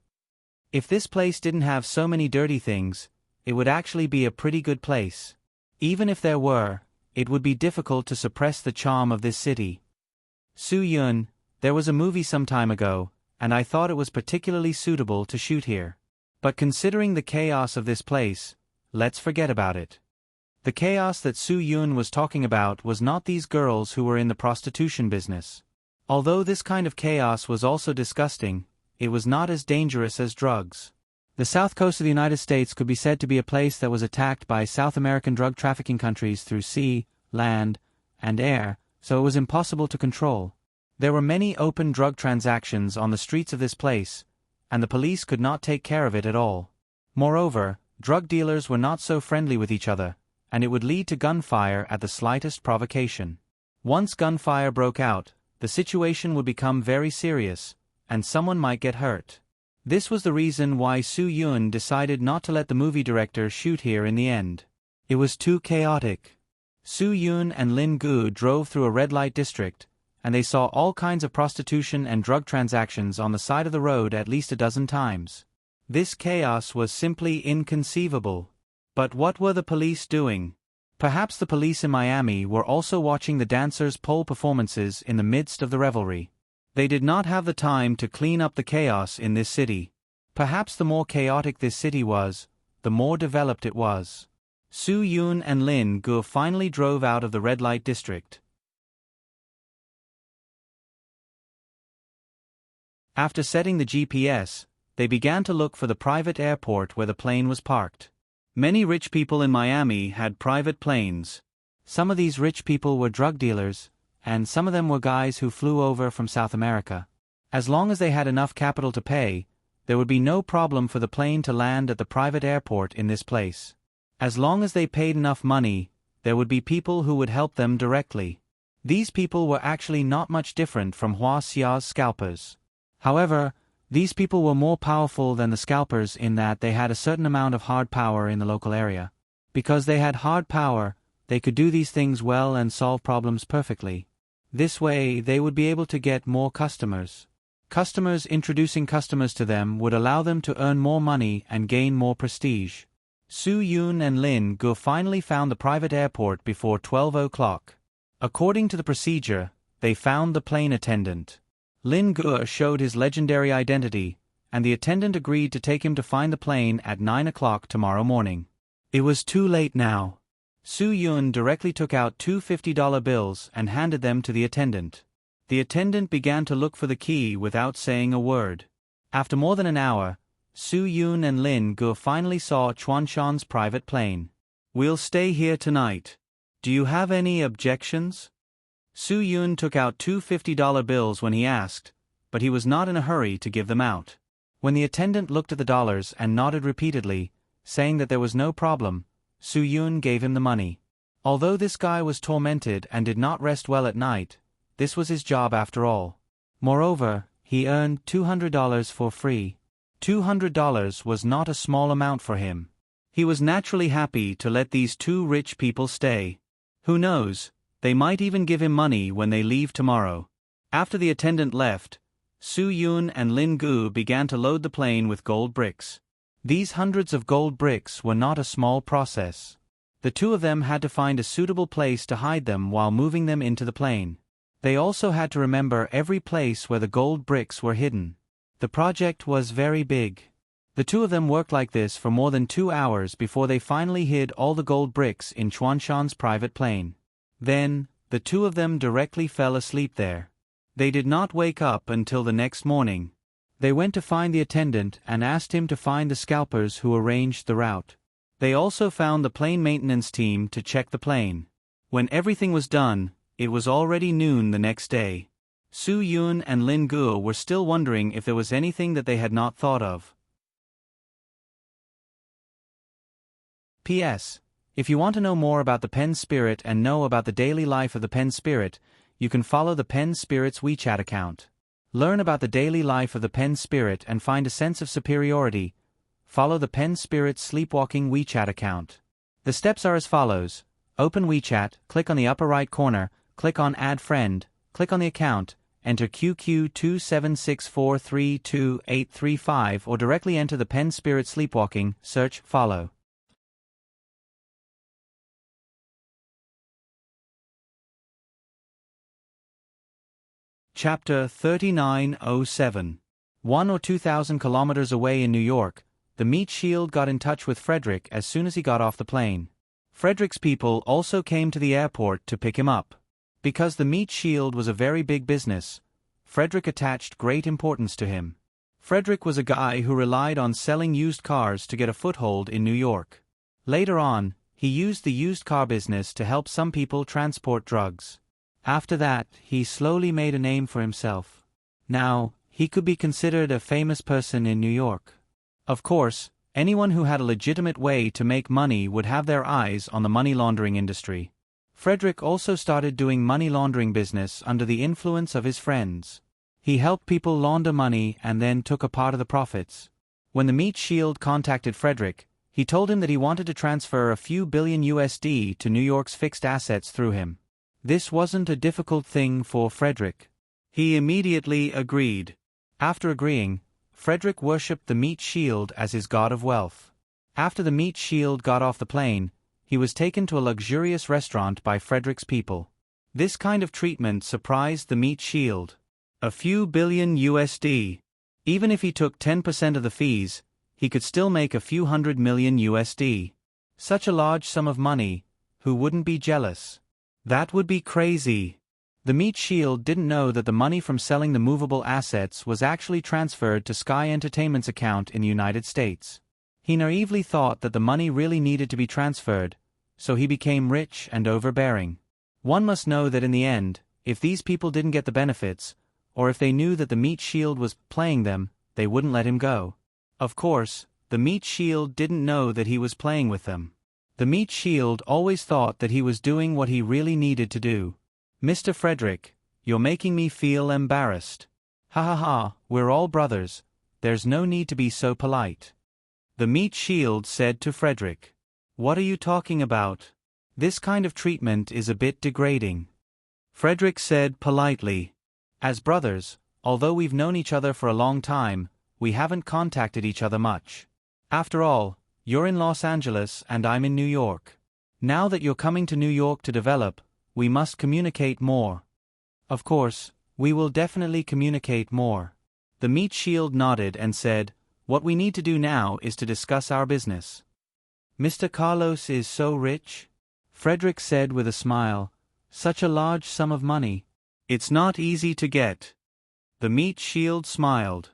If this place didn't have so many dirty things, it would actually be a pretty good place. Even if there were, it would be difficult to suppress the charm of this city. Su Yun, there was a movie some time ago, and I thought it was particularly suitable to shoot here. But considering the chaos of this place, let's forget about it. The chaos that Su Yun was talking about was not these girls who were in the prostitution business. Although this kind of chaos was also disgusting, it was not as dangerous as drugs. The south coast of the United States could be said to be a place that was attacked by South American drug trafficking countries through sea, land, and air, so it was impossible to control. There were many open drug transactions on the streets of this place, and the police could not take care of it at all. Moreover, drug dealers were not so friendly with each other, and it would lead to gunfire at the slightest provocation. Once gunfire broke out, the situation would become very serious, and someone might get hurt. This was the reason why Su Yun decided not to let the movie director shoot here in the end. It was too chaotic. Su Yun and Lin Gu drove through a red light district, and they saw all kinds of prostitution and drug transactions on the side of the road at least a dozen times. This chaos was simply inconceivable. But what were the police doing? Perhaps the police in Miami were also watching the dancers' pole performances in the midst of the revelry. They did not have the time to clean up the chaos in this city. Perhaps the more chaotic this city was, the more developed it was. Su Yun and Lin Gu finally drove out of the red light district. After setting the GPS, they began to look for the private airport where the plane was parked. Many rich people in Miami had private planes. Some of these rich people were drug dealers, and some of them were guys who flew over from South America. As long as they had enough capital to pay, there would be no problem for the plane to land at the private airport in this place. As long as they paid enough money, there would be people who would help them directly. These people were actually not much different from Hua Xia's scalpers. However, these people were more powerful than the scalpers in that they had a certain amount of hard power in the local area. Because they had hard power, they could do these things well and solve problems perfectly. This way, they would be able to get more customers. Customers introducing customers to them would allow them to earn more money and gain more prestige. Su Yun and Lin Gu finally found the private airport before 12 o'clock. According to the procedure, they found the plane attendant. Lin Gu showed his legendary identity, and the attendant agreed to take him to find the plane at 9 o'clock tomorrow morning. It was too late now. Su Yun directly took out two $50 bills and handed them to the attendant. The attendant began to look for the key without saying a word. After more than an hour, Su Yun and Lin Gu finally saw Chuanshan's private plane. "We'll stay here tonight. Do you have any objections?" Su Yun took out two $50 bills when he asked, but he was not in a hurry to give them out. When the attendant looked at the dollars and nodded repeatedly, saying that there was no problem, Su Yun gave him the money. Although this guy was tormented and did not rest well at night, this was his job after all. Moreover, he earned $200 for free. $200 was not a small amount for him. He was naturally happy to let these two rich people stay. Who knows, they might even give him money when they leave tomorrow. After the attendant left, Su Yun and Lin Gu began to load the plane with gold bricks. These hundreds of gold bricks were not a small process. The two of them had to find a suitable place to hide them while moving them into the plane. They also had to remember every place where the gold bricks were hidden. The project was very big. The two of them worked like this for more than 2 hours before they finally hid all the gold bricks in Chuanshan's private plane. Then, the two of them directly fell asleep there. They did not wake up until the next morning. They went to find the attendant and asked him to find the scalpers who arranged the route. They also found the plane maintenance team to check the plane. When everything was done, it was already noon the next day. Su Yun and Lin Gu were still wondering if there was anything that they had not thought of. P.S. If you want to know more about the Pen Spirit and know about the daily life of the Pen Spirit, you can follow the Pen Spirit's WeChat account. Learn about the daily life of the Pen Spirit and find a sense of superiority. Follow the Pen Spirit's Sleepwalking WeChat account. The steps are as follows. Open WeChat, click on the upper right corner, click on Add Friend, click on the account, enter QQ276432835 or directly enter the Pen Spirit Sleepwalking, search, follow. Chapter 3907. 1 or 2,000 kilometers away in New York, the meat shield got in touch with Frederick as soon as he got off the plane. Frederick's people also came to the airport to pick him up. Because the meat shield was a very big business, Frederick attached great importance to him. Frederick was a guy who relied on selling used cars to get a foothold in New York. Later on, he used the used car business to help some people transport drugs. After that, he slowly made a name for himself. Now, he could be considered a famous person in New York. Of course, anyone who had a legitimate way to make money would have their eyes on the money laundering industry. Frederick also started doing money laundering business under the influence of his friends. He helped people launder money and then took a part of the profits. When the meat shield contacted Frederick, he told him that he wanted to transfer a few billion USD to New York's fixed assets through him. This wasn't a difficult thing for Frederick. He immediately agreed. After agreeing, Frederick worshipped the meat shield as his god of wealth. After the meat shield got off the plane, he was taken to a luxurious restaurant by Frederick's people. This kind of treatment surprised the meat shield. A few billion USD. Even if he took 10% of the fees, he could still make a few hundred million USD. Such a large sum of money, who wouldn't be jealous? That would be crazy. The meat shield didn't know that the money from selling the movable assets was actually transferred to Sky Entertainment's account in the United States. He naively thought that the money really needed to be transferred, so he became rich and overbearing. One must know that in the end, if these people didn't get the benefits, or if they knew that the meat shield was playing them, they wouldn't let him go. Of course, the meat shield didn't know that he was playing with them. The meat shield always thought that he was doing what he really needed to do. Mr. Frederick, you're making me feel embarrassed. Ha ha ha, we're all brothers, there's no need to be so polite. The meat shield said to Frederick. What are you talking about? This kind of treatment is a bit degrading. Frederick said politely. As brothers, although we've known each other for a long time, we haven't contacted each other much. After all, you're in Los Angeles and I'm in New York. Now that you're coming to New York to develop, we must communicate more. Of course, we will definitely communicate more. The meat shield nodded and said, what we need to do now is to discuss our business. Mr. Carlos is so rich? Frederick said with a smile, such a large sum of money. It's not easy to get. The meat shield smiled.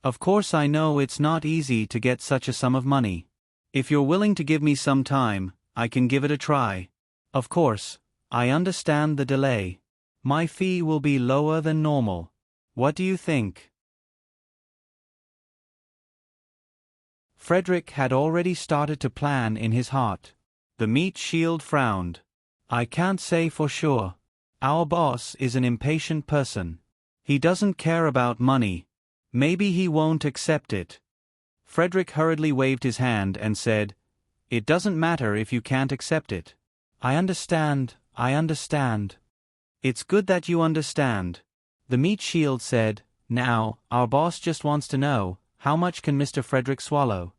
Of course I know it's not easy to get such a sum of money. If you're willing to give me some time, I can give it a try. Of course, I understand the delay. My fee will be lower than normal. What do you think? Frederick had already started to plan in his heart. The meat shield frowned. I can't say for sure. Our boss is an impatient person. He doesn't care about money. Maybe he won't accept it. Frederick hurriedly waved his hand and said, it doesn't matter if you can't accept it. I understand. It's good that you understand. The meat shield said, now, our boss just wants to know, how much can Mr. Frederick swallow?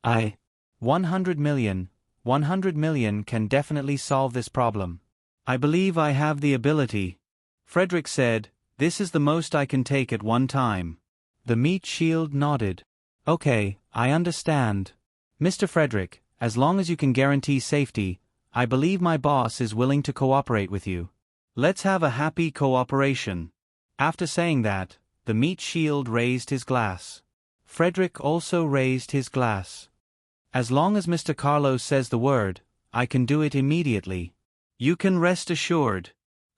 100 million. 100 million can definitely solve this problem. I believe I have the ability. Frederick said, this is the most I can take at one time. The meat shield nodded. Okay, I understand. Mr. Frederick, as long as you can guarantee safety, I believe my boss is willing to cooperate with you. Let's have a happy cooperation. After saying that, the meat shield raised his glass. Frederick also raised his glass. As long as Mr. Carlos says the word, I can do it immediately. You can rest assured.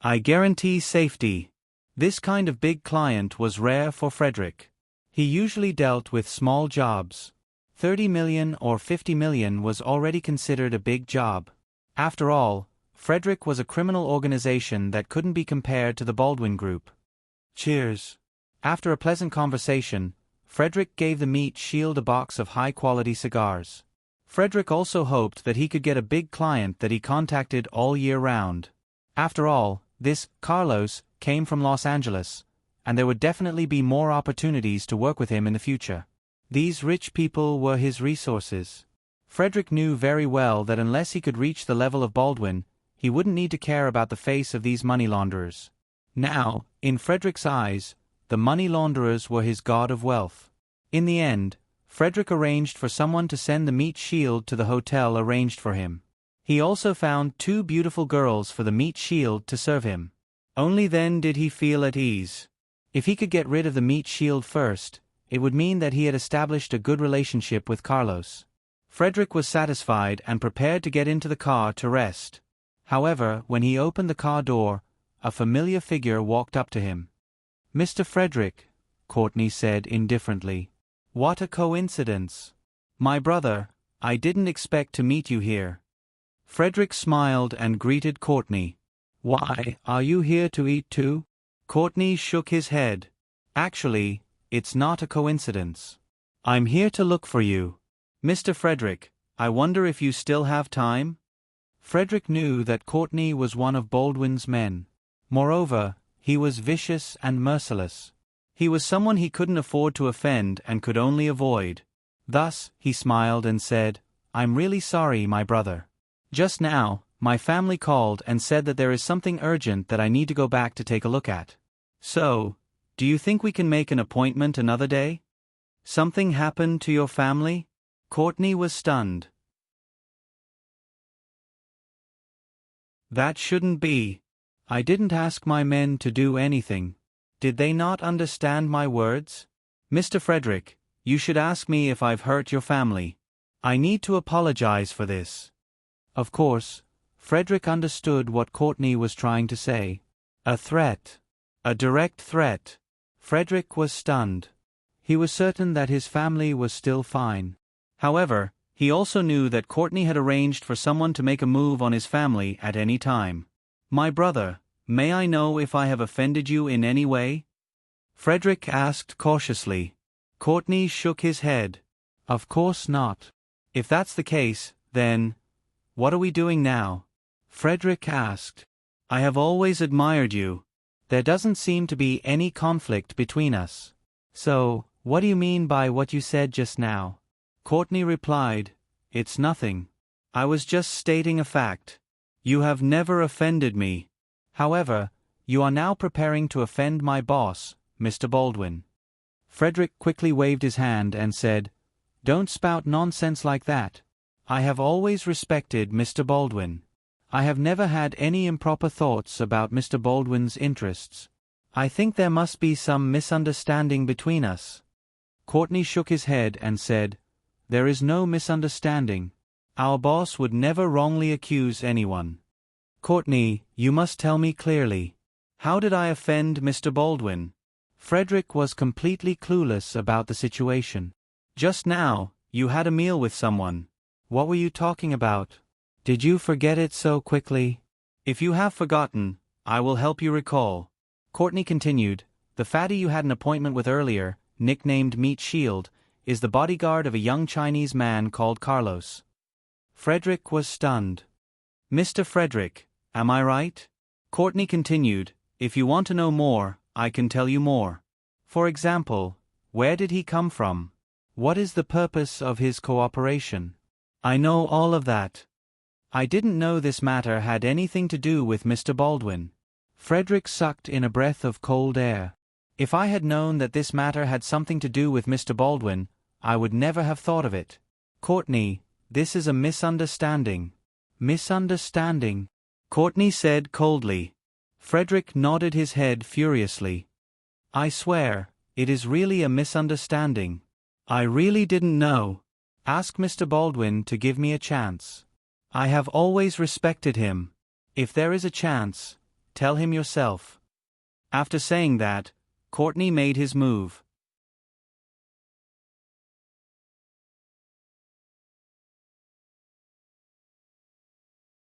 I guarantee safety. This kind of big client was rare for Frederick. He usually dealt with small jobs. 30 million or 50 million was already considered a big job. After all, Frederick was a criminal organization that couldn't be compared to the Baldwin Group. Cheers. After a pleasant conversation, Frederick gave the meat shield a box of high-quality cigars. Frederick also hoped that he could get a big client that he contacted all year round. After all, this Carlos came from Los Angeles, and there would definitely be more opportunities to work with him in the future. These rich people were his resources. Frederick knew very well that unless he could reach the level of Baldwin, he wouldn't need to care about the face of these money launderers. Now, in Frederick's eyes, the money launderers were his god of wealth. In the end, Frederick arranged for someone to send the meat shield to the hotel arranged for him. He also found 2 beautiful girls for the meat shield to serve him. Only then did he feel at ease. If he could get rid of the meat shield first, it would mean that he had established a good relationship with Carlos. Frederick was satisfied and prepared to get into the car to rest. However, when he opened the car door, a familiar figure walked up to him. "Mr. Frederick," Courtney said indifferently. "What a coincidence. My brother, I didn't expect to meet you here." Frederick smiled and greeted Courtney. "Why, are you here to eat too?" Courtney shook his head. "Actually, it's not a coincidence. I'm here to look for you. Mr. Frederick, I wonder if you still have time?" Frederick knew that Courtney was one of Baldwin's men. Moreover, he was vicious and merciless. He was someone he couldn't afford to offend and could only avoid. Thus, he smiled and said, "I'm really sorry, my brother. Just now, my family called and said that there is something urgent that I need to go back to take a look at. So, do you think we can make an appointment another day?" "Something happened to your family?" Courtney was stunned. "That shouldn't be. I didn't ask my men to do anything. Did they not understand my words? Mr. Frederick, you should ask me if I've hurt your family. I need to apologize for this." Of course, Frederick understood what Courtney was trying to say. A threat. A direct threat. Frederick was stunned. He was certain that his family was still fine. However, he also knew that Courtney had arranged for someone to make a move on his family at any time. "My brother, may I know if I have offended you in any way?" Frederick asked cautiously. Courtney shook his head. "Of course not." "If that's the case, then, what are we doing now?" Frederick asked. "I have always admired you. There doesn't seem to be any conflict between us. So, what do you mean by what you said just now?" Courtney replied, "It's nothing. I was just stating a fact. You have never offended me. However, you are now preparing to offend my boss, Mr. Baldwin." Frederick quickly waved his hand and said, "Don't spout nonsense like that. I have always respected Mr. Baldwin. I have never had any improper thoughts about Mr. Baldwin's interests. I think there must be some misunderstanding between us." Courtney shook his head and said, "There is no misunderstanding. Our boss would never wrongly accuse anyone." "Courtney, you must tell me clearly. How did I offend Mr. Baldwin?" Frederick was completely clueless about the situation. "Just now, you had a meal with someone. What were you talking about? Did you forget it so quickly?" "If you have forgotten, I will help you recall." Courtney continued, "The fatty you had an appointment with earlier, nicknamed Meat Shield, is the bodyguard of a young Chinese man called Carlos." Frederick was stunned. "Mr. Frederick, am I right?" Courtney continued, "If you want to know more, I can tell you more. For example, where did he come from? What is the purpose of his cooperation?" "I know all of that. I didn't know this matter had anything to do with Mr. Baldwin." Frederick sucked in a breath of cold air. "If I had known that this matter had something to do with Mr. Baldwin, I would never have thought of it." "Courtney, this is a misunderstanding." "Misunderstanding?" Courtney said coldly. Frederick nodded his head furiously. "I swear, it is really a misunderstanding. I really didn't know. Ask Mr. Baldwin to give me a chance. I have always respected him. If there is a chance, tell him yourself." After saying that, Courtney made his move.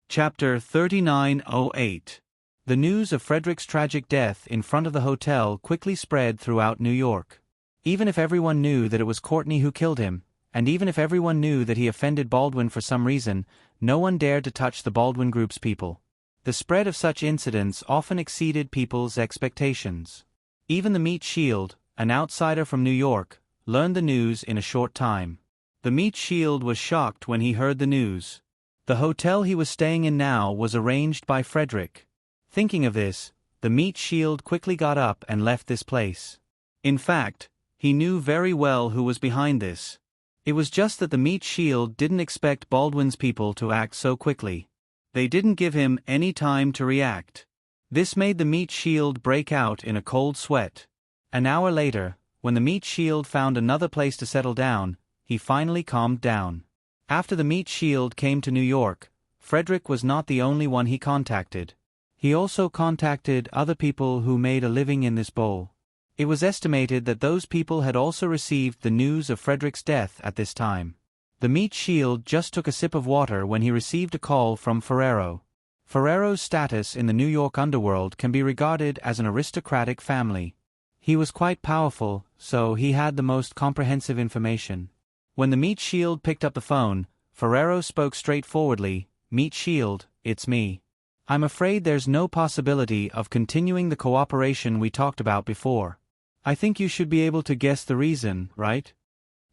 Chapter 3908. The news of Frederick's tragic death in front of the hotel quickly spread throughout New York. Even if everyone knew that it was Courtney who killed him, and even if everyone knew that he offended Baldwin for some reason, no one dared to touch the Baldwin Group's people. The spread of such incidents often exceeded people's expectations. Even the Meat Shield, an outsider from New York, learned the news in a short time. The Meat Shield was shocked when he heard the news. The hotel he was staying in now was arranged by Frederick. Thinking of this, the Meat Shield quickly got up and left this place. In fact, he knew very well who was behind this. It was just that the Meat Shield didn't expect Baldwin's people to act so quickly. They didn't give him any time to react. This made the meat shield break out in a cold sweat. An hour later, when the meat shield found another place to settle down, he finally calmed down. After the meat shield came to New York, Frederick was not the only one he contacted. He also contacted other people who made a living in this bowl. It was estimated that those people had also received the news of Frederick's death at this time. The meat shield just took a sip of water when he received a call from Ferrero. Ferrero's status in the New York underworld can be regarded as an aristocratic family. He was quite powerful, so he had the most comprehensive information. When the meat shield picked up the phone, Ferrero spoke straightforwardly, "Meat shield, it's me. I'm afraid there's no possibility of continuing the cooperation we talked about before. I think you should be able to guess the reason, right?"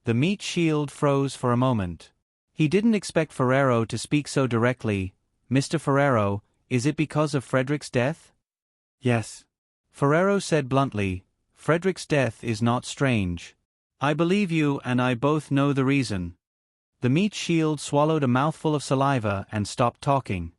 The meat shield froze for a moment. He didn't expect Ferrero to speak so directly. "Mr. Ferrero, is it because of Frederick's death?" "Yes." Ferrero said bluntly, "Frederick's death is not strange. I believe you and I both know the reason." The meat shield swallowed a mouthful of saliva and stopped talking.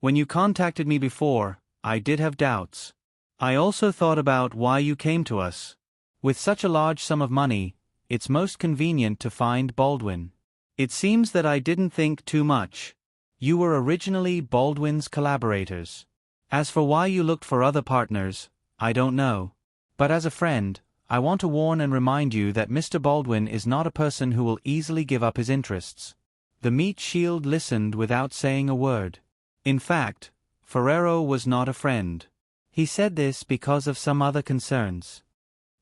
"When you contacted me before, I did have doubts. I also thought about why you came to us. With such a large sum of money, it's most convenient to find Baldwin. It seems that I didn't think too much. You were originally Baldwin's collaborators. As for why you looked for other partners, I don't know. But as a friend, I want to warn and remind you that Mr. Baldwin is not a person who will easily give up his interests." The meat shield listened without saying a word. In fact, Ferrero was not a friend. He said this because of some other concerns.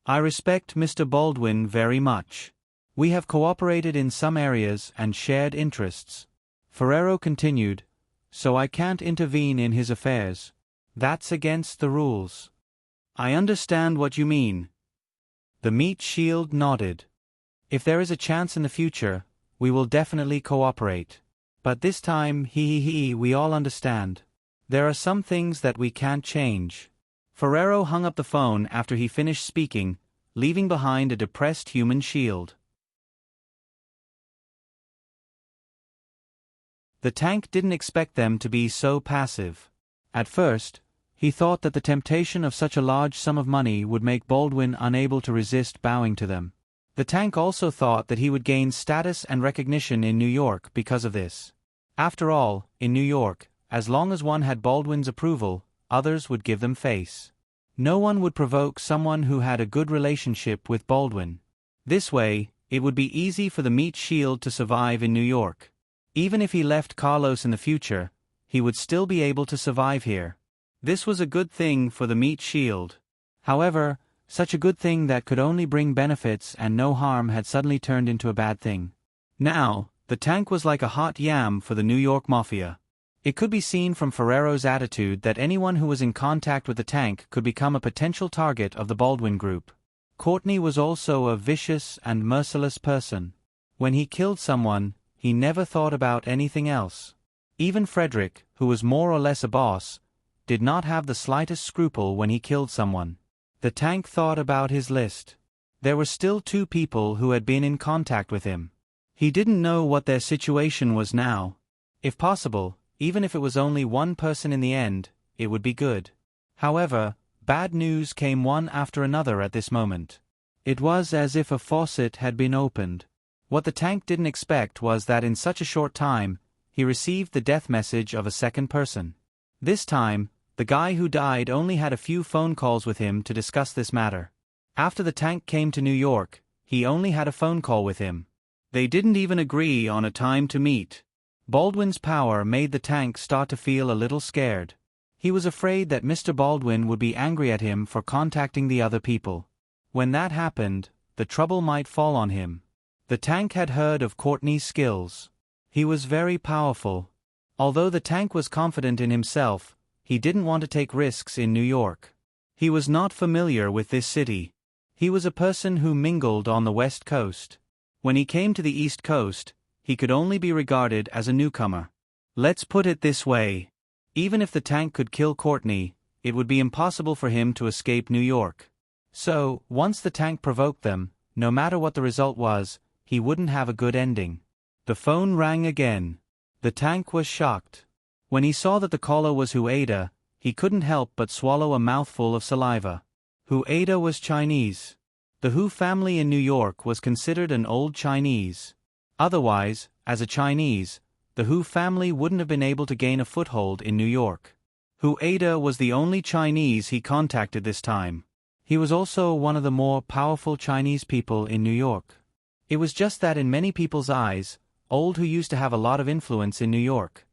"I respect Mr. Baldwin very much. We have cooperated in some areas and shared interests." Ferrero continued, "So I can't intervene in his affairs. That's against the rules." "I understand what you mean." The meat shield nodded. "If there is a chance in the future, we will definitely cooperate. But this time, we all understand. There are some things that we can't change." Ferrero hung up the phone after he finished speaking, leaving behind a depressed human shield. The tank didn't expect them to be so passive. At first, he thought that the temptation of such a large sum of money would make Baldwin unable to resist bowing to them. The tank also thought that he would gain status and recognition in New York because of this. After all, in New York, as long as one had Baldwin's approval, others would give them face. No one would provoke someone who had a good relationship with Baldwin. This way, it would be easy for the meat shield to survive in New York. Even if he left Carlos in the future, he would still be able to survive here. This was a good thing for the meat shield. However, such a good thing that could only bring benefits and no harm had suddenly turned into a bad thing. Now, the tank was like a hot yam for the New York Mafia. It could be seen from Ferrero's attitude that anyone who was in contact with the tank could become a potential target of the Baldwin group. Courtney was also a vicious and merciless person. When he killed someone, he never thought about anything else. Even Frederick, who was more or less a boss, did not have the slightest scruple when he killed someone. The tank thought about his list. There were still 2 people who had been in contact with him. He didn't know what their situation was now. If possible, even if it was only one person in the end, it would be good. However, bad news came one after another at this moment. It was as if a faucet had been opened. What the tank didn't expect was that in such a short time, he received the death message of a second person. This time, the guy who died only had a few phone calls with him to discuss this matter. After the tank came to New York, he only had a phone call with him. They didn't even agree on a time to meet. Baldwin's power made the tank start to feel a little scared. He was afraid that Mr. Baldwin would be angry at him for contacting the other people. When that happened, the trouble might fall on him. The tank had heard of Courtney's skills. He was very powerful. Although the tank was confident in himself, he didn't want to take risks in New York. He was not familiar with this city. He was a person who mingled on the West Coast. When he came to the East Coast, he could only be regarded as a newcomer. Let's put it this way. Even if the tank could kill Courtney, it would be impossible for him to escape New York. So, once the tank provoked them, no matter what the result was, he wouldn't have a good ending. The phone rang again. The tank was shocked. When he saw that the caller was Hueda, he couldn't help but swallow a mouthful of saliva. Hueda was Chinese. The Hu family in New York was considered an old Chinese. Otherwise, as a Chinese, the Hu family wouldn't have been able to gain a foothold in New York. Hueda was the only Chinese he contacted this time. He was also one of the more powerful Chinese people in New York. It was just that in many people's eyes, Old Hu used to have a lot of influence in New York.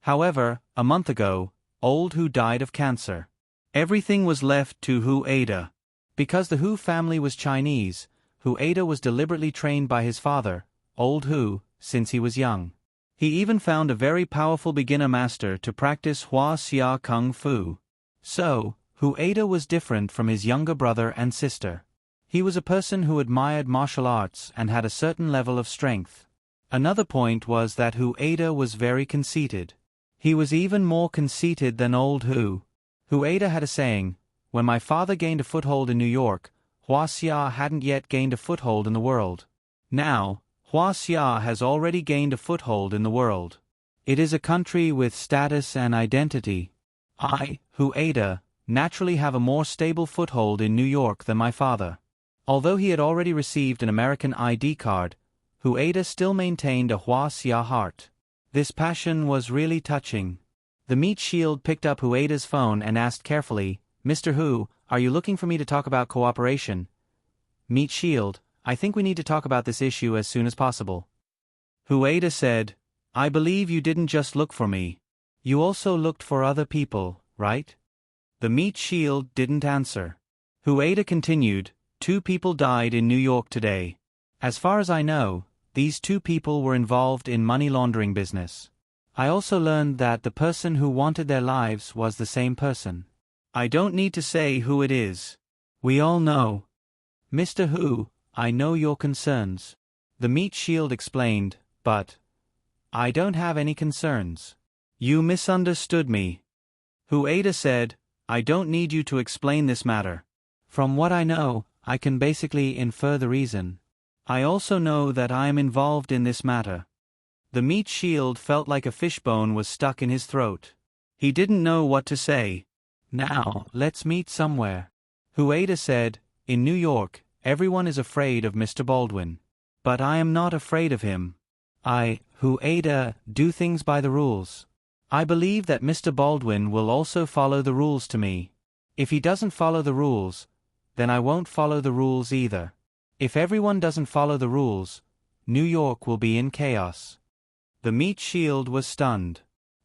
However, a month ago, Old Hu died of cancer. Everything was left to Hueda. Because the Hu family was Chinese, Hueda was deliberately trained by his father, Old Hu, since he was young. He even found a very powerful beginner master to practice Hua Xia Kung Fu. So, Hueda was different from his younger brother and sister. He was a person who admired martial arts and had a certain level of strength. Another point was that Hueda was very conceited. He was even more conceited than Old Hu. Hueda had a saying, "When my father gained a foothold in New York, Hua Xia hadn't yet gained a foothold in the world. Now, Hua Xia has already gained a foothold in the world. It is a country with status and identity. I, Hueda, naturally have a more stable foothold in New York than my father." Although he had already received an American ID card, Hueda still maintained a Hua Xia heart. This passion was really touching. The meat shield picked up Hueda's phone and asked carefully, "Mr. Hu, are you looking for me to talk about cooperation?" "Meat shield, I think we need to talk about this issue as soon as possible." Hueda said, "I believe you didn't just look for me. You also looked for other people, right?" The meat shield didn't answer. Hueda continued, "2 people died in New York today. As far as I know, these 2 people were involved in money laundering business. I also learned that the person who wanted their lives was the same person. I don't need to say who it is. We all know. Mr. Hu, I know your concerns." The meat shield explained, "But I don't have any concerns. You misunderstood me." Hueda said, "I don't need you to explain this matter. From what I know, I can basically infer the reason. I also know that I am involved in this matter." The meat shield felt like a fishbone was stuck in his throat. He didn't know what to say. "Now, let's meet somewhere." Hueda said, "In New York, everyone is afraid of Mr. Baldwin. But I am not afraid of him. I, Hueda, do things by the rules. I believe that Mr. Baldwin will also follow the rules to me. If he doesn't follow the rules, then I won't follow the rules either. If everyone doesn't follow the rules, New York will be in chaos." The meat shield was stunned.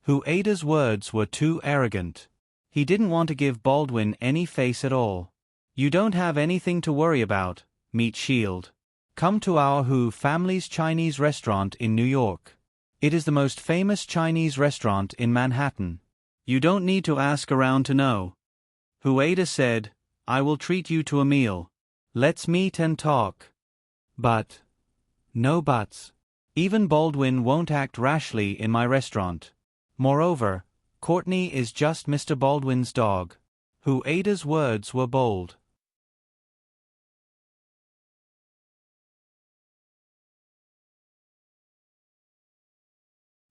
Hueda's words were too arrogant. He didn't want to give Baldwin any face at all. "You don't have anything to worry about, meat shield. Come to our Hu family's Chinese restaurant in New York. It is the most famous Chinese restaurant in Manhattan. You don't need to ask around to know." Hueda said, "I will treat you to a meal. Let's meet and talk." But no buts. Even Baldwin won't act rashly in my restaurant. Moreover, Courtney is just Mr. Baldwin's dog. Hueda's words were bold.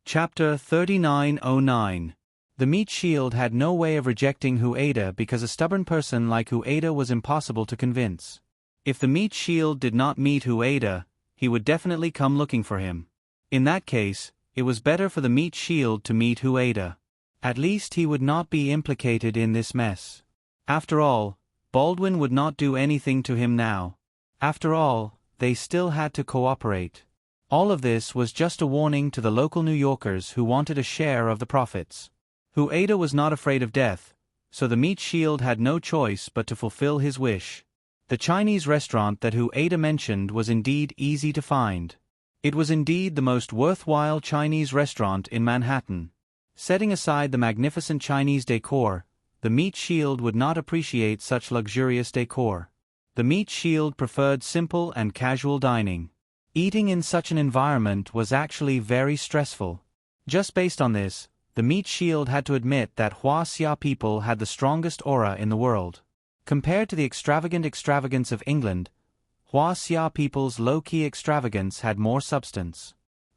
Chapter 3909. The meat shield had no way of rejecting Hueda because a stubborn person like Hueda was impossible to convince. If the meat shield did not meet Hueda, he would definitely come looking for him. In that case, it was better for the meat shield to meet Hueda. At least he would not be implicated in this mess. After all, Baldwin would not do anything to him now. After all, they still had to cooperate. All of this was just a warning to the local New Yorkers who wanted a share of the profits. Hueda was not afraid of death, so the meat shield had no choice but to fulfill his wish. The Chinese restaurant that Hueda mentioned was indeed easy to find. It was indeed the most worthwhile Chinese restaurant in Manhattan. Setting aside the magnificent Chinese decor, the meat shield would not appreciate such luxurious decor. The meat shield preferred simple and casual dining. Eating in such an environment was actually very stressful. Just based on this, the meat shield had to admit that Hua Xia people had the strongest aura in the world. Compared to the extravagant extravagance of England, Hua Xia people's low-key extravagance had more substance.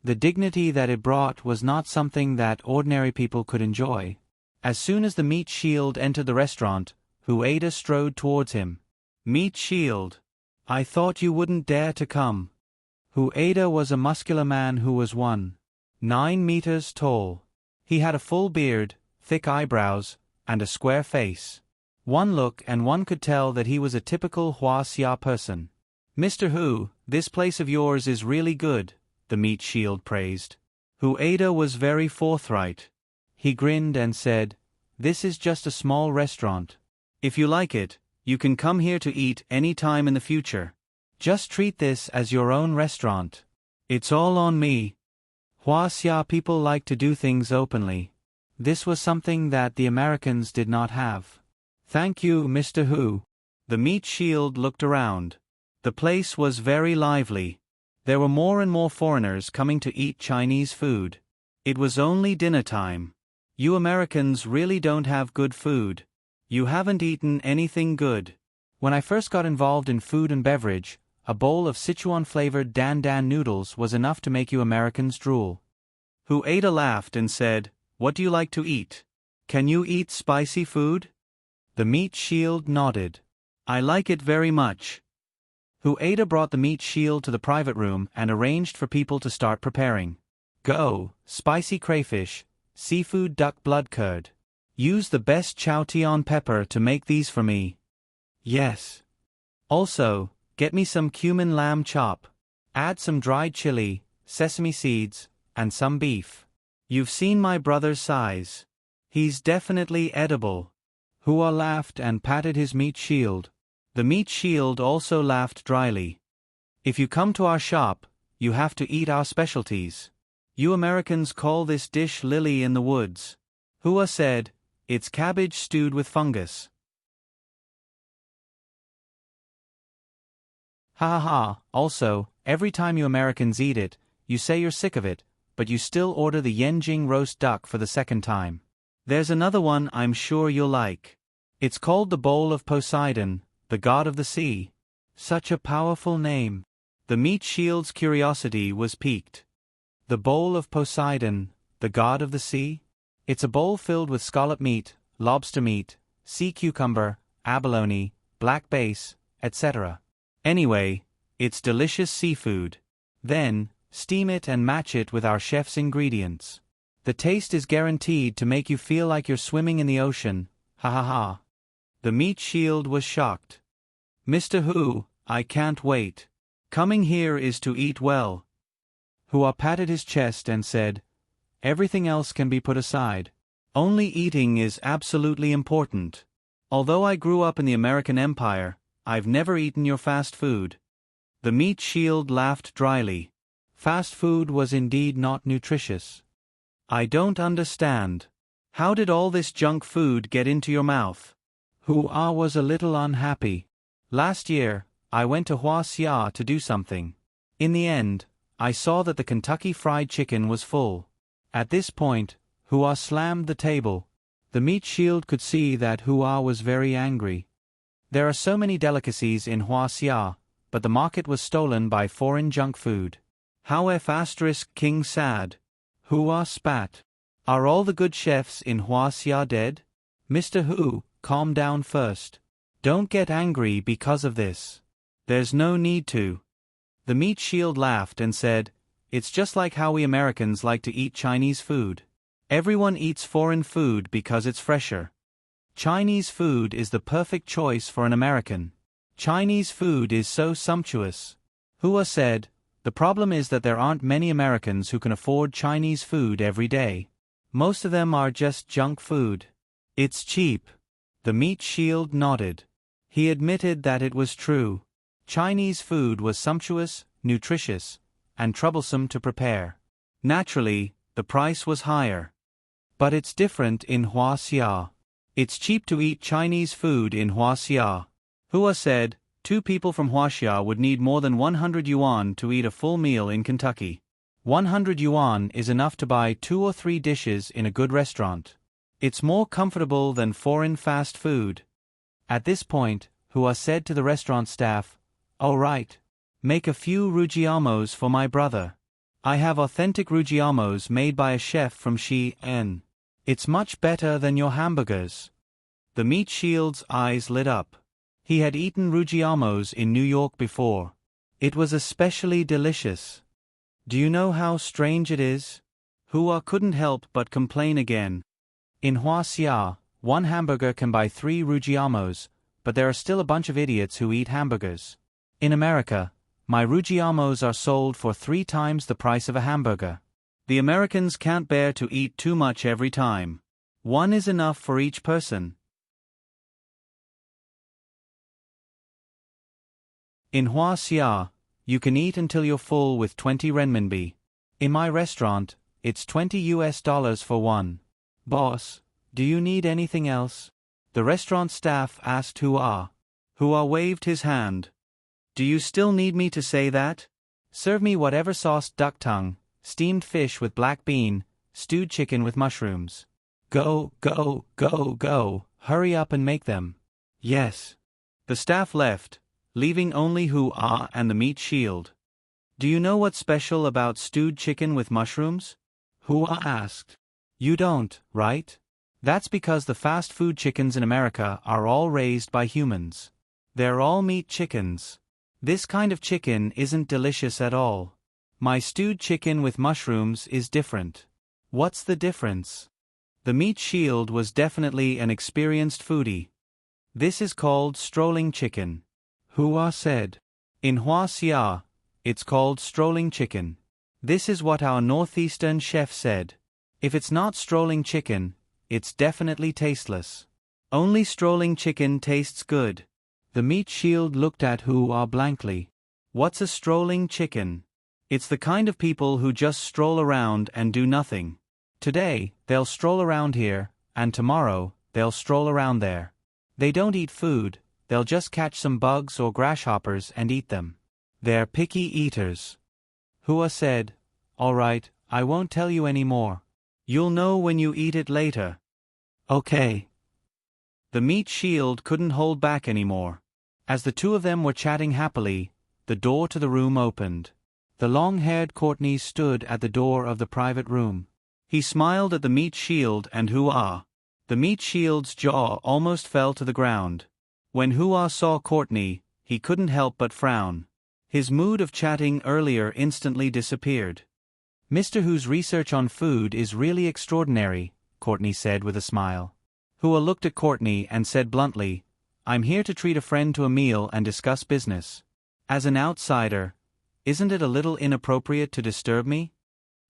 The dignity that it brought was not something that ordinary people could enjoy. As soon as the meat shield entered the restaurant, Hueda strode towards him. "Meat shield. I thought you wouldn't dare to come." Hueda was a muscular man who was 1.9 meters tall. He had a full beard, thick eyebrows, and a square face. One look and one could tell that he was a typical Huaxia person. "Mr. Hu, this place of yours is really good," the meat shield praised. Hueda was very forthright. He grinned and said, "This is just a small restaurant. If you like it, you can come here to eat any time in the future. Just treat this as your own restaurant. It's all on me." Huaxia people like to do things openly. This was something that the Americans did not have. "Thank you, Mr. Hu." The meat shield looked around. The place was very lively. There were more and more foreigners coming to eat Chinese food. It was only dinner time. "You Americans really don't have good food. You haven't eaten anything good." When I first got involved in food and beverage, a bowl of Sichuan-flavored Dan Dan noodles was enough to make you Americans drool. Hueda laughed and said, "What do you like to eat? Can you eat spicy food?" The meat shield nodded. "I like it very much." Hueda brought the meat shield to the private room and arranged for people to start preparing. "Go, spicy crayfish, seafood duck blood curd. Use the best chow tian pepper to make these for me." "Yes." "Also, get me some cumin lamb chop. Add some dried chili, sesame seeds, and some beef. You've seen my brother's size. He's definitely edible." Hua laughed and patted his meat shield. The meat shield also laughed dryly. "If you come to our shop, you have to eat our specialties. You Americans call this dish lily in the woods." Hua said, "It's cabbage stewed with fungus." Ha ha ha. Also, every time you Americans eat it, you say you're sick of it, but you still order the Yenjing roast duck for the second time. There's another one I'm sure you'll like. It's called the Bowl of Poseidon, the god of the sea. Such a powerful name. The meat shield's curiosity was piqued. The Bowl of Poseidon, the god of the sea? It's a bowl filled with scallop meat, lobster meat, sea cucumber, abalone, black bass, etc. Anyway, it's delicious seafood. Then, steam it and match it with our chef's ingredients. The taste is guaranteed to make you feel like you're swimming in the ocean. Ha ha ha. The meat shield was shocked. "Mr. Hu, I can't wait. Coming here is to eat well." Hua patted his chest and said, "Everything else can be put aside. Only eating is absolutely important. Although I grew up in the American Empire, I've never eaten your fast food." The meat shield laughed dryly. Fast food was indeed not nutritious. "I don't understand. How did all this junk food get into your mouth?" Hua was a little unhappy. "Last year, I went to Huaxia to do something. In the end, I saw that the Kentucky Fried Chicken was full." At this point, Hua slammed the table. The meat shield could see that Hua was very angry. There are so many delicacies in Huaxia, but the market was stolen by foreign junk food. How F** King sad. Hua spat. "Are all the good chefs in Huaxia dead? Mr. Hu, calm down first. Don't get angry because of this. There's no need to." The meat shield laughed and said, "It's just like how we Americans like to eat Chinese food. Everyone eats foreign food because it's fresher. Chinese food is the perfect choice for an American. Chinese food is so sumptuous." Hua said, "The problem is that there aren't many Americans who can afford Chinese food every day. Most of them are just junk food. It's cheap." The meat shield nodded. He admitted that it was true. Chinese food was sumptuous, nutritious, and troublesome to prepare. Naturally, the price was higher. But it's different in Huaxia. It's cheap to eat Chinese food in Huaxia. Hua said, 2 people from Huaxia would need more than 100 yuan to eat a full meal in Kentucky. 100 yuan is enough to buy 2 or 3 dishes in a good restaurant. It's more comfortable than foreign fast food. At this point, Hua said to the restaurant staff, "All right. Make a few rujiamos for my brother. I have authentic rujiamos made by a chef from Xi'an. It's much better than your hamburgers. The meat shield's eyes lit up. He had eaten rujiamos in New York before. It was especially delicious. Do you know how strange it is? Hua couldn't help but complain again. In Huaxia, one hamburger can buy 3 rujiamos, but there are still a bunch of idiots who eat hamburgers. In America, my rujiamos are sold for 3 times the price of a hamburger. The Americans can't bear to eat too much every time. One is enough for each person. In Huaxia, you can eat until you're full with 20 renminbi. In my restaurant, it's $20 for one. Boss, do you need anything else? The restaurant staff asked Hua. Hua waved his hand. Do you still need me to say that? Serve me whatever sauce: duck tongue, steamed fish with black bean, stewed chicken with mushrooms. Go, go, go, go, hurry up and make them. Yes. The staff left, leaving only Hua and the meat shield. Do you know what's special about stewed chicken with mushrooms? Hua asked. You don't, right? That's because the fast food chickens in America are all raised by humans. They're all meat chickens. This kind of chicken isn't delicious at all. My stewed chicken with mushrooms is different. What's the difference? The meat shield was definitely an experienced foodie. This is called strolling chicken. Hua said. In Huaxia, it's called strolling chicken. This is what our northeastern chef said. If it's not strolling chicken, it's definitely tasteless. Only strolling chicken tastes good. The meat shield looked at Hua blankly. What's a strolling chicken? It's the kind of people who just stroll around and do nothing. Today, they'll stroll around here, and tomorrow, they'll stroll around there. They don't eat food, they'll just catch some bugs or grasshoppers and eat them. They're picky eaters. Hua said, All right, I won't tell you any more. You'll know when you eat it later. Okay. The meat shield couldn't hold back anymore. As the two of them were chatting happily, the door to the room opened. The long-haired Courtney stood at the door of the private room. He smiled at the meat shield and Hua. The meat shield's jaw almost fell to the ground. When Hua saw Courtney, he couldn't help but frown. His mood of chatting earlier instantly disappeared. Mr. Hu's research on food is really extraordinary, Courtney said with a smile. Hua looked at Courtney and said bluntly, I'm here to treat a friend to a meal and discuss business. As an outsider, isn't it a little inappropriate to disturb me?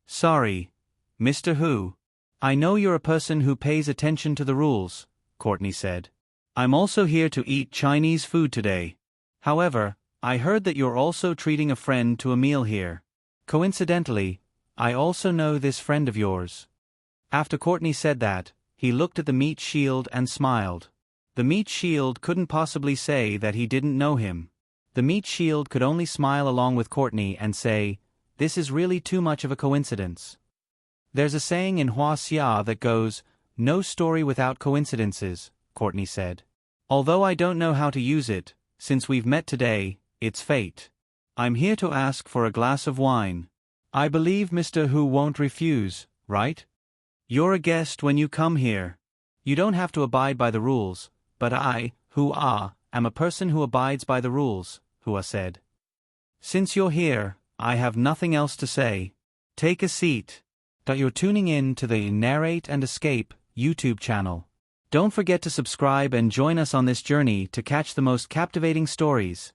Sorry, Mr. Hu. I know you're a person who pays attention to the rules, Courtney said. I'm also here to eat Chinese food today. However, I heard that you're also treating a friend to a meal here. Coincidentally, I also know this friend of yours. After Courtney said that, he looked at the meat shield and smiled. The meat shield couldn't possibly say that he didn't know him. The meat shield could only smile along with Courtney and say, This is really too much of a coincidence. There's a saying in Huaxia that goes, No story without coincidences, Courtney said. Although I don't know how to use it, since we've met today, it's fate. I'm here to ask for a glass of wine. I believe Mr. Hu won't refuse, right? You're a guest when you come here. You don't have to abide by the rules, but I, Hua, am a person who abides by the rules, Hua said. Since you're here, I have nothing else to say. Take a seat. You're tuning in to the Narrate and Escape YouTube channel. Don't forget to subscribe and join us on this journey to catch the most captivating stories.